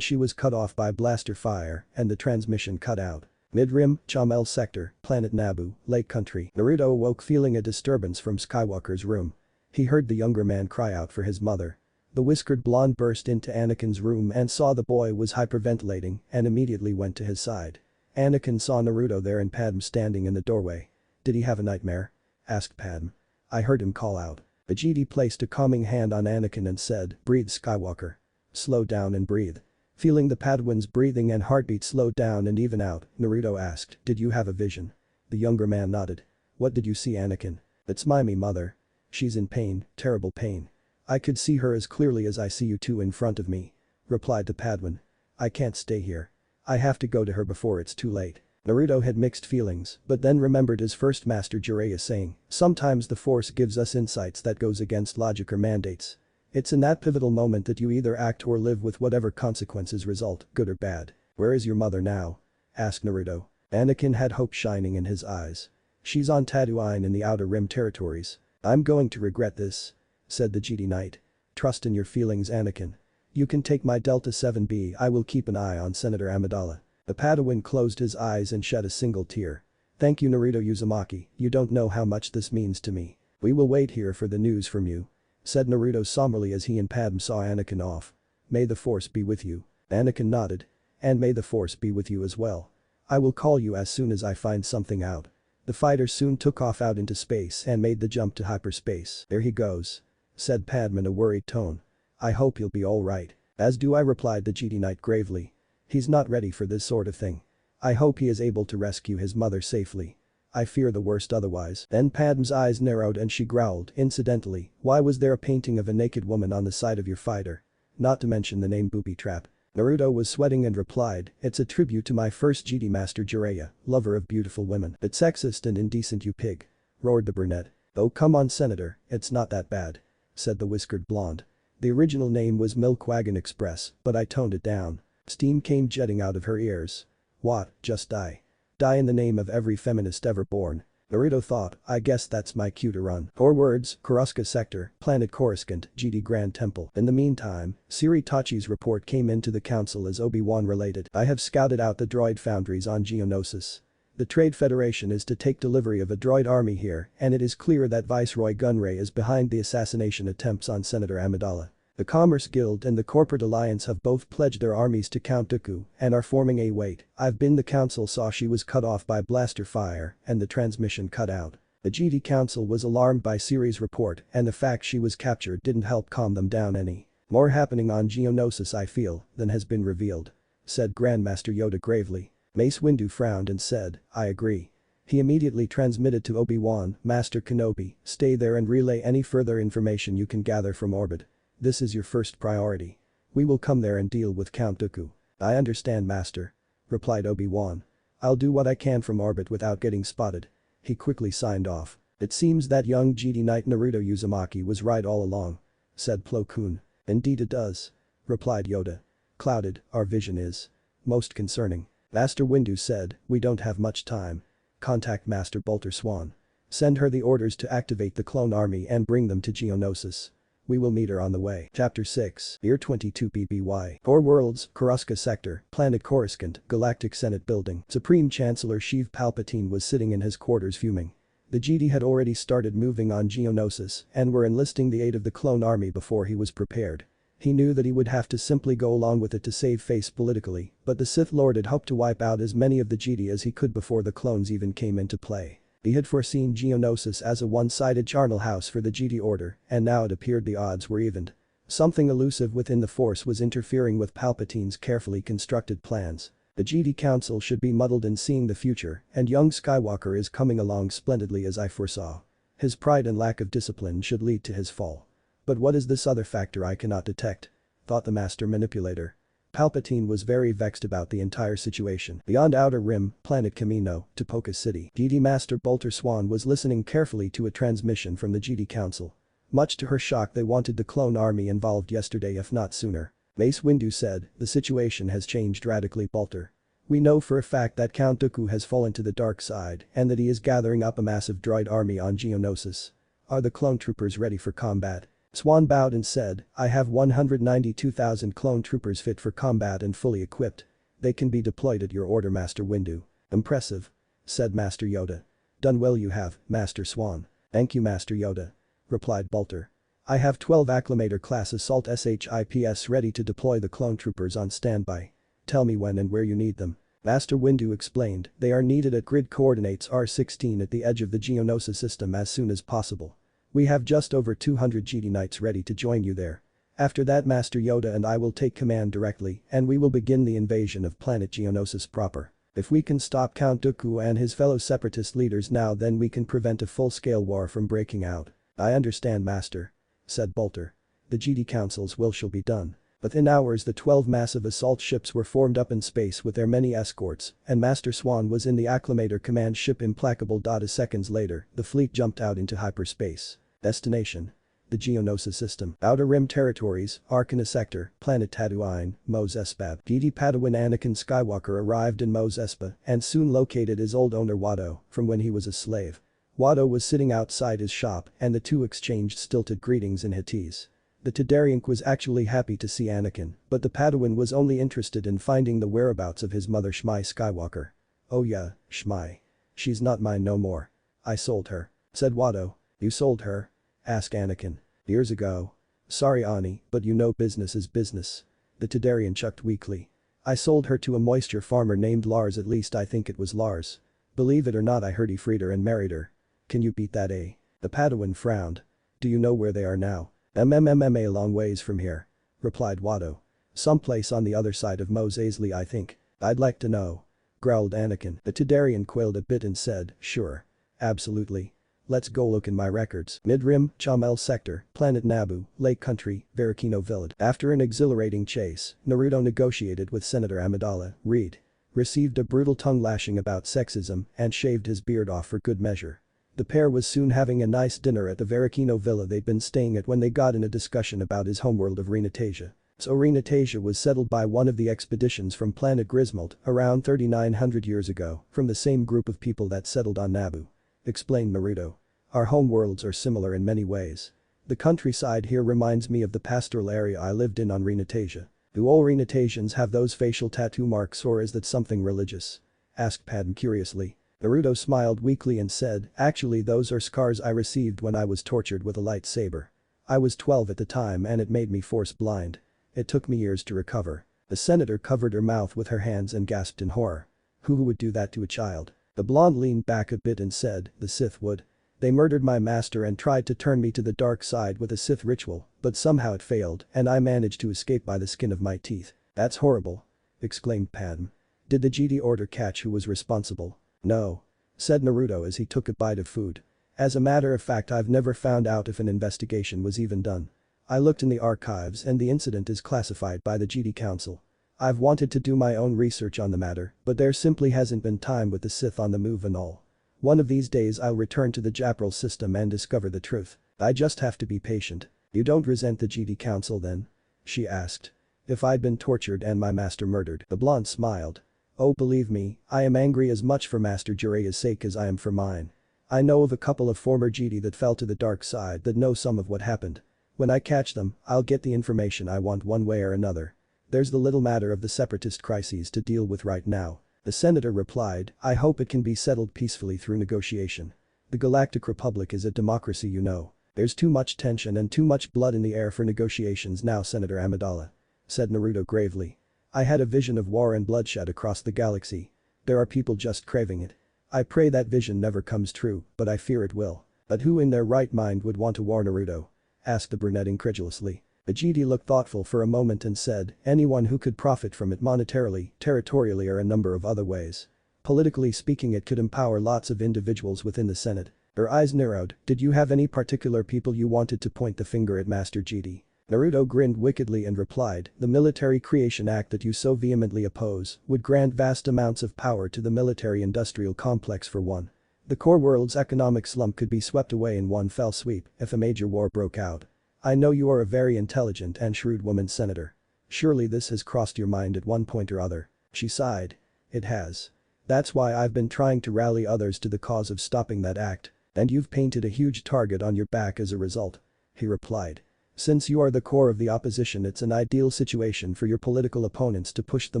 She was cut off by blaster fire and the transmission cut out. Mid-Rim, Chamel Sector, Planet Naboo, Lake Country. Naruto awoke feeling a disturbance from Skywalker's room. He heard the younger man cry out for his mother. The whiskered blonde burst into Anakin's room and saw the boy was hyperventilating and immediately went to his side. Anakin saw Naruto there and Padme standing in the doorway. Did he have a nightmare? Asked Padme. I heard him call out. The Jedi placed a calming hand on Anakin and said, breathe, Skywalker. Slow down and breathe. Feeling the Padawan's breathing and heartbeat slow down and even out, Naruto asked, did you have a vision? The younger man nodded. What did you see, Anakin? It's my mother. She's in pain, terrible pain. I could see her as clearly as I see you two in front of me. Replied the Padawan. I can't stay here. I have to go to her before it's too late. Naruto had mixed feelings, but then remembered his first master Jiraiya saying, sometimes the Force gives us insights that goes against logic or mandates. It's in that pivotal moment that you either act or live with whatever consequences result, good or bad. Where is your mother now? Asked Naruto. Anakin had hope shining in his eyes. She's on Tatooine in the Outer Rim Territories. I'm going to regret this. Said the Jedi Knight. Trust in your feelings, Anakin. You can take my Delta 7B. I will keep an eye on Senator Amidala. The Padawan closed his eyes and shed a single tear. Thank you, Naruto Uzumaki, you don't know how much this means to me. We will wait here for the news from you. Said Naruto somberly as he and Padme saw Anakin off. May the Force be with you. Anakin nodded. And may the Force be with you as well. I will call you as soon as I find something out. The fighter soon took off out into space and made the jump to hyperspace. There he goes. Said Padme in a worried tone. I hope he'll be alright. As do I, replied the Jedi Knight gravely. He's not ready for this sort of thing. I hope he is able to rescue his mother safely. I fear the worst otherwise. Then Padme's eyes narrowed and she growled, incidentally, why was there a painting of a naked woman on the side of your fighter? Not to mention the name booby trap. Naruto was sweating and replied, it's a tribute to my first Jedi master Jiraiya, lover of beautiful women. Bit sexist and indecent, you pig. Roared the brunette. Oh come on senator, it's not that bad. Said the whiskered blonde. The original name was Milkwagon Express, but I toned it down. Steam came jetting out of her ears. What, just die? Die in the name of every feminist ever born. Naruto thought, I guess that's my cue to run. 4 words, Kurosuka Sector, Planet Coruscant, GD Grand Temple. In the meantime, Siri Tachi's report came into the council as Obi-Wan related. I have scouted out the droid foundries on Geonosis. The Trade Federation is to take delivery of a droid army here, and it is clear that Viceroy Gunray is behind the assassination attempts on Senator Amidala. The Commerce Guild and the Corporate Alliance have both pledged their armies to Count Dooku and are forming a wait. The council saw she was cut off by blaster fire and the transmission cut out. The GD Council was alarmed by Siri's report and the fact she was captured didn't help calm them down any. More happening on Geonosis I feel than has been revealed. Said Grandmaster Yoda gravely. Mace Windu frowned and said, I agree. He immediately transmitted to Obi-Wan, Master Kenobi, stay there and relay any further information you can gather from orbit. This is your first priority. We will come there and deal with Count Dooku. I understand master. Replied Obi-Wan. I'll do what I can from orbit without getting spotted. He quickly signed off. It seems that young GD Knight Naruto Uzumaki was right all along. Said Plo Koon. Indeed it does. Replied Yoda. Clouded, our vision is. Most concerning. Master Windu said, we don't have much time. Contact Master Bolter Swan. Send her the orders to activate the clone army and bring them to Geonosis. We will meet her on the way. Chapter 6, Year 22 BBY. 4 worlds, Kurosuka Sector, Planet Coruscant, Galactic Senate Building. Supreme Chancellor Sheev Palpatine was sitting in his quarters fuming. The GD had already started moving on Geonosis and were enlisting the aid of the clone army before he was prepared. He knew that he would have to simply go along with it to save face politically, but the Sith Lord had hoped to wipe out as many of the GD as he could before the clones even came into play. He had foreseen Geonosis as a one-sided charnel house for the GD Order, and now it appeared the odds were evened. Something elusive within the Force was interfering with Palpatine's carefully constructed plans. The GD Council should be muddled in seeing the future, and young Skywalker is coming along splendidly as I foresaw. His pride and lack of discipline should lead to his fall. But what is this other factor I cannot detect? Thought the master manipulator. Palpatine was very vexed about the entire situation. Beyond Outer Rim, Planet Kamino, Topoka City. GD Master Bolter Swan was listening carefully to a transmission from the GD Council. Much to her shock they wanted the clone army involved yesterday if not sooner. Mace Windu said, the situation has changed radically Bolter. We know for a fact that Count Dooku has fallen to the dark side and that he is gathering up a massive droid army on Geonosis. Are the clone troopers ready for combat? Swan bowed and said, I have 192,000 clone troopers fit for combat and fully equipped. They can be deployed at your order Master Windu. Impressive. Said Master Yoda. Done well you have, Master Swan. Thank you Master Yoda. Replied Bolter. I have 12 Acclamator class assault SHIPs ready to deploy the clone troopers on standby. Tell me when and where you need them. Master Windu explained, they are needed at grid coordinates R16 at the edge of the Geonosis system as soon as possible. We have just over 200 GD Knights ready to join you there. After that Master Yoda and I will take command directly and we will begin the invasion of planet Geonosis proper. If we can stop Count Dooku and his fellow separatist leaders now then we can prevent a full-scale war from breaking out. I understand Master. Said Bolter. The GD Council's will shall be done. Within hours the 12 massive assault ships were formed up in space with their many escorts and Master Swan was in the Acclamator command ship Implacable. A seconds later, the fleet jumped out into hyperspace. Destination. The Geonosis system. Outer Rim territories, Arcana Sector, Planet Tatooine, Mos Espa. GD Padawan Anakin Skywalker arrived in Mos Espa and soon located his old owner Watto from when he was a slave. Watto was sitting outside his shop and the two exchanged stilted greetings in Huttese. The Tadariank was actually happy to see Anakin, but the Padawan was only interested in finding the whereabouts of his mother Shmai Skywalker. Oh yeah, Shmai. She's not mine no more. I sold her. Said Watto. You sold her? Asked Anakin. Years ago. Sorry Ani, but you know business is business. The Tadarian chucked weakly. I sold her to a moisture farmer named Lars, at least I think it was Lars. Believe it or not I heard he freed her and married her. Can you beat that eh? The Padawan frowned. Do you know where they are now? A long ways from here. Replied Watto. Someplace on the other side of Mos Eisley I think. I'd like to know. growled Anakin. The Tadarian quailed a bit and said, sure. Absolutely. Let's go look in my records. Mid-Rim, Chamel Sector, Planet Naboo, Lake Country, Varakino Village. After an exhilarating chase, Naruto negotiated with Senator Amidala, Reed. Received a brutal tongue lashing about sexism and shaved his beard off for good measure. The pair was soon having a nice dinner at the Varakino villa they'd been staying at when they got in a discussion about his homeworld of Reinstatement. So Reinstatement was settled by one of the expeditions from planet Griswold around 3900 years ago from the same group of people that settled on Naboo. Explained Naruto. Our homeworlds are similar in many ways. The countryside here reminds me of the pastoral area I lived in on Reinstatement. Do all Reinstatians have those facial tattoo marks or is that something religious? Asked Padme curiously. Naruto smiled weakly and said, actually those are scars I received when I was tortured with a lightsaber. I was 12 at the time and it made me force blind. It took me years to recover. The senator covered her mouth with her hands and gasped in horror. Who would do that to a child? The blonde leaned back a bit and said, the Sith would. They murdered my master and tried to turn me to the dark side with a Sith ritual, but somehow it failed and I managed to escape by the skin of my teeth. That's horrible. Exclaimed Padme. Did the Jedi order catch who was responsible? No. Said Naruto as he took a bite of food. As a matter of fact I've never found out if an investigation was even done. I looked in the archives and the incident is classified by the Jedi Council. I've wanted to do my own research on the matter, but there simply hasn't been time with the Sith on the move and all. One of these days I'll return to the Japral system and discover the truth. I just have to be patient. You don't resent the Jedi Council then? She asked. If I'd been tortured and my master murdered. The blonde smiled. Oh believe me, I am angry as much for Master Jiraiya's sake as I am for mine. I know of a couple of former Jedi that fell to the dark side that know some of what happened. When I catch them, I'll get the information I want one way or another. There's the little matter of the separatist crises to deal with right now. The senator replied, I hope it can be settled peacefully through negotiation. The Galactic Republic is a democracy you know. There's too much tension and too much blood in the air for negotiations now Senator Amidala. Said Naruto gravely. I had a vision of war and bloodshed across the galaxy. There are people just craving it. I pray that vision never comes true, but I fear it will. But who in their right mind would want to war Naruto? Asked the brunette incredulously. The Jedi looked thoughtful for a moment and said, anyone who could profit from it monetarily, territorially or a number of other ways. Politically speaking it could empower lots of individuals within the Senate. Her eyes narrowed, did you have any particular people you wanted to point the finger at Master Jedi? Naruto grinned wickedly and replied, the Military Creation Act that you so vehemently oppose would grant vast amounts of power to the military-industrial complex for one. The core world's economic slump could be swept away in one fell sweep if a major war broke out. I know you are a very intelligent and shrewd woman senator. Surely this has crossed your mind at one point or other. She sighed. It has. That's why I've been trying to rally others to the cause of stopping that act, and you've painted a huge target on your back as a result. He replied. Since you are the core of the opposition it's an ideal situation for your political opponents to push the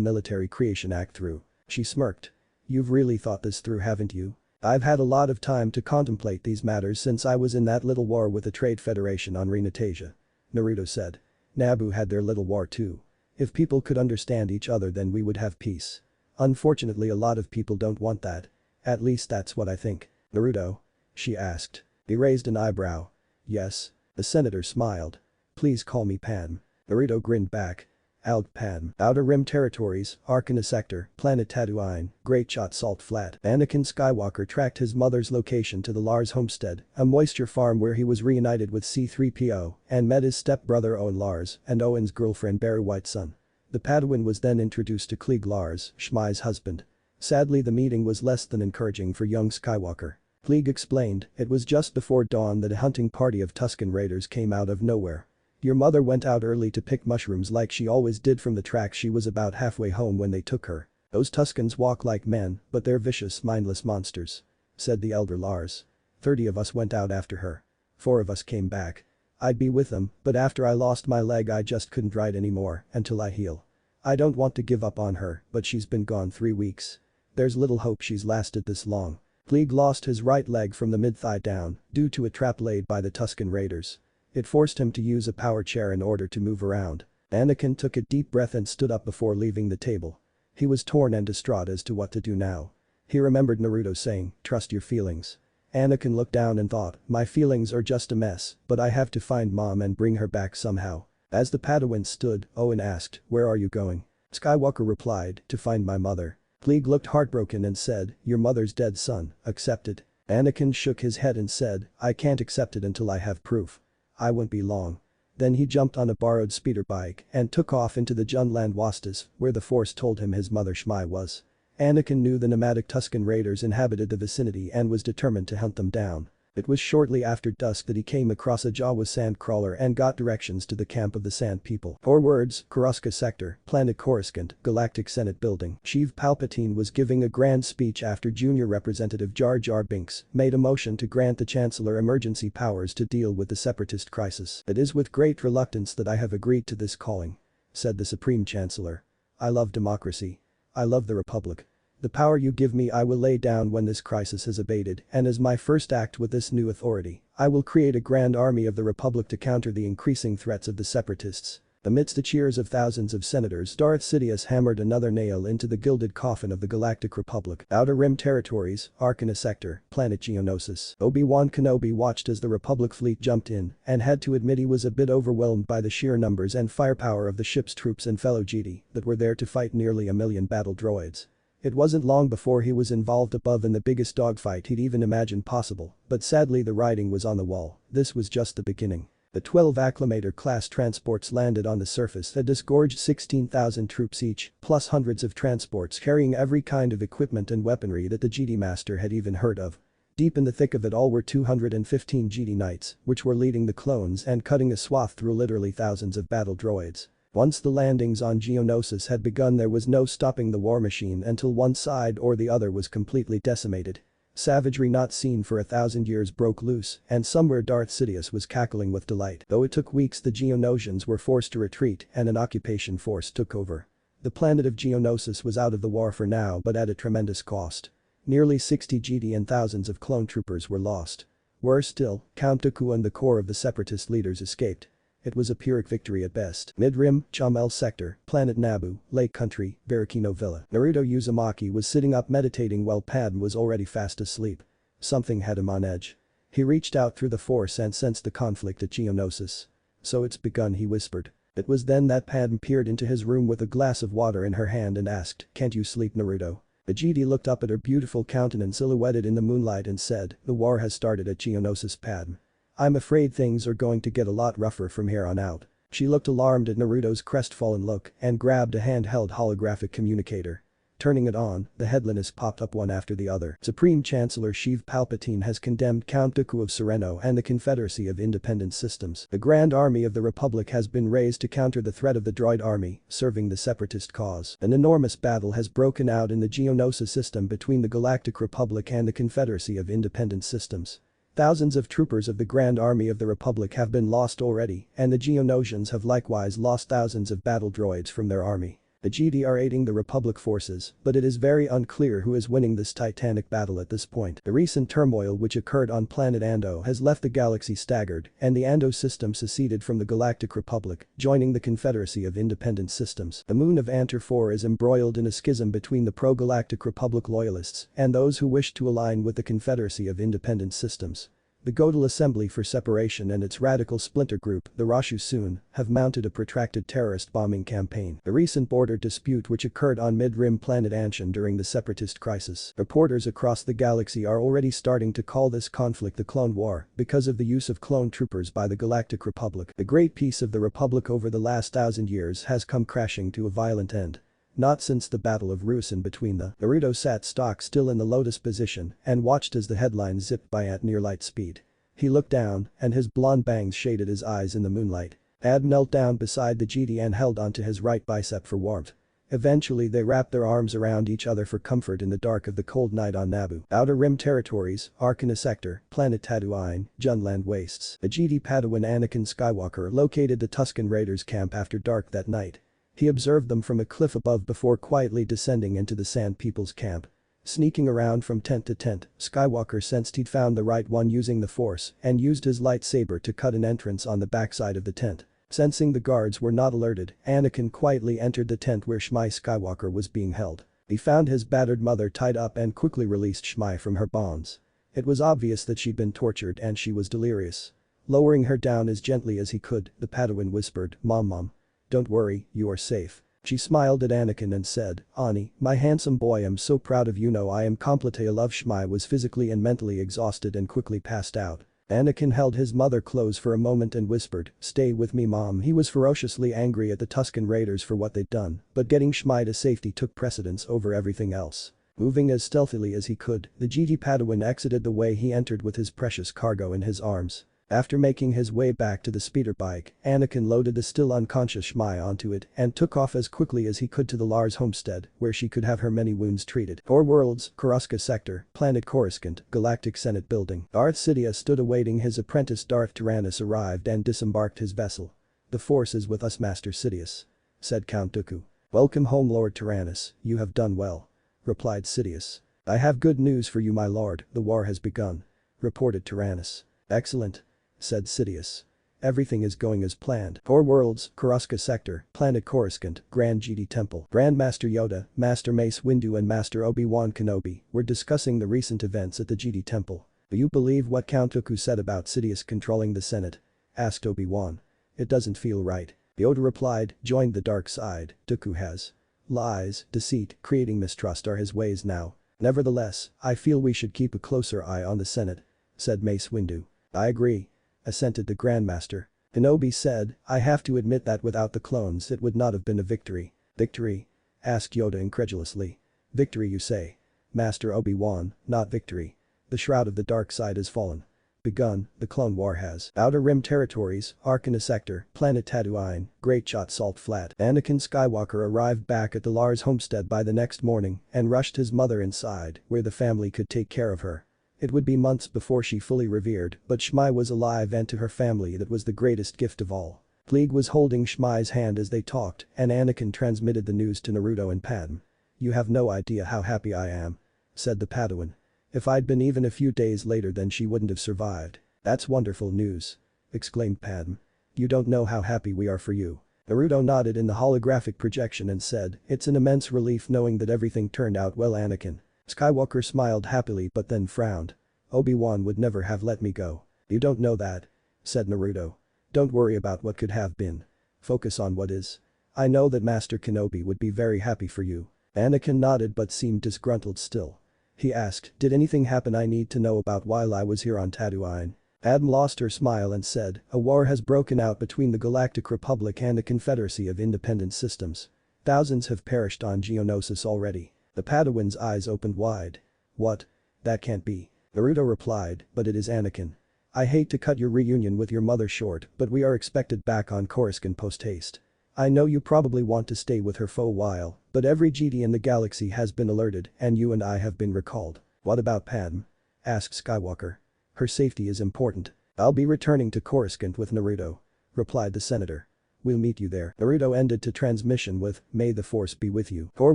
Military Creation Act through. She smirked. You've really thought this through haven't you? I've had a lot of time to contemplate these matters since I was in that little war with the Trade Federation on Reinstatement. Naruto said. Naboo had their little war too. If people could understand each other then we would have peace. Unfortunately a lot of people don't want that. At least that's what I think. Naruto? She asked. He raised an eyebrow. Yes. The senator smiled. Please call me Padme. Naruto grinned back. Out Padme. Outer Rim Territories, Arcana Sector, Planet Tatooine, Great Shot Salt Flat. Anakin Skywalker tracked his mother's location to the Lars homestead, a moisture farm where he was reunited with C-3PO and met his stepbrother Owen Lars and Owen's girlfriend Barry White's son. The Padawan was then introduced to Klieg Lars, Shmai's husband. Sadly the meeting was less than encouraging for young Skywalker. Klieg explained, it was just before dawn that a hunting party of Tusken Raiders came out of nowhere. Your mother went out early to pick mushrooms like she always did from the track. She was about halfway home when they took her. Those Tuskens walk like men, but they're vicious, mindless monsters. Said the elder Lars. 30 of us went out after her. 4 of us came back. I'd be with them, but after I lost my leg I just couldn't ride anymore until I heal. I don't want to give up on her, but she's been gone 3 weeks. There's little hope she's lasted this long. Klieg lost his right leg from the mid-thigh down due to a trap laid by the Tusken Raiders. It forced him to use a power chair in order to move around. Anakin took a deep breath and stood up before leaving the table. He was torn and distraught as to what to do now. He remembered Naruto saying, trust your feelings. Anakin looked down and thought, my feelings are just a mess, but I have to find mom and bring her back somehow. As the Padawan stood, Owen asked, where are you going? Skywalker replied, to find my mother. Gleeg looked heartbroken and said, "Your mother's dead, son, accept it." Anakin shook his head and said, "I can't accept it until I have proof. I won't be long." Then he jumped on a borrowed speeder bike and took off into the Junland Wastas, where the Force told him his mother Shmai was. Anakin knew the nomadic Tusken Raiders inhabited the vicinity and was determined to hunt them down. It was shortly after dusk that he came across a Jawa sandcrawler and got directions to the camp of the Sand People. Or words, Koroska Sector, Planet Coruscant, Galactic Senate Building. Chief Palpatine was giving a grand speech after Junior Representative Jar Jar Binks made a motion to grant the Chancellor emergency powers to deal with the Separatist crisis. "It is with great reluctance that I have agreed to this calling," said the Supreme Chancellor. "I love democracy. I love the Republic. The power you give me I will lay down when this crisis has abated, and as my first act with this new authority, I will create a grand army of the Republic to counter the increasing threats of the Separatists." Amidst the cheers of thousands of senators, Darth Sidious hammered another nail into the gilded coffin of the Galactic Republic. Outer Rim Territories, Arcana Sector, Planet Geonosis. Obi-Wan Kenobi watched as the Republic fleet jumped in and had to admit he was a bit overwhelmed by the sheer numbers and firepower of the ship's troops and fellow Jedi that were there to fight nearly 1,000,000 battle droids. It wasn't long before he was involved above in the biggest dogfight he'd even imagined possible, but sadly the writing was on the wall. This was just the beginning. The 12 Acclamator-class transports landed on the surface that disgorged 16,000 troops each, plus hundreds of transports carrying every kind of equipment and weaponry that the Jedi Master had even heard of. Deep in the thick of it all were 215 Jedi Knights, which were leading the clones and cutting a swath through literally thousands of battle droids. Once the landings on Geonosis had begun, there was no stopping the war machine until one side or the other was completely decimated. Savagery not seen for 1,000 years broke loose, and somewhere Darth Sidious was cackling with delight. Though it took weeks, the Geonosians were forced to retreat and an occupation force took over. The planet of Geonosis was out of the war for now, but at a tremendous cost. Nearly 60 Jedi and thousands of clone troopers were lost. Worse still, Count Dooku and the core of the separatist leaders escaped. It was a Pyrrhic victory at best. Mid-Rim, Chamel Sector, Planet Naboo, Lake Country, Barakino Villa. Naruto Uzumaki was sitting up meditating while Padme was already fast asleep. Something had him on edge. He reached out through the Force and sensed the conflict at Geonosis. "So it's begun," he whispered. It was then that Padme peered into his room with a glass of water in her hand and asked, "Can't you sleep, Naruto?" The Jedi looked up at her beautiful countenance silhouetted in the moonlight and said, "The war has started at Geonosis, Padme. I'm afraid things are going to get a lot rougher from here on out." She looked alarmed at Naruto's crestfallen look and grabbed a handheld holographic communicator. Turning it on, the headlines popped up one after the other. Supreme Chancellor Sheev Palpatine has condemned Count Dooku of Sereno and the Confederacy of Independent Systems. The Grand Army of the Republic has been raised to counter the threat of the droid army, serving the separatist cause. An enormous battle has broken out in the Geonosis system between the Galactic Republic and the Confederacy of Independent Systems. Thousands of troopers of the Grand Army of the Republic have been lost already, and the Geonosians have likewise lost thousands of battle droids from their army. The Jedi are aiding the Republic forces, but it is very unclear who is winning this titanic battle at this point. The recent turmoil which occurred on planet Ando has left the galaxy staggered, and the Ando system seceded from the Galactic Republic, joining the Confederacy of Independent Systems. The moon of Antor IV is embroiled in a schism between the pro-Galactic Republic loyalists and those who wish to align with the Confederacy of Independent Systems. The Godal Assembly for Separation and its radical splinter group, the Rashu Sun, have mounted a protracted terrorist bombing campaign. The recent border dispute which occurred on mid-rim planet Anshan during the separatist crisis. Reporters across the galaxy are already starting to call this conflict the Clone War because of the use of clone troopers by the Galactic Republic. The great peace of the Republic over the last 1,000 years has come crashing to a violent end. Not since the Battle of Ruusan between the Naruto sat stock still in the lotus position and watched as the headlines zipped by at near light speed. He looked down and his blonde bangs shaded his eyes in the moonlight. Ad knelt down beside the Jedi and held onto his right bicep for warmth. Eventually they wrapped their arms around each other for comfort in the dark of the cold night on Naboo. Outer Rim Territories, Arcana Sector, Planet Tatooine, Junland Wastes. The Jedi Padawan Anakin Skywalker located the Tusken Raiders camp after dark that night. He observed them from a cliff above before quietly descending into the Sand People's camp. Sneaking around from tent to tent, Skywalker sensed he'd found the right one using the Force and used his lightsaber to cut an entrance on the backside of the tent. Sensing the guards were not alerted, Anakin quietly entered the tent where Shmai Skywalker was being held. He found his battered mother tied up and quickly released Shmai from her bonds. It was obvious that she'd been tortured and she was delirious. Lowering her down as gently as he could, the Padawan whispered, "Mom. Don't worry, you are safe." She smiled at Anakin and said, "Ani, my handsome boy, I'm so proud of you. No, I am complete love." Shmai was physically and mentally exhausted and quickly passed out. Anakin held his mother close for a moment and whispered, "Stay with me, Mom." He was ferociously angry at the Tusken Raiders for what they'd done, but getting Shmai to safety took precedence over everything else. Moving as stealthily as he could, the GT Padawan exited the way he entered with his precious cargo in his arms. After making his way back to the speeder bike, Anakin loaded the still unconscious Shmai onto it and took off as quickly as he could to the Lars homestead where she could have her many wounds treated. 4 Worlds, Koruska Sector, Planet Coruscant, Galactic Senate Building. Darth Sidious stood awaiting his apprentice Darth Tyrannus arrived and disembarked his vessel. "The Force is with us, Master Sidious," said Count Dooku. "Welcome home, Lord Tyrannus, you have done well," replied Sidious. "I have good news for you, my lord, the war has begun," reported Tyrannus. "Excellent," said Sidious. "Everything is going as planned." 4 Worlds, Koruska Sector, Planet Coruscant, Grand GD Temple. Grandmaster Yoda, Master Mace Windu and Master Obi-Wan Kenobi were discussing the recent events at the GD Temple. "Do you believe what Count Dooku said about Sidious controlling the Senate?" asked Obi-Wan. "It doesn't feel right." Yoda replied, "Joined the dark side, Dooku has. Lies, deceit, creating mistrust are his ways now. Nevertheless, I feel we should keep a closer eye on the Senate," said Mace Windu. "I agree," assented the Grandmaster. Kenobi said, "I have to admit that without the clones it would not have been a victory." "Victory?" asked Yoda incredulously. "Victory you say? Master Obi-Wan, not victory. The shroud of the dark side has fallen. Begun, the Clone War has. Outer Rim Territories, Arcana Sector, Planet Tatooine, Great Shot Salt Flat." Anakin Skywalker arrived back at the Lars homestead by the next morning and rushed his mother inside where the family could take care of her. It would be months before she fully revered, but Shmai was alive and to her family that was the greatest gift of all. Pleag was holding Shmai's hand as they talked and Anakin transmitted the news to Naruto and Padme. "You have no idea how happy I am," said the Padawan. "If I'd been even a few days later then she wouldn't have survived." "That's wonderful news," exclaimed Padme. "You don't know how happy we are for you." Naruto nodded in the holographic projection and said, "It's an immense relief knowing that everything turned out well, Anakin." Skywalker smiled happily but then frowned. "Obi-Wan would never have let me go." "You don't know that," said Naruto. "Don't worry about what could have been. Focus on what is. I know that Master Kenobi would be very happy for you." Anakin nodded but seemed disgruntled still. He asked, "Did anything happen I need to know about while I was here on Tatooine?" Padme lost her smile and said, "A war has broken out between the Galactic Republic and the Confederacy of Independent Systems. Thousands have perished on Geonosis already." The Padawan's eyes opened wide. "What? That can't be." Naruto replied, "But it is, Anakin. I hate to cut your reunion with your mother short but we are expected back on Coruscant post-haste. I know you probably want to stay with her for a while, but every GD in the galaxy has been alerted and you and I have been recalled." "What about Padme?" asked Skywalker. "Her safety is important." "I'll be returning to Coruscant with Naruto," replied the senator. "We'll meet you there." Naruto ended to transmission with, "May the Force be with you." 4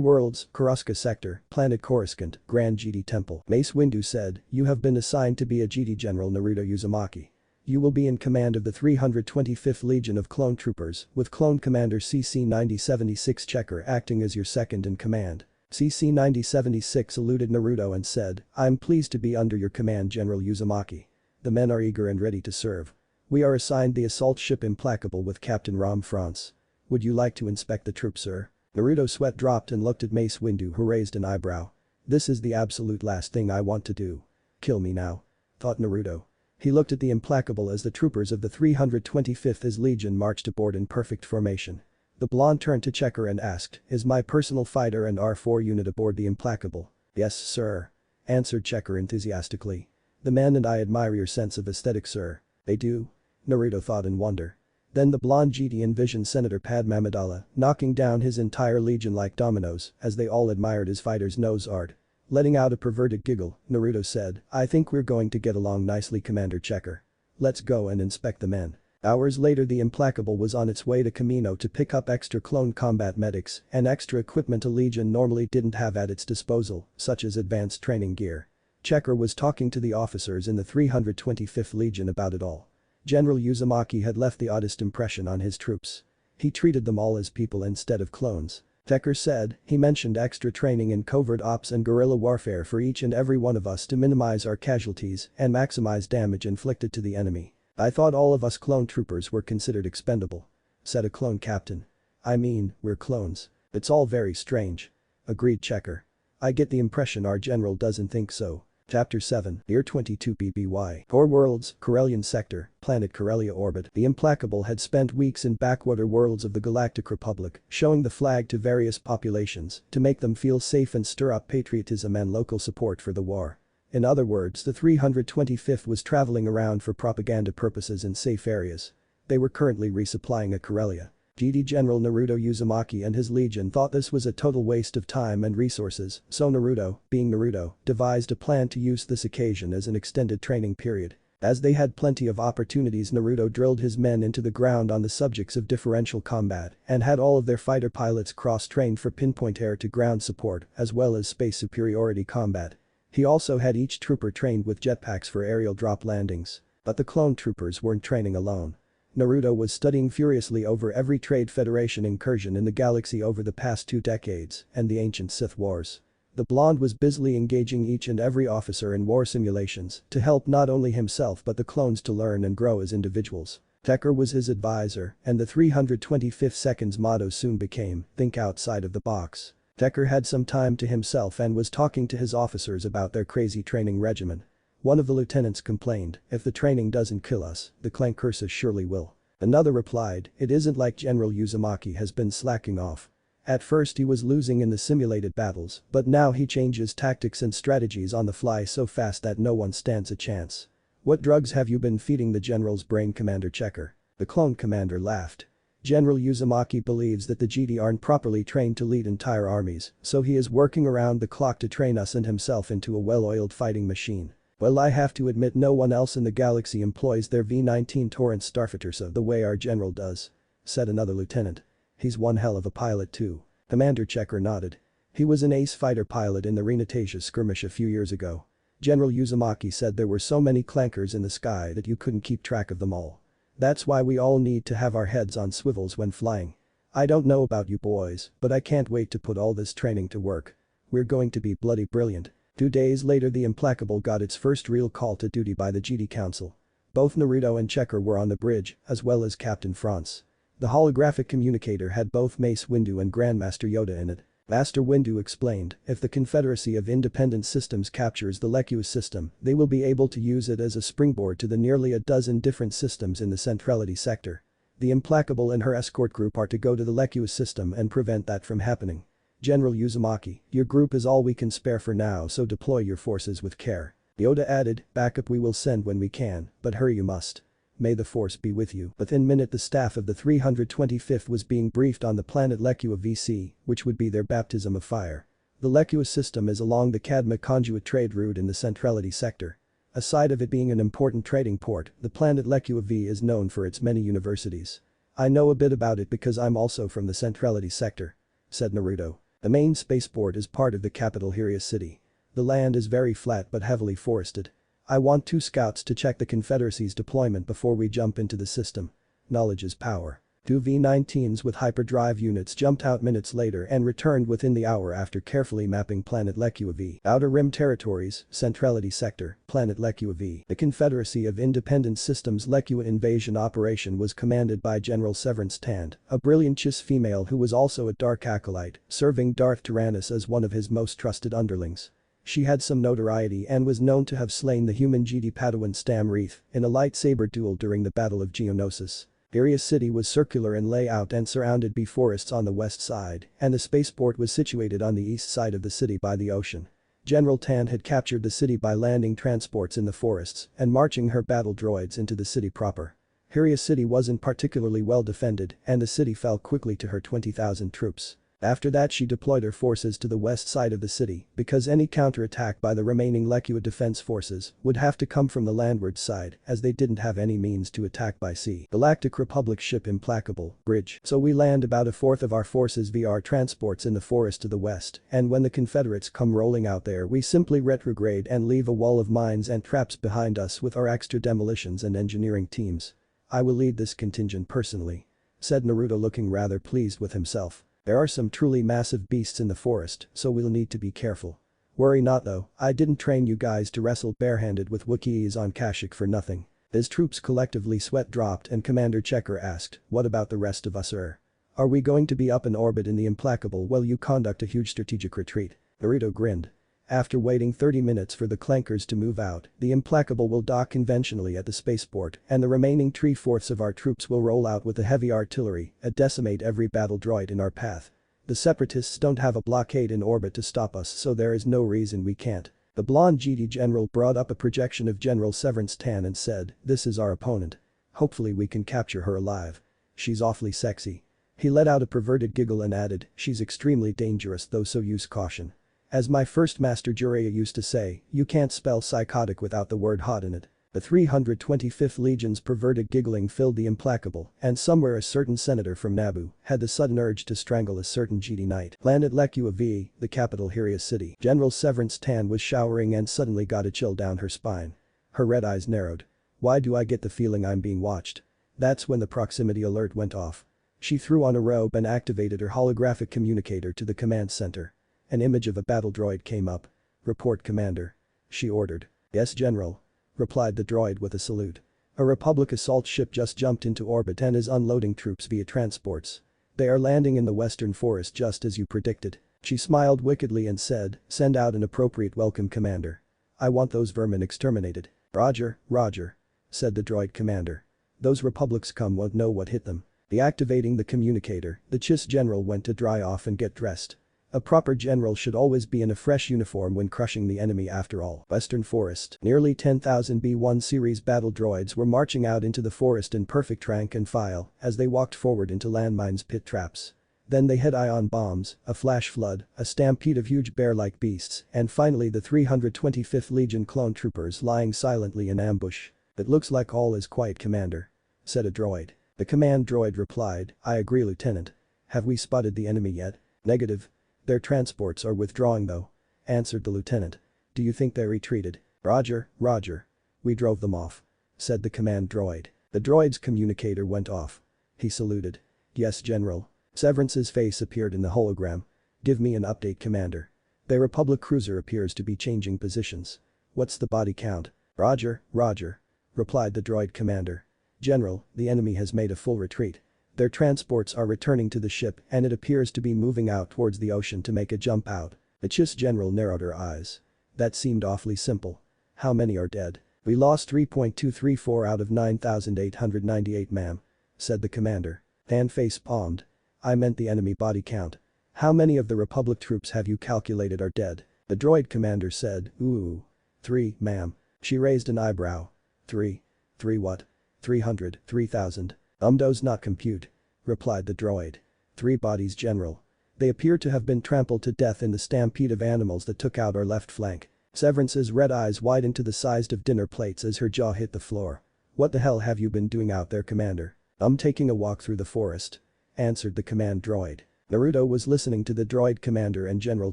Worlds, Koruska Sector, Planet Coruscant, Grand GD Temple. Mace Windu said, "You have been assigned to be a GD General Naruto Uzumaki. You will be in command of the 325th Legion of Clone Troopers, with Clone Commander CC-9076 Checker acting as your second in command." CC-9076 saluted Naruto and said, "I'm pleased to be under your command, General Uzumaki. The men are eager and ready to serve. We are assigned the assault ship Implacable with Captain Rom France. Would you like to inspect the troops, sir?" Naruto's sweat dropped and looked at Mace Windu who raised an eyebrow. "This is the absolute last thing I want to do. Kill me now," thought Naruto. He looked at the Implacable as the troopers of the 325th Legion marched aboard in perfect formation. The blonde turned to Checker and asked, "Is my personal fighter and R4 unit aboard the Implacable?" "Yes, sir," answered Checker enthusiastically. "The men and I admire your sense of aesthetics, sir." "They do?" Naruto thought in wonder. Then the blonde GD envisioned Senator Padme Amidala knocking down his entire legion like dominoes as they all admired his fighter's nose art. Letting out a perverted giggle, Naruto said, "I think we're going to get along nicely, Commander Checker. Let's go and inspect the men." Hours later the Implacable was on its way to Kamino to pick up extra clone combat medics and extra equipment a Legion normally didn't have at its disposal, such as advanced training gear. Checker was talking to the officers in the 325th Legion about it all. General Uzumaki had left the oddest impression on his troops. He treated them all as people instead of clones. Checker said, "He mentioned extra training in covert ops and guerrilla warfare for each and every one of us to minimize our casualties and maximize damage inflicted to the enemy. I thought all of us clone troopers were considered expendable," said a clone captain. "I mean, we're clones. It's all very strange. Agreed Checker. I get the impression our general doesn't think so. Chapter 7, Year 22 BBY. 4 worlds, Corellian sector, planet Corellia orbit. The Implacable had spent weeks in backwater worlds of the Galactic Republic, showing the flag to various populations to make them feel safe and stir up patriotism and local support for the war. In other words, the 325th was traveling around for propaganda purposes in safe areas. They were currently resupplying at Corellia. Jedi General Naruto Uzumaki and his legion thought this was a total waste of time and resources, so Naruto, being Naruto, devised a plan to use this occasion as an extended training period. As they had plenty of opportunities, Naruto drilled his men into the ground on the subjects of differential combat and had all of their fighter pilots cross-trained for pinpoint air-to-ground support as well as space superiority combat. He also had each trooper trained with jetpacks for aerial drop landings. But the clone troopers weren't training alone. Naruto was studying furiously over every Trade Federation incursion in the galaxy over the past 2 decades and the ancient Sith wars. The blonde was busily engaging each and every officer in war simulations to help not only himself but the clones to learn and grow as individuals. Tekker was his advisor, and the 325th Seconds motto soon became, "Think outside of the box." Tekker had some time to himself and was talking to his officers about their crazy training regimen. One of the lieutenants complained, "If the training doesn't kill us, the clan curses surely will." Another replied, "It isn't like General Uzumaki has been slacking off. At first he was losing in the simulated battles, but now he changes tactics and strategies on the fly so fast that no one stands a chance." "What drugs have you been feeding the general's brain?" Commander Checker. The clone commander laughed. General Uzumaki believes that the Jedi aren't properly trained to lead entire armies, so he is working around the clock to train us and himself into a well-oiled fighting machine. "Well, I have to admit no one else in the galaxy employs their V-19 Torrent starfighter the way our general does," said another lieutenant. "He's one hell of a pilot too." Commander Checker nodded. "He was an ace fighter pilot in the Reinstatement skirmish a few years ago. General Uzumaki said there were so many clankers in the sky that you couldn't keep track of them all. That's why we all need to have our heads on swivels when flying. I don't know about you boys, but I can't wait to put all this training to work. We're going to be bloody brilliant." 2 days later, the Implacable got its first real call to duty by the Jedi Council. Both Naruto and Checker were on the bridge, as well as Captain France. The holographic communicator had both Mace Windu and Grandmaster Yoda in it. Master Windu explained, "If the Confederacy of Independent Systems captures the Leua system, they will be able to use it as a springboard to the nearly a dozen different systems in the Centrality sector. The Implacable and her escort group are to go to the Leua system and prevent that from happening. General Uzumaki, your group is all we can spare for now, so deploy your forces with care." Yoda added, "Backup we will send when we can, but hurry you must. May the force be with you." Within minute the staff of the 325th was being briefed on the planet Leua VC, which would be their baptism of fire. The Leua system is along the Kadma conduit trade route in the Centrality sector. Aside of it being an important trading port, the planet Leua V is known for its many universities. "I know a bit about it because I'm also from the Centrality sector," said Naruto. "The main spaceport is part of the capital Hiria City. The land is very flat but heavily forested. I want 2 scouts to check the Confederacy's deployment before we jump into the system. Knowledge is power." 2 V-19s with hyperdrive units jumped out minutes later and returned within the hour after carefully mapping planet Leua V. Outer Rim Territories, Centrality Sector, planet Leua V. The Confederacy of Independent Systems Leua invasion operation was commanded by General Severance Tand, a brilliant Chiss female who was also a Dark Acolyte, serving Darth Tyrannus as one of his most trusted underlings. She had some notoriety and was known to have slain the human Jedi Padawan Stam Reef in a lightsaber duel during the Battle of Geonosis. Hiria City was circular in layout and surrounded by forests on the west side, and the spaceport was situated on the east side of the city by the ocean. General Tan had captured the city by landing transports in the forests and marching her battle droids into the city proper. Hiria City wasn't particularly well defended and the city fell quickly to her 20,000 troops. After that she deployed her forces to the west side of the city because any counterattack by the remaining Leua defense forces would have to come from the landward side as they didn't have any means to attack by sea. Galactic Republic ship Implacable, bridge. So we land about a fourth of our forces via our transports in the forest to the west, and when the Confederates come rolling out there we simply retrograde and leave a wall of mines and traps behind us with our extra demolitions and engineering teams. I will lead this contingent personally," said Naruto looking rather pleased with himself. "There are some truly massive beasts in the forest, so we'll need to be careful. Worry not though, I didn't train you guys to wrestle barehanded with Wookiees on Kashyyyk for nothing." His troops collectively sweat dropped and Commander Checker asked, "What about the rest of us, sir? Are we going to be up in orbit in the implacable while you conduct a huge strategic retreat? Naruto grinned. After waiting 30 minutes for the clankers to move out, the implacable will dock conventionally at the spaceport and the remaining 3/4 of our troops will roll out with the heavy artillery and decimate every battle droid in our path. The separatists don't have a blockade in orbit to stop us, so there is no reason we can't. The blonde GD general brought up a projection of General Severance Tan and said, "This is our opponent. Hopefully we can capture her alive. She's awfully sexy." He let out a perverted giggle and added, "She's extremely dangerous though, so use caution. As my first master Jiraiya used to say, you can't spell psychotic without the word hot in it." The 325th Legion's perverted giggling filled the implacable, and somewhere a certain senator from Naboo had the sudden urge to strangle a certain GD knight. Landed Leua V, the capital Hyria city. General Severance Tan was showering and suddenly got a chill down her spine. Her red eyes narrowed. "Why do I get the feeling I'm being watched?" That's when the proximity alert went off. She threw on a robe and activated her holographic communicator to the command center. An image of a battle droid came up. "Report, Commander," she ordered. "Yes, General," replied the droid with a salute. "A Republic assault ship just jumped into orbit and is unloading troops via transports. They are landing in the western forest just as you predicted." She smiled wickedly and said, "Send out an appropriate welcome, Commander. I want those vermin exterminated." "Roger, Roger," said the droid commander. "Those Republic scum won't know what hit them." Deactivating the communicator, the CIS general went to dry off and get dressed. A proper general should always be in a fresh uniform when crushing the enemy after all. Western Forest. Nearly 10,000 B-1 series battle droids were marching out into the forest in perfect rank and file as they walked forward into landmines pit traps. Then they hit ion bombs, a flash flood, a stampede of huge bear-like beasts, and finally the 325th Legion clone troopers lying silently in ambush. "It looks like all is quiet, Commander," said a droid. The command droid replied, "I agree, Lieutenant. Have we spotted the enemy yet?" "Negative. Their transports are withdrawing though," answered the lieutenant. "Do you think they retreated?" "Roger, Roger. We drove them off," said the command droid. The droid's communicator went off. He saluted. "Yes, General." Severance's face appeared in the hologram. "Give me an update, Commander. The Republic cruiser appears to be changing positions. What's the body count?" "Roger, Roger," replied the droid commander. "General, the enemy has made a full retreat. Their transports are returning to the ship and it appears to be moving out towards the ocean to make a jump out." The CIS general narrowed her eyes. "That seemed awfully simple. How many are dead?" "We lost 3.234 out of 9,898, ma'am," said the commander. Dan face palmed. "I meant the enemy body count. How many of the Republic troops have you calculated are dead?" The droid commander said, "Ooh. 3, ma'am." She raised an eyebrow. "3? 3 what?" 300, 3,000. Does not compute," replied the droid. 3 bodies, General. They appear to have been trampled to death in the stampede of animals that took out our left flank." Severance's red eyes widened to the size of dinner plates as her jaw hit the floor. "What the hell have you been doing out there, Commander?" "I'm taking a walk through the forest," answered the command droid. Naruto was listening to the droid commander and General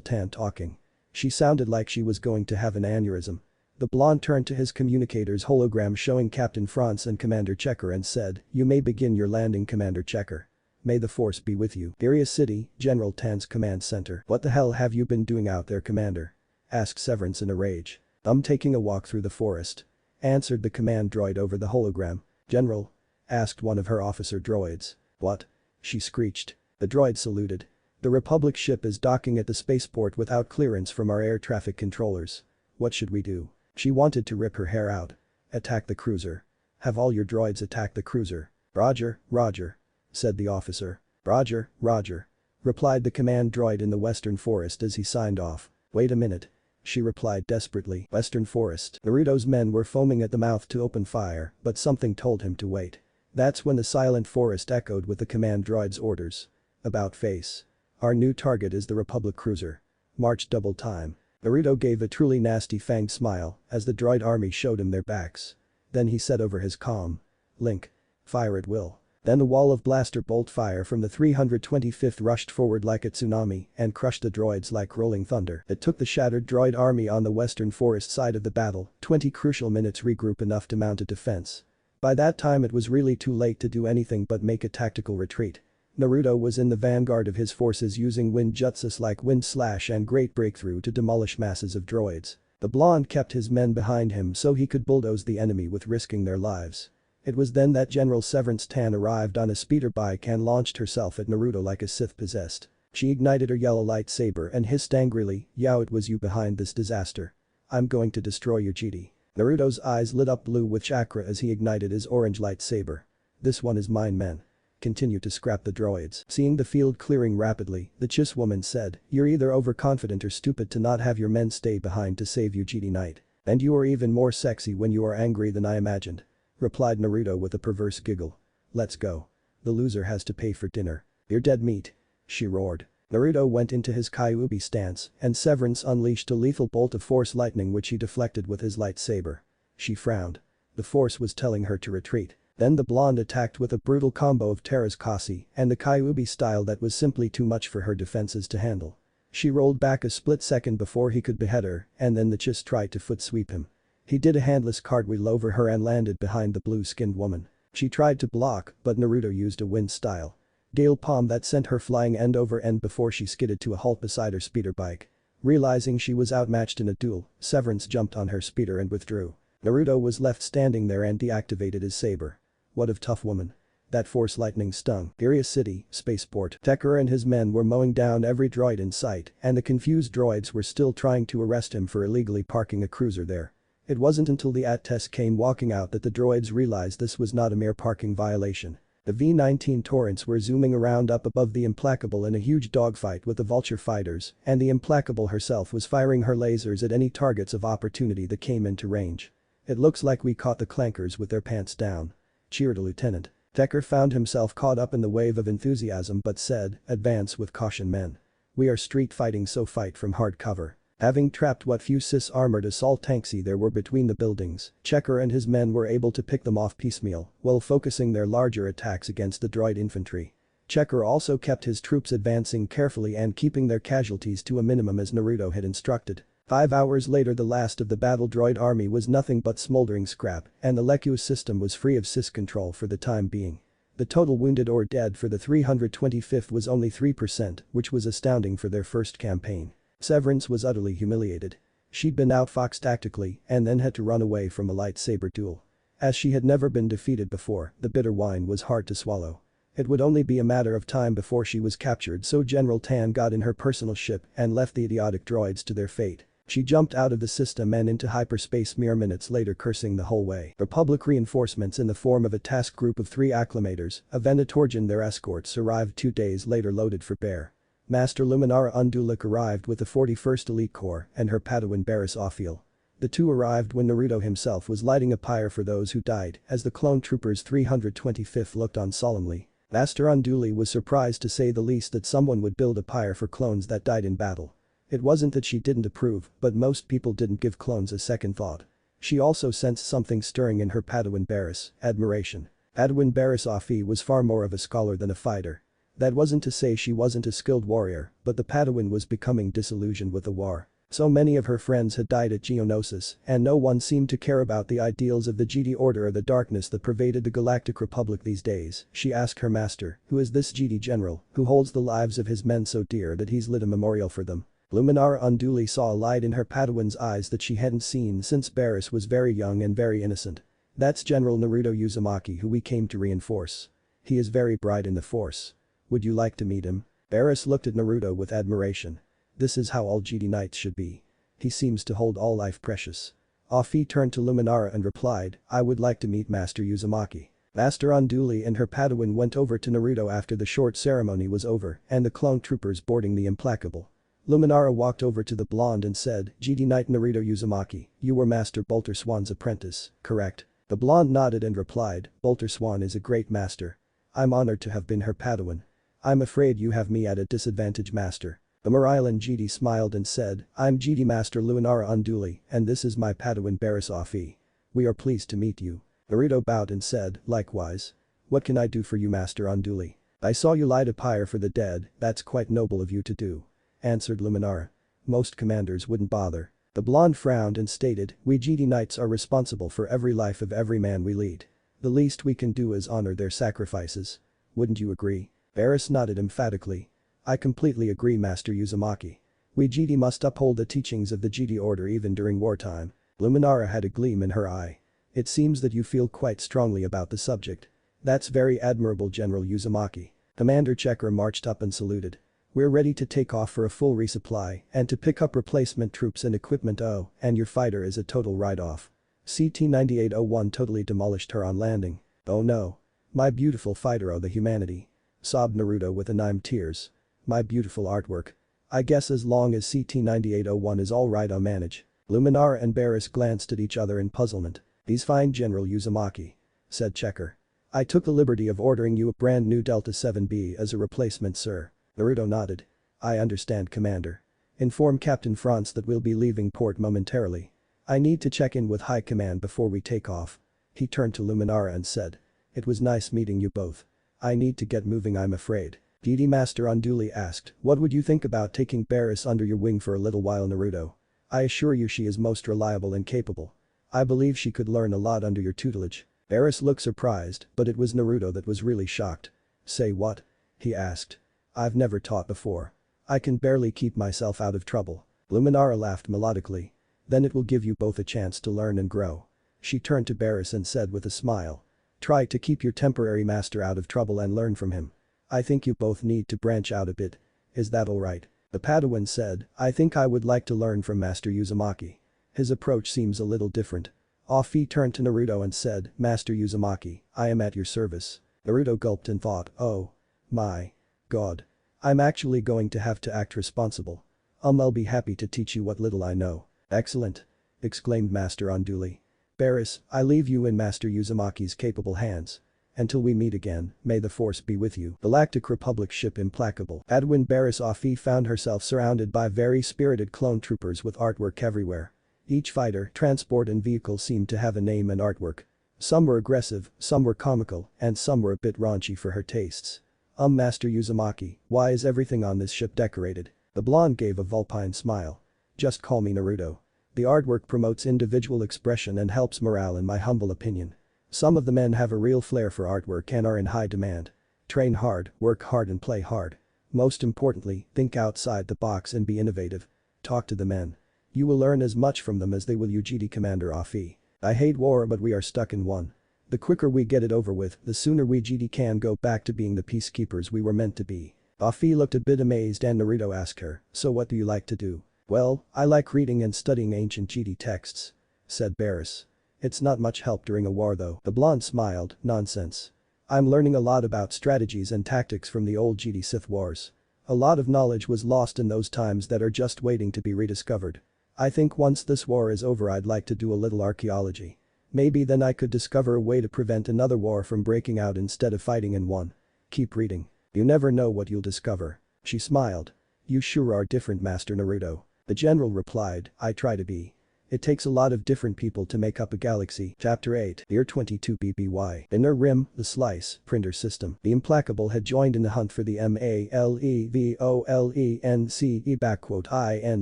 Tan talking. She sounded like she was going to have an aneurysm. The blonde turned to his communicator's hologram showing Captain France and Commander Checker and said, "You may begin your landing, Commander Checker. May the force be with you." Hyria City, General Tan's command center. "What the hell have you been doing out there, Commander?" asked Severance in a rage. "I'm taking a walk through the forest," answered the command droid over the hologram. "General?" asked one of her officer droids. "What?" she screeched. The droid saluted. "The Republic ship is docking at the spaceport without clearance from our air traffic controllers. What should we do?" She wanted to rip her hair out. "Attack the cruiser. Have all your droids attack the cruiser." "Roger, Roger," said the officer. "Roger, Roger," replied the command droid in the Western Forest as he signed off. "Wait a minute," she replied desperately. Western Forest. Naruto's men were foaming at the mouth to open fire, but something told him to wait. That's when the silent forest echoed with the command droid's orders. "About face. Our new target is the Republic cruiser. March double time." Naruto gave a truly nasty fanged smile as the droid army showed him their backs. Then he said over his comm. "Link. Fire at will." Then the wall of blaster bolt fire from the 325th rushed forward like a tsunami and crushed the droids like rolling thunder. It took the shattered droid army on the Western Forest side of the battle 20 crucial minutes regroup enough to mount a defense. By that time it was really too late to do anything but make a tactical retreat. Naruto was in the vanguard of his forces using wind jutsus like Wind Slash and Great Breakthrough to demolish masses of droids. The blonde kept his men behind him so he could bulldoze the enemy with risking their lives. It was then that General Severance Tan arrived on a speeder bike and launched herself at Naruto like a Sith possessed. She ignited her yellow lightsaber and hissed angrily, "Yao, it was you behind this disaster. I'm going to destroy your GD." Naruto's eyes lit up blue with chakra as he ignited his orange lightsaber. "This one is mine, men. Continue to scrap the droids." Seeing the field clearing rapidly, the Chiss woman said, "You're either overconfident or stupid to not have your men stay behind to save you, GD Knight. And you are even more sexy when you are angry than I imagined," replied Naruto with a perverse giggle. "Let's go. The loser has to pay for dinner. You're dead meat," she roared. Naruto went into his Kyuubi stance and Severance unleashed a lethal bolt of force lightning which he deflected with his lightsaber. She frowned. The force was telling her to retreat. Then the blonde attacked with a brutal combo of Terra's Kasi and the Kyuubi style that was simply too much for her defenses to handle. She rolled back a split second before he could behead her and then the Chiss tried to foot sweep him. He did a handless cartwheel over her and landed behind the blue-skinned woman. She tried to block but Naruto used a wind style gale palm that sent her flying end over end before she skidded to a halt beside her speeder bike. Realizing she was outmatched in a duel, Severance jumped on her speeder and withdrew. Naruto was left standing there and deactivated his saber. What a tough woman. That force lightning stung. Area City, spaceport. Tekker and his men were mowing down every droid in sight and the confused droids were still trying to arrest him for illegally parking a cruiser there. It wasn't until the AT-TES came walking out that the droids realized this was not a mere parking violation. The V-19 Torrents were zooming around up above the Implacable in a huge dogfight with the Vulture fighters and the Implacable herself was firing her lasers at any targets of opportunity that came into range. "It looks like we caught the clankers with their pants down," cheered a lieutenant. Tekker found himself caught up in the wave of enthusiasm but said, "Advance with caution, men. We are street fighting, so fight from hard cover." Having trapped what few Cis armored assault tanksy there were between the buildings, Tekker and his men were able to pick them off piecemeal while focusing their larger attacks against the droid infantry. Tekker also kept his troops advancing carefully and keeping their casualties to a minimum as Naruto had instructed. 5 hours later the last of the battle droid army was nothing but smoldering scrap and the Leku system was free of Cis control for the time being. The total wounded or dead for the 325th was only 3%, which was astounding for their first campaign. Severance was utterly humiliated. She'd been outfoxed tactically and then had to run away from a lightsaber duel. As she had never been defeated before, the bitter wine was hard to swallow. It would only be a matter of time before she was captured, so General Tan got in her personal ship and left the idiotic droids to their fate. She jumped out of the system and into hyperspace mere minutes later, cursing the whole way. Republic reinforcements in the form of a task group of 3 acclimators, a Venatorjan their escorts arrived 2 days later loaded for bear. Master Luminara Unduluk arrived with the 41st Elite Corps and her Padawan Barriss Ophiel. The two arrived when Naruto himself was lighting a pyre for those who died as the clone troopers 325th looked on solemnly. Master Unduli was surprised to say the least that someone would build a pyre for clones that died in battle. It wasn't that she didn't approve, but most people didn't give clones a second thought. She also sensed something stirring in her Padawan Barriss, admiration. Padawan Barriss Ophi was far more of a scholar than a fighter. That wasn't to say she wasn't a skilled warrior, but the Padawan was becoming disillusioned with the war. So many of her friends had died at Geonosis, and no one seemed to care about the ideals of the GD Order or the darkness that pervaded the Galactic Republic these days. She asked her master, "Who is this GD general who holds the lives of his men so dear that he's lit a memorial for them?" Luminara Unduli saw a light in her Padawan's eyes that she hadn't seen since Barriss was very young and very innocent. "That's General Naruto Uzumaki, who we came to reinforce. He is very bright in the Force. Would you like to meet him?" Barriss looked at Naruto with admiration. "This is how all GD Knights should be. He seems to hold all life precious." Ophi turned to Luminara and replied, "I would like to meet Master Uzumaki." Master Unduli and her Padawan went over to Naruto after the short ceremony was over and the clone troopers boarding the Implacable. Luminara walked over to the blonde and said, "GD Knight Naruto Uzumaki, you were Master Bolter Swan's apprentice, correct?" The blonde nodded and replied, "Bolter Swan is a great master. I'm honored to have been her Padawan. I'm afraid you have me at a disadvantage, master." The Morilan GD smiled and said, "I'm GD Master Luminara Unduli and this is my Padawan Barriss Ophi. We are pleased to meet you." Naruto bowed and said, "Likewise. What can I do for you, Master Unduli?" "I saw you light a pyre for the dead, that's quite noble of you to do," answered Luminara. "Most commanders wouldn't bother." The blonde frowned and stated, "We GD Knights are responsible for every life of every man we lead. The least we can do is honor their sacrifices. Wouldn't you agree?" Barriss nodded emphatically. "I completely agree, Master Uzumaki. We GD must uphold the teachings of the GD Order even during wartime." Luminara had a gleam in her eye. It seems that you feel quite strongly about the subject. That's very admirable, General Uzumaki. Commander Checker marched up and saluted. We're ready to take off for a full resupply and to pick up replacement troops and equipment. Oh, and your fighter is a total write-off. CT-9801 totally demolished her on landing. Oh no. My beautiful fighter, oh the humanity. Sobbed Naruto with anime tears. My beautiful artwork. I guess as long as CT-9801 is alright I'll manage. Luminara and Barris glanced at each other in puzzlement. He's fine, General Uzumaki. Said Checker. I took the liberty of ordering you a brand new Delta 7B as a replacement, sir. Naruto nodded. I understand, Commander. Inform Captain Franz that we'll be leaving port momentarily. I need to check in with High Command before we take off. He turned to Luminara and said. It was nice meeting you both. I need to get moving, I'm afraid. DD Master Unduli asked, what would you think about taking Barris under your wing for a little while, Naruto? I assure you she is most reliable and capable. I believe she could learn a lot under your tutelage. Barris looked surprised, but it was Naruto that was really shocked. Say what? He asked. I've never taught before. I can barely keep myself out of trouble. Luminara laughed melodically. Then it will give you both a chance to learn and grow. She turned to Barris and said with a smile. Try to keep your temporary master out of trouble and learn from him. I think you both need to branch out a bit. Is that alright? The Padawan said, I think I would like to learn from Master Uzumaki. His approach seems a little different. Offie turned to Naruto and said, Master Uzumaki, I am at your service. Naruto gulped and thought, oh. My. God. I'm actually going to have to act responsible. I'll be happy to teach you what little I know. Excellent. Exclaimed Master Unduli. Barris, I leave you in Master Uzumaki's capable hands. Until we meet again, may the force be with you. Galactic Republic ship Implacable. Adwin Barris Offie found herself surrounded by very spirited clone troopers with artwork everywhere. Each fighter, transport and vehicle seemed to have a name and artwork. Some were aggressive, some were comical, and some were a bit raunchy for her tastes. Master Uzumaki, why is everything on this ship decorated? The blonde gave a vulpine smile. Just call me Naruto. The artwork promotes individual expression and helps morale in my humble opinion. Some of the men have a real flair for artwork and are in high demand. Train hard, work hard and play hard. Most importantly, think outside the box and be innovative. Talk to the men. You will learn as much from them as they will you, GD Commander Offie. I hate war but we are stuck in one. The quicker we get it over with, the sooner we GD can go back to being the peacekeepers we were meant to be. Offie looked a bit amazed and Naruto asked her, so what do you like to do? Well, I like reading and studying ancient GD texts. Said Barris. It's not much help during a war though. The blonde smiled, nonsense. I'm learning a lot about strategies and tactics from the old GD Sith wars. A lot of knowledge was lost in those times that are just waiting to be rediscovered. I think once this war is over I'd like to do a little archaeology. Maybe then I could discover a way to prevent another war from breaking out instead of fighting in one. Keep reading. You never know what you'll discover. She smiled. You sure are different, Master Naruto. The general replied, I try to be. It takes a lot of different people to make up a galaxy. Chapter 8. Year 22 BBY. Inner Rim, the Slice, Printer System. The Implacable had joined in the hunt for the MALEVOLENCE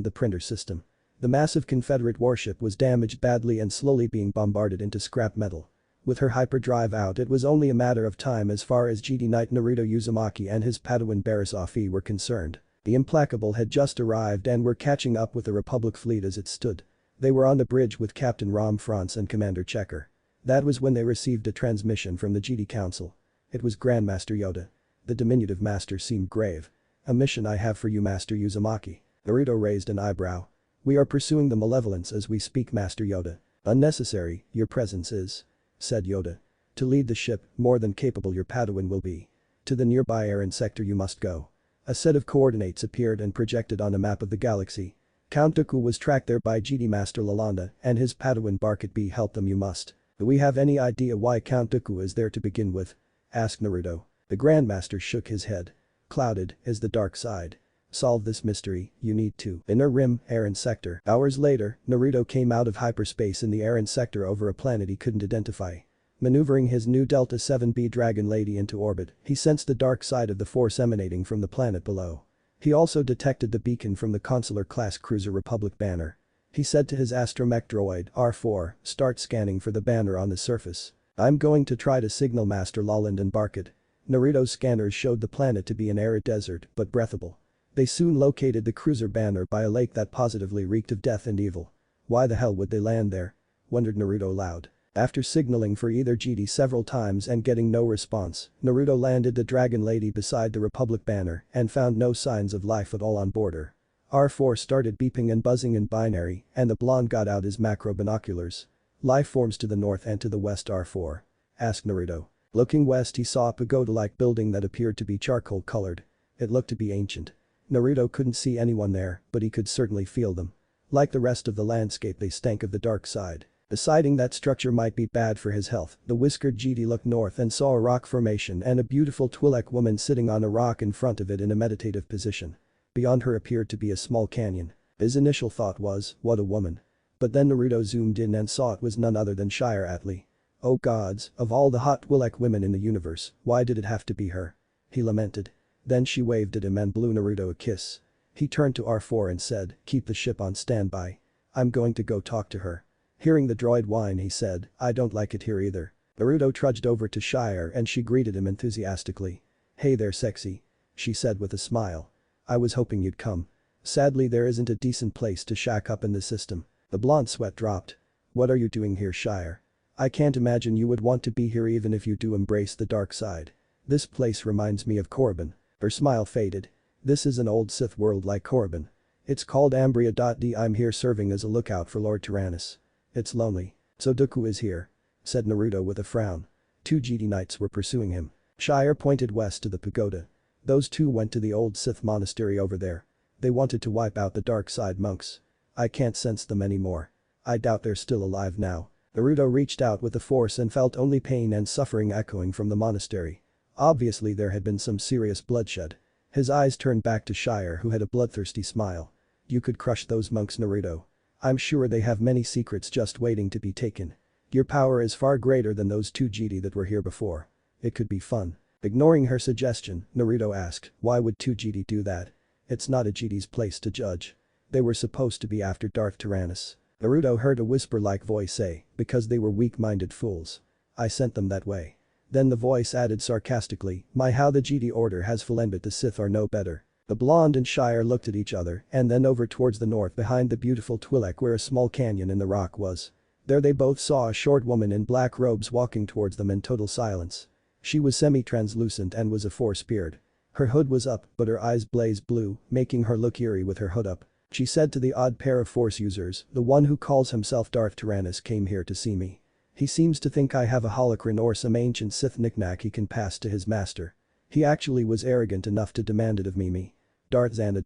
the Printer System. The massive Confederate warship was damaged badly and slowly being bombarded into scrap metal. With her hyperdrive out it was only a matter of time as far as GD Knight Naruto Uzumaki and his Padawan Barris Offie were concerned. The Implacable had just arrived and were catching up with the Republic fleet as it stood. They were on the bridge with Captain Rom Franz and Commander Checker. That was when they received a transmission from the GD Council. It was Grandmaster Yoda. The diminutive master seemed grave. A mission I have for you, Master Uzumaki. Naruto raised an eyebrow. We are pursuing the malevolence as we speak, Master Yoda. Unnecessary, your presence is. Said Yoda. To lead the ship, more than capable your Padawan will be. To the nearby Aaron sector you must go. A set of coordinates appeared and projected on a map of the galaxy. Count Dooku was tracked there by GD Master Lalonda and his Padawan Barkit B. Help them you must. Do we have any idea why Count Dooku is there to begin with? Asked Naruto. The Grandmaster shook his head. Clouded is the dark side. Solve this mystery, you need to. Inner Rim, Aaron Sector. Hours later, Naruto came out of hyperspace in the Aaron Sector over a planet he couldn't identify. Maneuvering his new Delta 7B Dragon Lady into orbit, he sensed the dark side of the force emanating from the planet below. He also detected the beacon from the Consular-class cruiser Republic banner. He said to his astromech droid, R4, start scanning for the banner on the surface. I'm going to try to signal Master Laland and Barkit. Naruto's scanners showed the planet to be an arid desert, but breathable. They soon located the cruiser banner by a lake that positively reeked of death and evil. Why the hell would they land there? Wondered Naruto aloud. After signaling for either Jedi several times and getting no response, Naruto landed the Dragon Lady beside the Republic banner and found no signs of life at all on board her. R4 started beeping and buzzing in binary, and the blonde got out his macro binoculars. Life forms to the north and to the west R4? Asked Naruto. Looking west he saw a pagoda-like building that appeared to be charcoal-colored. It looked to be ancient. Naruto couldn't see anyone there, but he could certainly feel them. Like the rest of the landscape, they stank of the dark side. Deciding that structure might be bad for his health, the whiskered Jedi looked north and saw a rock formation and a beautiful Twi'lek woman sitting on a rock in front of it in a meditative position. Beyond her appeared to be a small canyon. His initial thought was, what a woman. But then Naruto zoomed in and saw it was none other than Shire Atli. Oh gods, of all the hot Twi'lek women in the universe, why did it have to be her? He lamented. Then she waved at him and blew Naruto a kiss. He turned to R4 and said, keep the ship on standby. I'm going to go talk to her. Hearing the droid whine he said, I don't like it here either. Naruto trudged over to Shire and she greeted him enthusiastically. Hey there sexy. She said with a smile. I was hoping you'd come. Sadly there isn't a decent place to shack up in the system. The blonde sweat dropped. What are you doing here Shire? I can't imagine you would want to be here even if you do embrace the dark side. This place reminds me of Korriban. Her smile faded. This is an old Sith world like Korriban. It's called Ambria.d. I'm here serving as a lookout for Lord Tyrannus. It's lonely. So Dooku is here. Said Naruto with a frown. 2 Jedi Knights were pursuing him. Shire pointed west to the pagoda. Those two went to the old Sith monastery over there. They wanted to wipe out the dark side monks. I can't sense them anymore. I doubt they're still alive now. Naruto reached out with the force and felt only pain and suffering echoing from the monastery. Obviously there had been some serious bloodshed. His eyes turned back to Shire who had a bloodthirsty smile. You could crush those monks Naruto. I'm sure they have many secrets just waiting to be taken. Your power is far greater than those 2 Jedi that were here before. It could be fun. Ignoring her suggestion, Naruto asked, why would 2 Jedi do that? It's not a Jedi's place to judge. They were supposed to be after Darth Tyrannus. Naruto heard a whisper-like voice say, because they were weak-minded fools. I sent them that way. Then the voice added sarcastically, my how the Jedi Order has fallen but the Sith are no better. The blonde and Shire looked at each other and then over towards the north behind the beautiful Twi'lek where a small canyon in the rock was. There they both saw a short woman in black robes walking towards them in total silence. She was semi-translucent and was a Force beard. Her hood was up but her eyes blazed blue, making her look eerie with her hood up. She said to the odd pair of Force users, the one who calls himself Darth Tyrannus came here to see me. He seems to think I have a holocron or some ancient Sith knickknack he can pass to his master. He actually was arrogant enough to demand it of me. Darth Xana.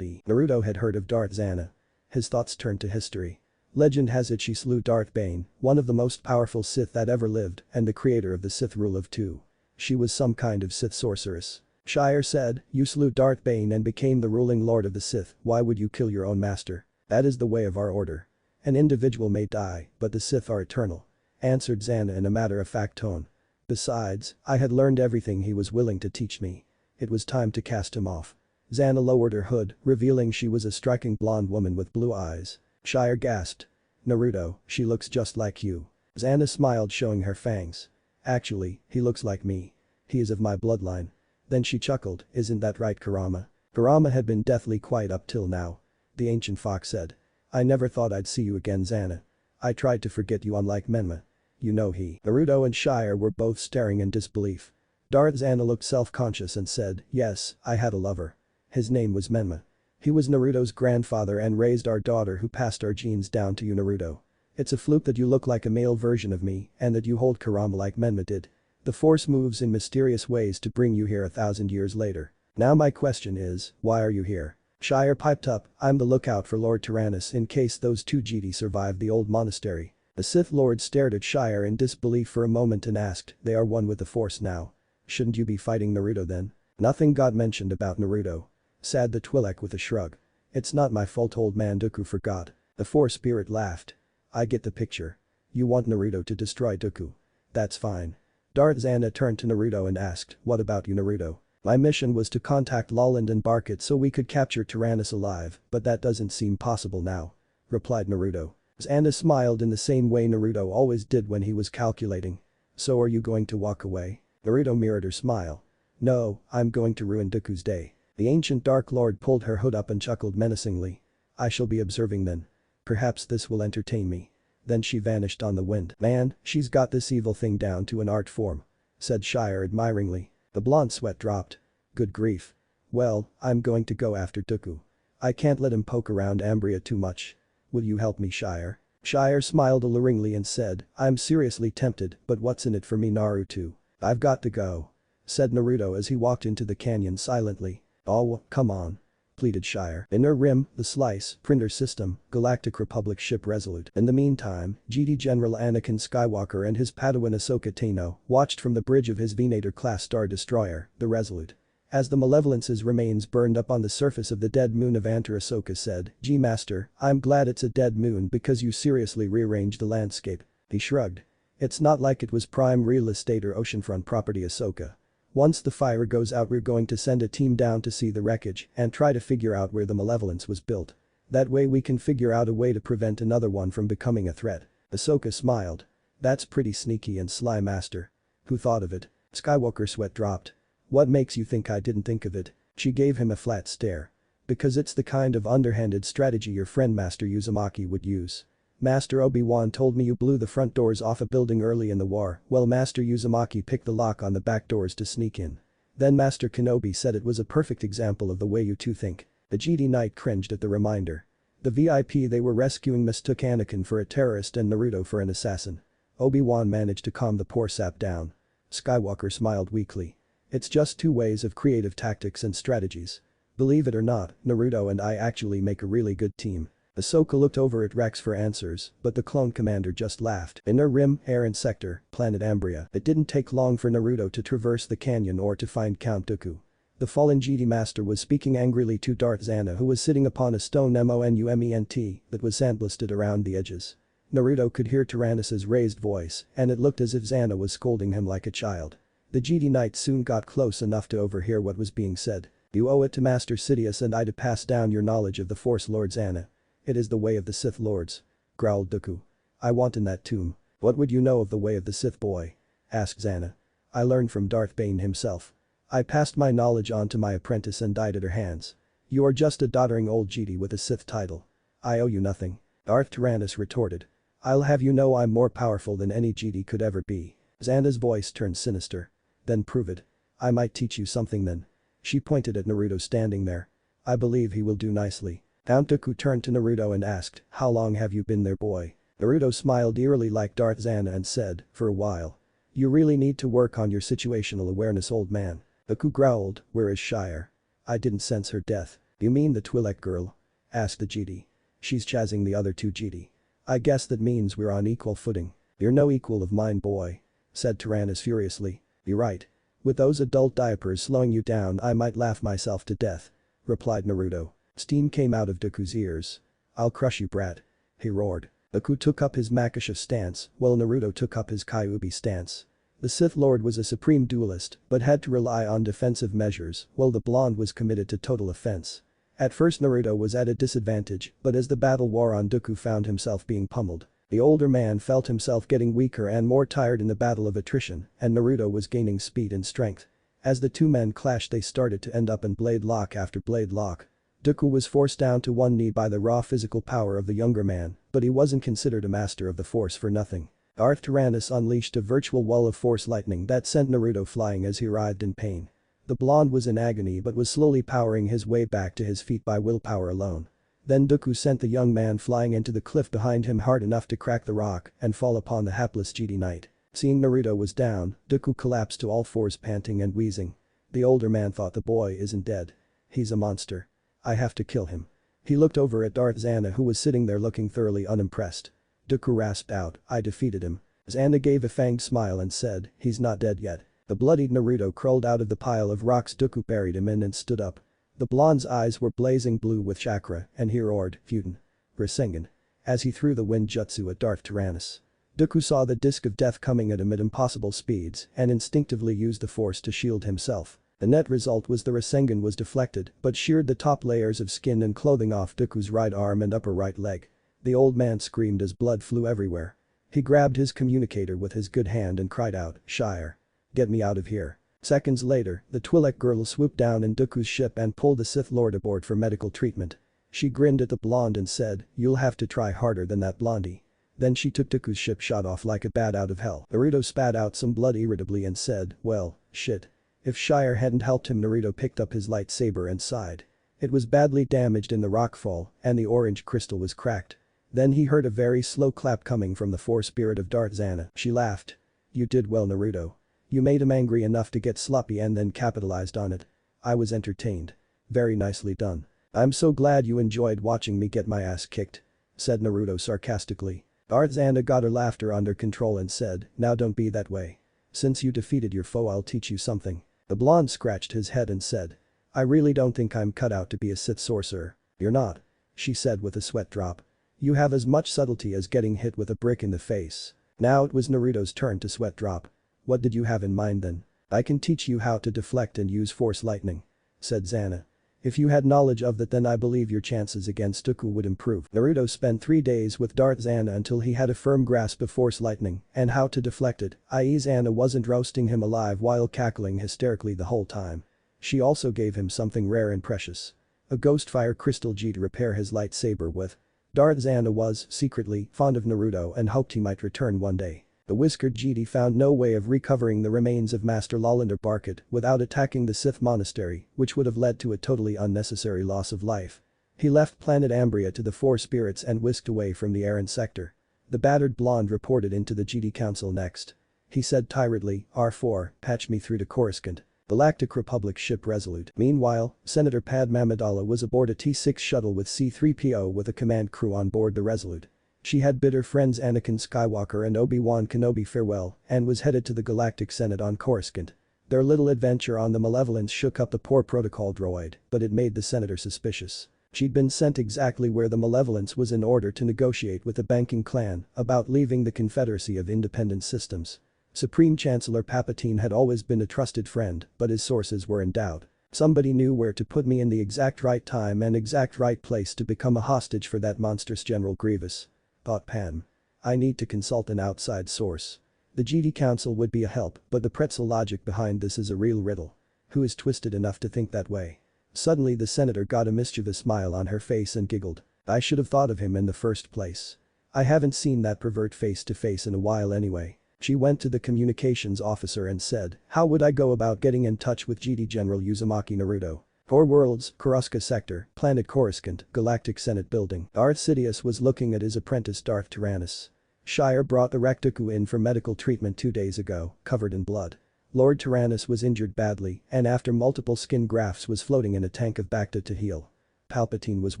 Naruto had heard of Darth Xana. His thoughts turned to history. Legend has it she slew Darth Bane, one of the most powerful Sith that ever lived and the creator of the Sith rule of 2. She was some kind of Sith sorceress. Shire said, you slew Darth Bane and became the ruling lord of the Sith, why would you kill your own master? That is the way of our order. An individual may die, but the Sith are eternal. Answered Xana in a matter-of-fact tone. Besides, I had learned everything he was willing to teach me. It was time to cast him off. Xana lowered her hood, revealing she was a striking blonde woman with blue eyes. Shire gasped. Naruto, she looks just like you. Xana smiled showing her fangs. Actually, he looks like me. He is of my bloodline. Then she chuckled, isn't that right Kurama? Kurama had been deathly quiet up till now. The ancient fox said. I never thought I'd see you again Xana. I tried to forget you unlike Menma. You know Naruto and Shire were both staring in disbelief. Darth Xana looked self-conscious and said, yes, I had a lover. His name was Menma. He was Naruto's grandfather and raised our daughter who passed our genes down to you Naruto. It's a fluke that you look like a male version of me and that you hold Kurama like Menma did. The Force moves in mysterious ways to bring you here 1,000 years later. Now my question is, why are you here? Shire piped up, I'm the lookout for Lord Tyrannus in case those 2 Jedi survive the old monastery. The Sith Lord stared at Shire in disbelief for a moment and asked, they are one with the Force now. Shouldn't you be fighting Naruto then? Nothing got mentioned about Naruto. Said the Twi'lek with a shrug. It's not my fault old man Dooku forgot. The Force spirit laughed. I get the picture. You want Naruto to destroy Dooku. That's fine. Darth Xana turned to Naruto and asked, what about you Naruto? My mission was to contact Lawland and Barkett so we could capture Tyrannus alive, but that doesn't seem possible now. Replied Naruto. Xana smiled in the same way Naruto always did when he was calculating. So are you going to walk away? Naruto mirrored her smile. No, I'm going to ruin Dooku's day. The ancient Dark Lord pulled her hood up and chuckled menacingly. I shall be observing then. Perhaps this will entertain me. Then she vanished on the wind. "Man, she's got this evil thing down to an art form," said Shire admiringly. The blonde sweat dropped. "Good grief. Well, I'm going to go after Dooku. I can't let him poke around Ambria too much. Will you help me, Shire?" Shire smiled alluringly and said, "I'm seriously tempted, but what's in it for me, Naruto? I've got to go," said Naruto as he walked into the canyon silently. "Oh, come on," pleaded Shire. Inner Rim, the Slice, Printer System, Galactic Republic ship Resolute. In the meantime, GD General Anakin Skywalker and his Padawan Ahsoka Tano watched from the bridge of his Venator-class Star Destroyer, the Resolute. As the Malevolence's remains burned up on the surface of the dead moon of Antar, Ahsoka said, "Gee Master, I'm glad it's a dead moon because you seriously rearranged the landscape." He shrugged. "It's not like it was prime real estate or oceanfront property, Ahsoka. Once the fire goes out we're going to send a team down to see the wreckage and try to figure out where the Malevolence was built. That way we can figure out a way to prevent another one from becoming a threat." Ahsoka smiled. "That's pretty sneaky and sly, Master. Who thought of it?" Skywalker's sweat dropped. "What makes you think I didn't think of it?" She gave him a flat stare. "Because it's the kind of underhanded strategy your friend Master Uzumaki would use. Master Obi-Wan told me you blew the front doors off a building early in the war, well Master Uzumaki picked the lock on the back doors to sneak in. Then Master Kenobi said it was a perfect example of the way you two think." The GD Knight cringed at the reminder. The VIP they were rescuing mistook Anakin for a terrorist and Naruto for an assassin. Obi-Wan managed to calm the poor sap down. Skywalker smiled weakly. "It's just two ways of creative tactics and strategies. Believe it or not, Naruto and I actually make a really good team." Ahsoka looked over at Rex for answers, but the clone commander just laughed. Inner Rim, Aaron Sector, Planet Ambria. It didn't take long for Naruto to traverse the canyon or to find Count Dooku. The fallen GD Master was speaking angrily to Darth Zana who was sitting upon a stone monument that was sandblasted around the edges. Naruto could hear Tyrannus's raised voice, and it looked as if Zana was scolding him like a child. The GD Knight soon got close enough to overhear what was being said. "You owe it to Master Sidious and I to pass down your knowledge of the Force, Lord Zana. It is the way of the Sith Lords," growled Dooku. "I want in that tomb." "What would you know of the way of the Sith, boy?" asked Zana. "I learned from Darth Bane himself. I passed my knowledge on to my apprentice and died at her hands. You are just a doddering old GD with a Sith title. I owe you nothing." Darth Tyrannus retorted. "I'll have you know I'm more powerful than any GD could ever be." Zana's voice turned sinister. "Then prove it. I might teach you something then." She pointed at Naruto standing there. "I believe he will do nicely." Count Dooku turned to Naruto and asked, "How long have you been there, boy?" Naruto smiled eerily like Darth Zana and said, "For a while. You really need to work on your situational awareness, old man." Dooku growled, "Where is Shire?" "I didn't sense her death." "You mean the Twi'lek girl?" asked the GD. "She's chasing the other two GD. I guess that means we're on equal footing." "You're no equal of mine, boy," said Tyrannus furiously. "You're right. With those adult diapers slowing you down I might laugh myself to death," replied Naruto. Steam came out of Dooku's ears. "I'll crush you, brat," he roared. Dooku took up his Makasha stance, while Naruto took up his Kyuubi stance. The Sith Lord was a supreme duelist, but had to rely on defensive measures, while the blonde was committed to total offense. At first Naruto was at a disadvantage, but as the battle wore on Dooku found himself being pummeled. The older man felt himself getting weaker and more tired in the battle of attrition, and Naruto was gaining speed and strength. As the two men clashed they started to end up in blade lock after blade lock. Dooku was forced down to one knee by the raw physical power of the younger man, but he wasn't considered a master of the Force for nothing. Darth Tyrannus unleashed a virtual wall of Force lightning that sent Naruto flying as he writhed in pain. The blonde was in agony but was slowly powering his way back to his feet by willpower alone. Then Dooku sent the young man flying into the cliff behind him hard enough to crack the rock and fall upon the hapless GD Knight. Seeing Naruto was down, Dooku collapsed to all fours panting and wheezing. The older man thought the boy isn't dead. "He's a monster. I have to kill him." He looked over at Darth Zana who was sitting there looking thoroughly unimpressed. Dooku rasped out, "I defeated him." Zana gave a fanged smile and said, "He's not dead yet." The bloodied Naruto crawled out of the pile of rocks Dooku buried him in and stood up. The blonde's eyes were blazing blue with chakra and he roared, "Futen. Rasengan," as he threw the wind jutsu at Darth Tyrannus. Dooku saw the disc of death coming at him at impossible speeds and instinctively used the Force to shield himself. The net result was the Rasengan was deflected but sheared the top layers of skin and clothing off Dooku's right arm and upper right leg. The old man screamed as blood flew everywhere. He grabbed his communicator with his good hand and cried out, "Shire. Get me out of here." Seconds later, the Twi'lek girl swooped down in Dooku's ship and pulled the Sith Lord aboard for medical treatment. She grinned at the blonde and said, "You'll have to try harder than that, blondie." Then she took Dooku's ship shot off like a bat out of hell. Naruto spat out some blood irritably and said, well, shit. If Shire hadn't helped him. Naruto picked up his lightsaber and sighed. It was badly damaged in the rockfall and the orange crystal was cracked. Then he heard a very slow clap coming from the Force spirit of Darth Zana. She laughed. You did well, Naruto. You made him angry enough to get sloppy and then capitalized on it. I was entertained. Very nicely done. I'm so glad you enjoyed watching me get my ass kicked, said Naruto sarcastically. Darth Zana got her laughter under control and said, now don't be that way. Since you defeated your foe, I'll teach you something. The blonde scratched his head and said, I really don't think I'm cut out to be a Sith sorcerer. You're not, she said with a sweat drop. You have as much subtlety as getting hit with a brick in the face. Now it was Naruto's turn to sweat drop. What did you have in mind then? I can teach you how to deflect and use force lightning, said Zana. If you had knowledge of that, then I believe your chances against Dooku would improve. Naruto spent 3 days with Darth Zana until he had a firm grasp of force lightning and how to deflect it, i.e. Zana wasn't roasting him alive while cackling hysterically the whole time. She also gave him something rare and precious. A Ghostfire crystal G to repair his lightsaber with. Darth Zana was, secretly, fond of Naruto and hoped he might return one day. The whiskered Jedi found no way of recovering the remains of Master Lolland or Barkett without attacking the Sith monastery, which would have led to a totally unnecessary loss of life. He left planet Ambria to the Force spirits and whisked away from the Aaron sector. The battered blonde reported into the Jedi Council next. He said tiredly, R4, patch me through to Coruscant. Galactic Republic ship Resolute. Meanwhile, Senator Padme Amidala was aboard a T-6 shuttle with C-3PO with a command crew on board the Resolute. She had bid her friends Anakin Skywalker and Obi-Wan Kenobi farewell and was headed to the Galactic Senate on Coruscant. Their little adventure on the Malevolence shook up the poor protocol droid, but it made the senator suspicious. She'd been sent exactly where the Malevolence was in order to negotiate with the banking clan about leaving the Confederacy of Independent Systems. Supreme Chancellor Palpatine had always been a trusted friend, but his sources were in doubt. Somebody knew where to put me in the exact right time and exact right place to become a hostage for that monstrous General Grievous, thought Padme. I need to consult an outside source. The Jedi Council would be a help, but the pretzel logic behind this is a real riddle. Who is twisted enough to think that way? Suddenly the senator got a mischievous smile on her face and giggled. I should have thought of him in the first place. I haven't seen that pervert face to face in a while anyway. She went to the communications officer and said, how would I go about getting in touch with Jedi General Uzumaki Naruto? 4 worlds, Kuroska sector, planet Coruscant, Galactic Senate building. Darth Sidious was looking at his apprentice Darth Tyrannus. Shire brought the Dooku in for medical treatment 2 days ago, covered in blood. Lord Tyrannus was injured badly and after multiple skin grafts was floating in a tank of Bacta to heal. Palpatine was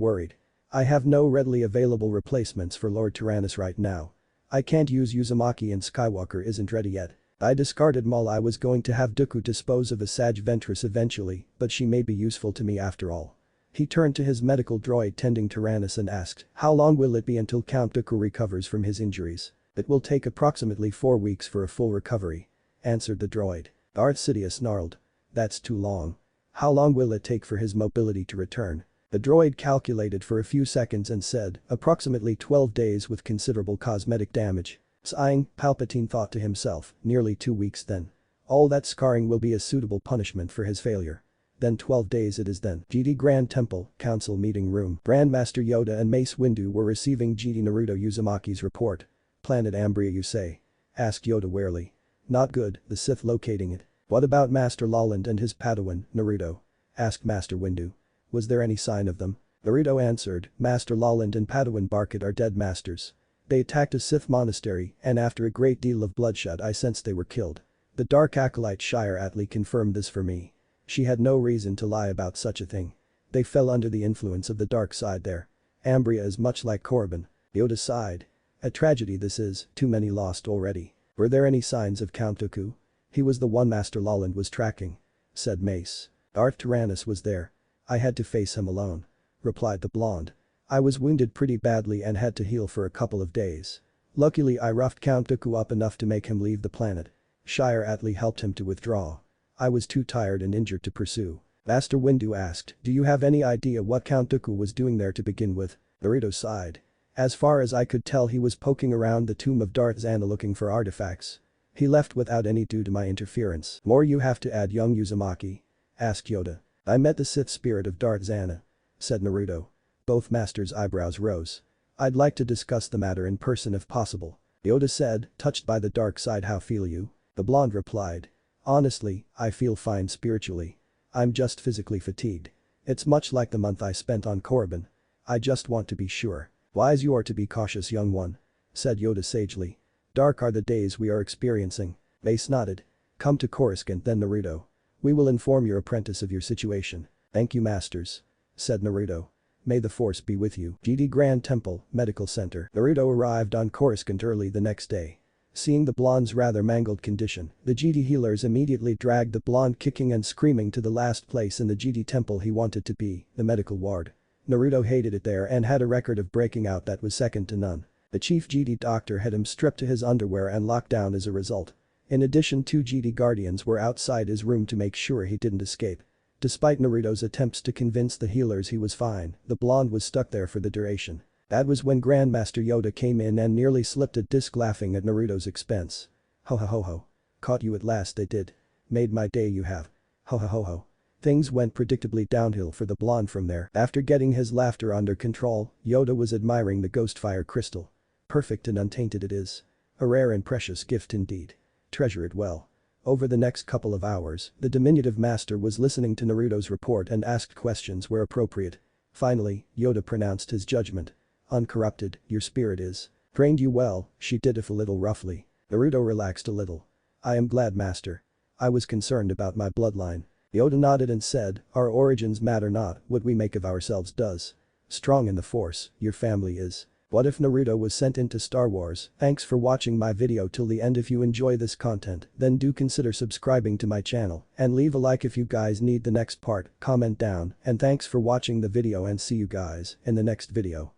worried. I have no readily available replacements for Lord Tyrannus right now. I can't use Uzumaki and Skywalker isn't ready yet. I discarded Maul. I was going to have Dooku dispose of a Sag Ventress eventually, but she may be useful to me after all. He turned to his medical droid tending Tyrannus and asked, how long will it be until Count Dooku recovers from his injuries? It will take approximately 4 weeks for a full recovery, answered the droid. Darth Sidious snarled. That's too long. How long will it take for his mobility to return? The droid calculated for a few seconds and said, approximately 12 days with considerable cosmetic damage. Sighing, Palpatine thought to himself, nearly 2 weeks then. All that scarring will be a suitable punishment for his failure. Then 12 days it is then. Jedi Grand Temple, Council Meeting Room. Grandmaster Yoda and Mace Windu were receiving Jedi Naruto Uzumaki's report. Planet Ambria you say? Asked Yoda warily. Not good, the Sith locating it. What about Master Lolland and his Padawan, Naruto? Asked Master Windu. Was there any sign of them? Naruto answered, Master Lolland and Padawan Barkett are dead masters. They attacked a Sith monastery and after a great deal of bloodshed I sensed they were killed. The Dark Acolyte Shire Atlee confirmed this for me. She had no reason to lie about such a thing. They fell under the influence of the dark side there. Ambria is much like Korriban. Yoda sighed. A tragedy this is, too many lost already. Were there any signs of Count Dooku? He was the one Master Lolland was tracking, said Mace. Darth Tyrannus was there. I had to face him alone, replied the blonde. I was wounded pretty badly and had to heal for a couple of days. Luckily I roughed Count Dooku up enough to make him leave the planet. Shire Atlee helped him to withdraw. I was too tired and injured to pursue. Master Windu asked, do you have any idea what Count Dooku was doing there to begin with? Naruto sighed. As far as I could tell he was poking around the tomb of Darth Zana looking for artifacts. He left without any due to my interference. More you have to add young Uzumaki? Asked Yoda. I met the Sith spirit of Darth Zana, said Naruto. Both masters' eyebrows rose. I'd like to discuss the matter in person if possible. Yoda said, touched by the dark side. How feel you? The blonde replied. Honestly, I feel fine spiritually. I'm just physically fatigued. It's much like the month I spent on Korriban. I just want to be sure. Wise you are to be cautious, young one, said Yoda sagely. Dark are the days we are experiencing. Mace nodded. Come to Coruscant then, Naruto. We will inform your apprentice of your situation. Thank you, masters, said Naruto. May the force be with you. GD Grand Temple, Medical Center. Naruto arrived on Coruscant early the next day. Seeing the blonde's rather mangled condition, the GD healers immediately dragged the blonde kicking and screaming to the last place in the GD temple he wanted to be, the medical ward. Naruto hated it there and had a record of breaking out that was second to none. The chief GD doctor had him stripped to his underwear and locked down as a result. In addition, 2 GD guardians were outside his room to make sure he didn't escape. Despite Naruto's attempts to convince the healers he was fine, the blonde was stuck there for the duration. That was when Grandmaster Yoda came in and nearly slipped a disc, laughing at Naruto's expense. Ho ho ho ho. Caught you at last, they did. Made my day, you have. Ho ho ho ho. Things went predictably downhill for the blonde from there. After getting his laughter under control, Yoda was admiring the Ghostfire crystal. Perfect and untainted it is. A rare and precious gift indeed. Treasure it well. Over the next couple of hours, the diminutive master was listening to Naruto's report and asked questions where appropriate. Finally, Yoda pronounced his judgment. Uncorrupted, your spirit is. Trained you well, she did, if a little roughly. Naruto relaxed a little. I am glad, master. I was concerned about my bloodline. Yoda nodded and said, our origins matter not, what we make of ourselves does. Strong in the force, your family is. What if Naruto was sent into Star Wars? Thanks for watching my video till the end. If you enjoy this content, then do consider subscribing to my channel and leave a like if you guys need the next part. Comment down, and thanks for watching the video and see you guys in the next video.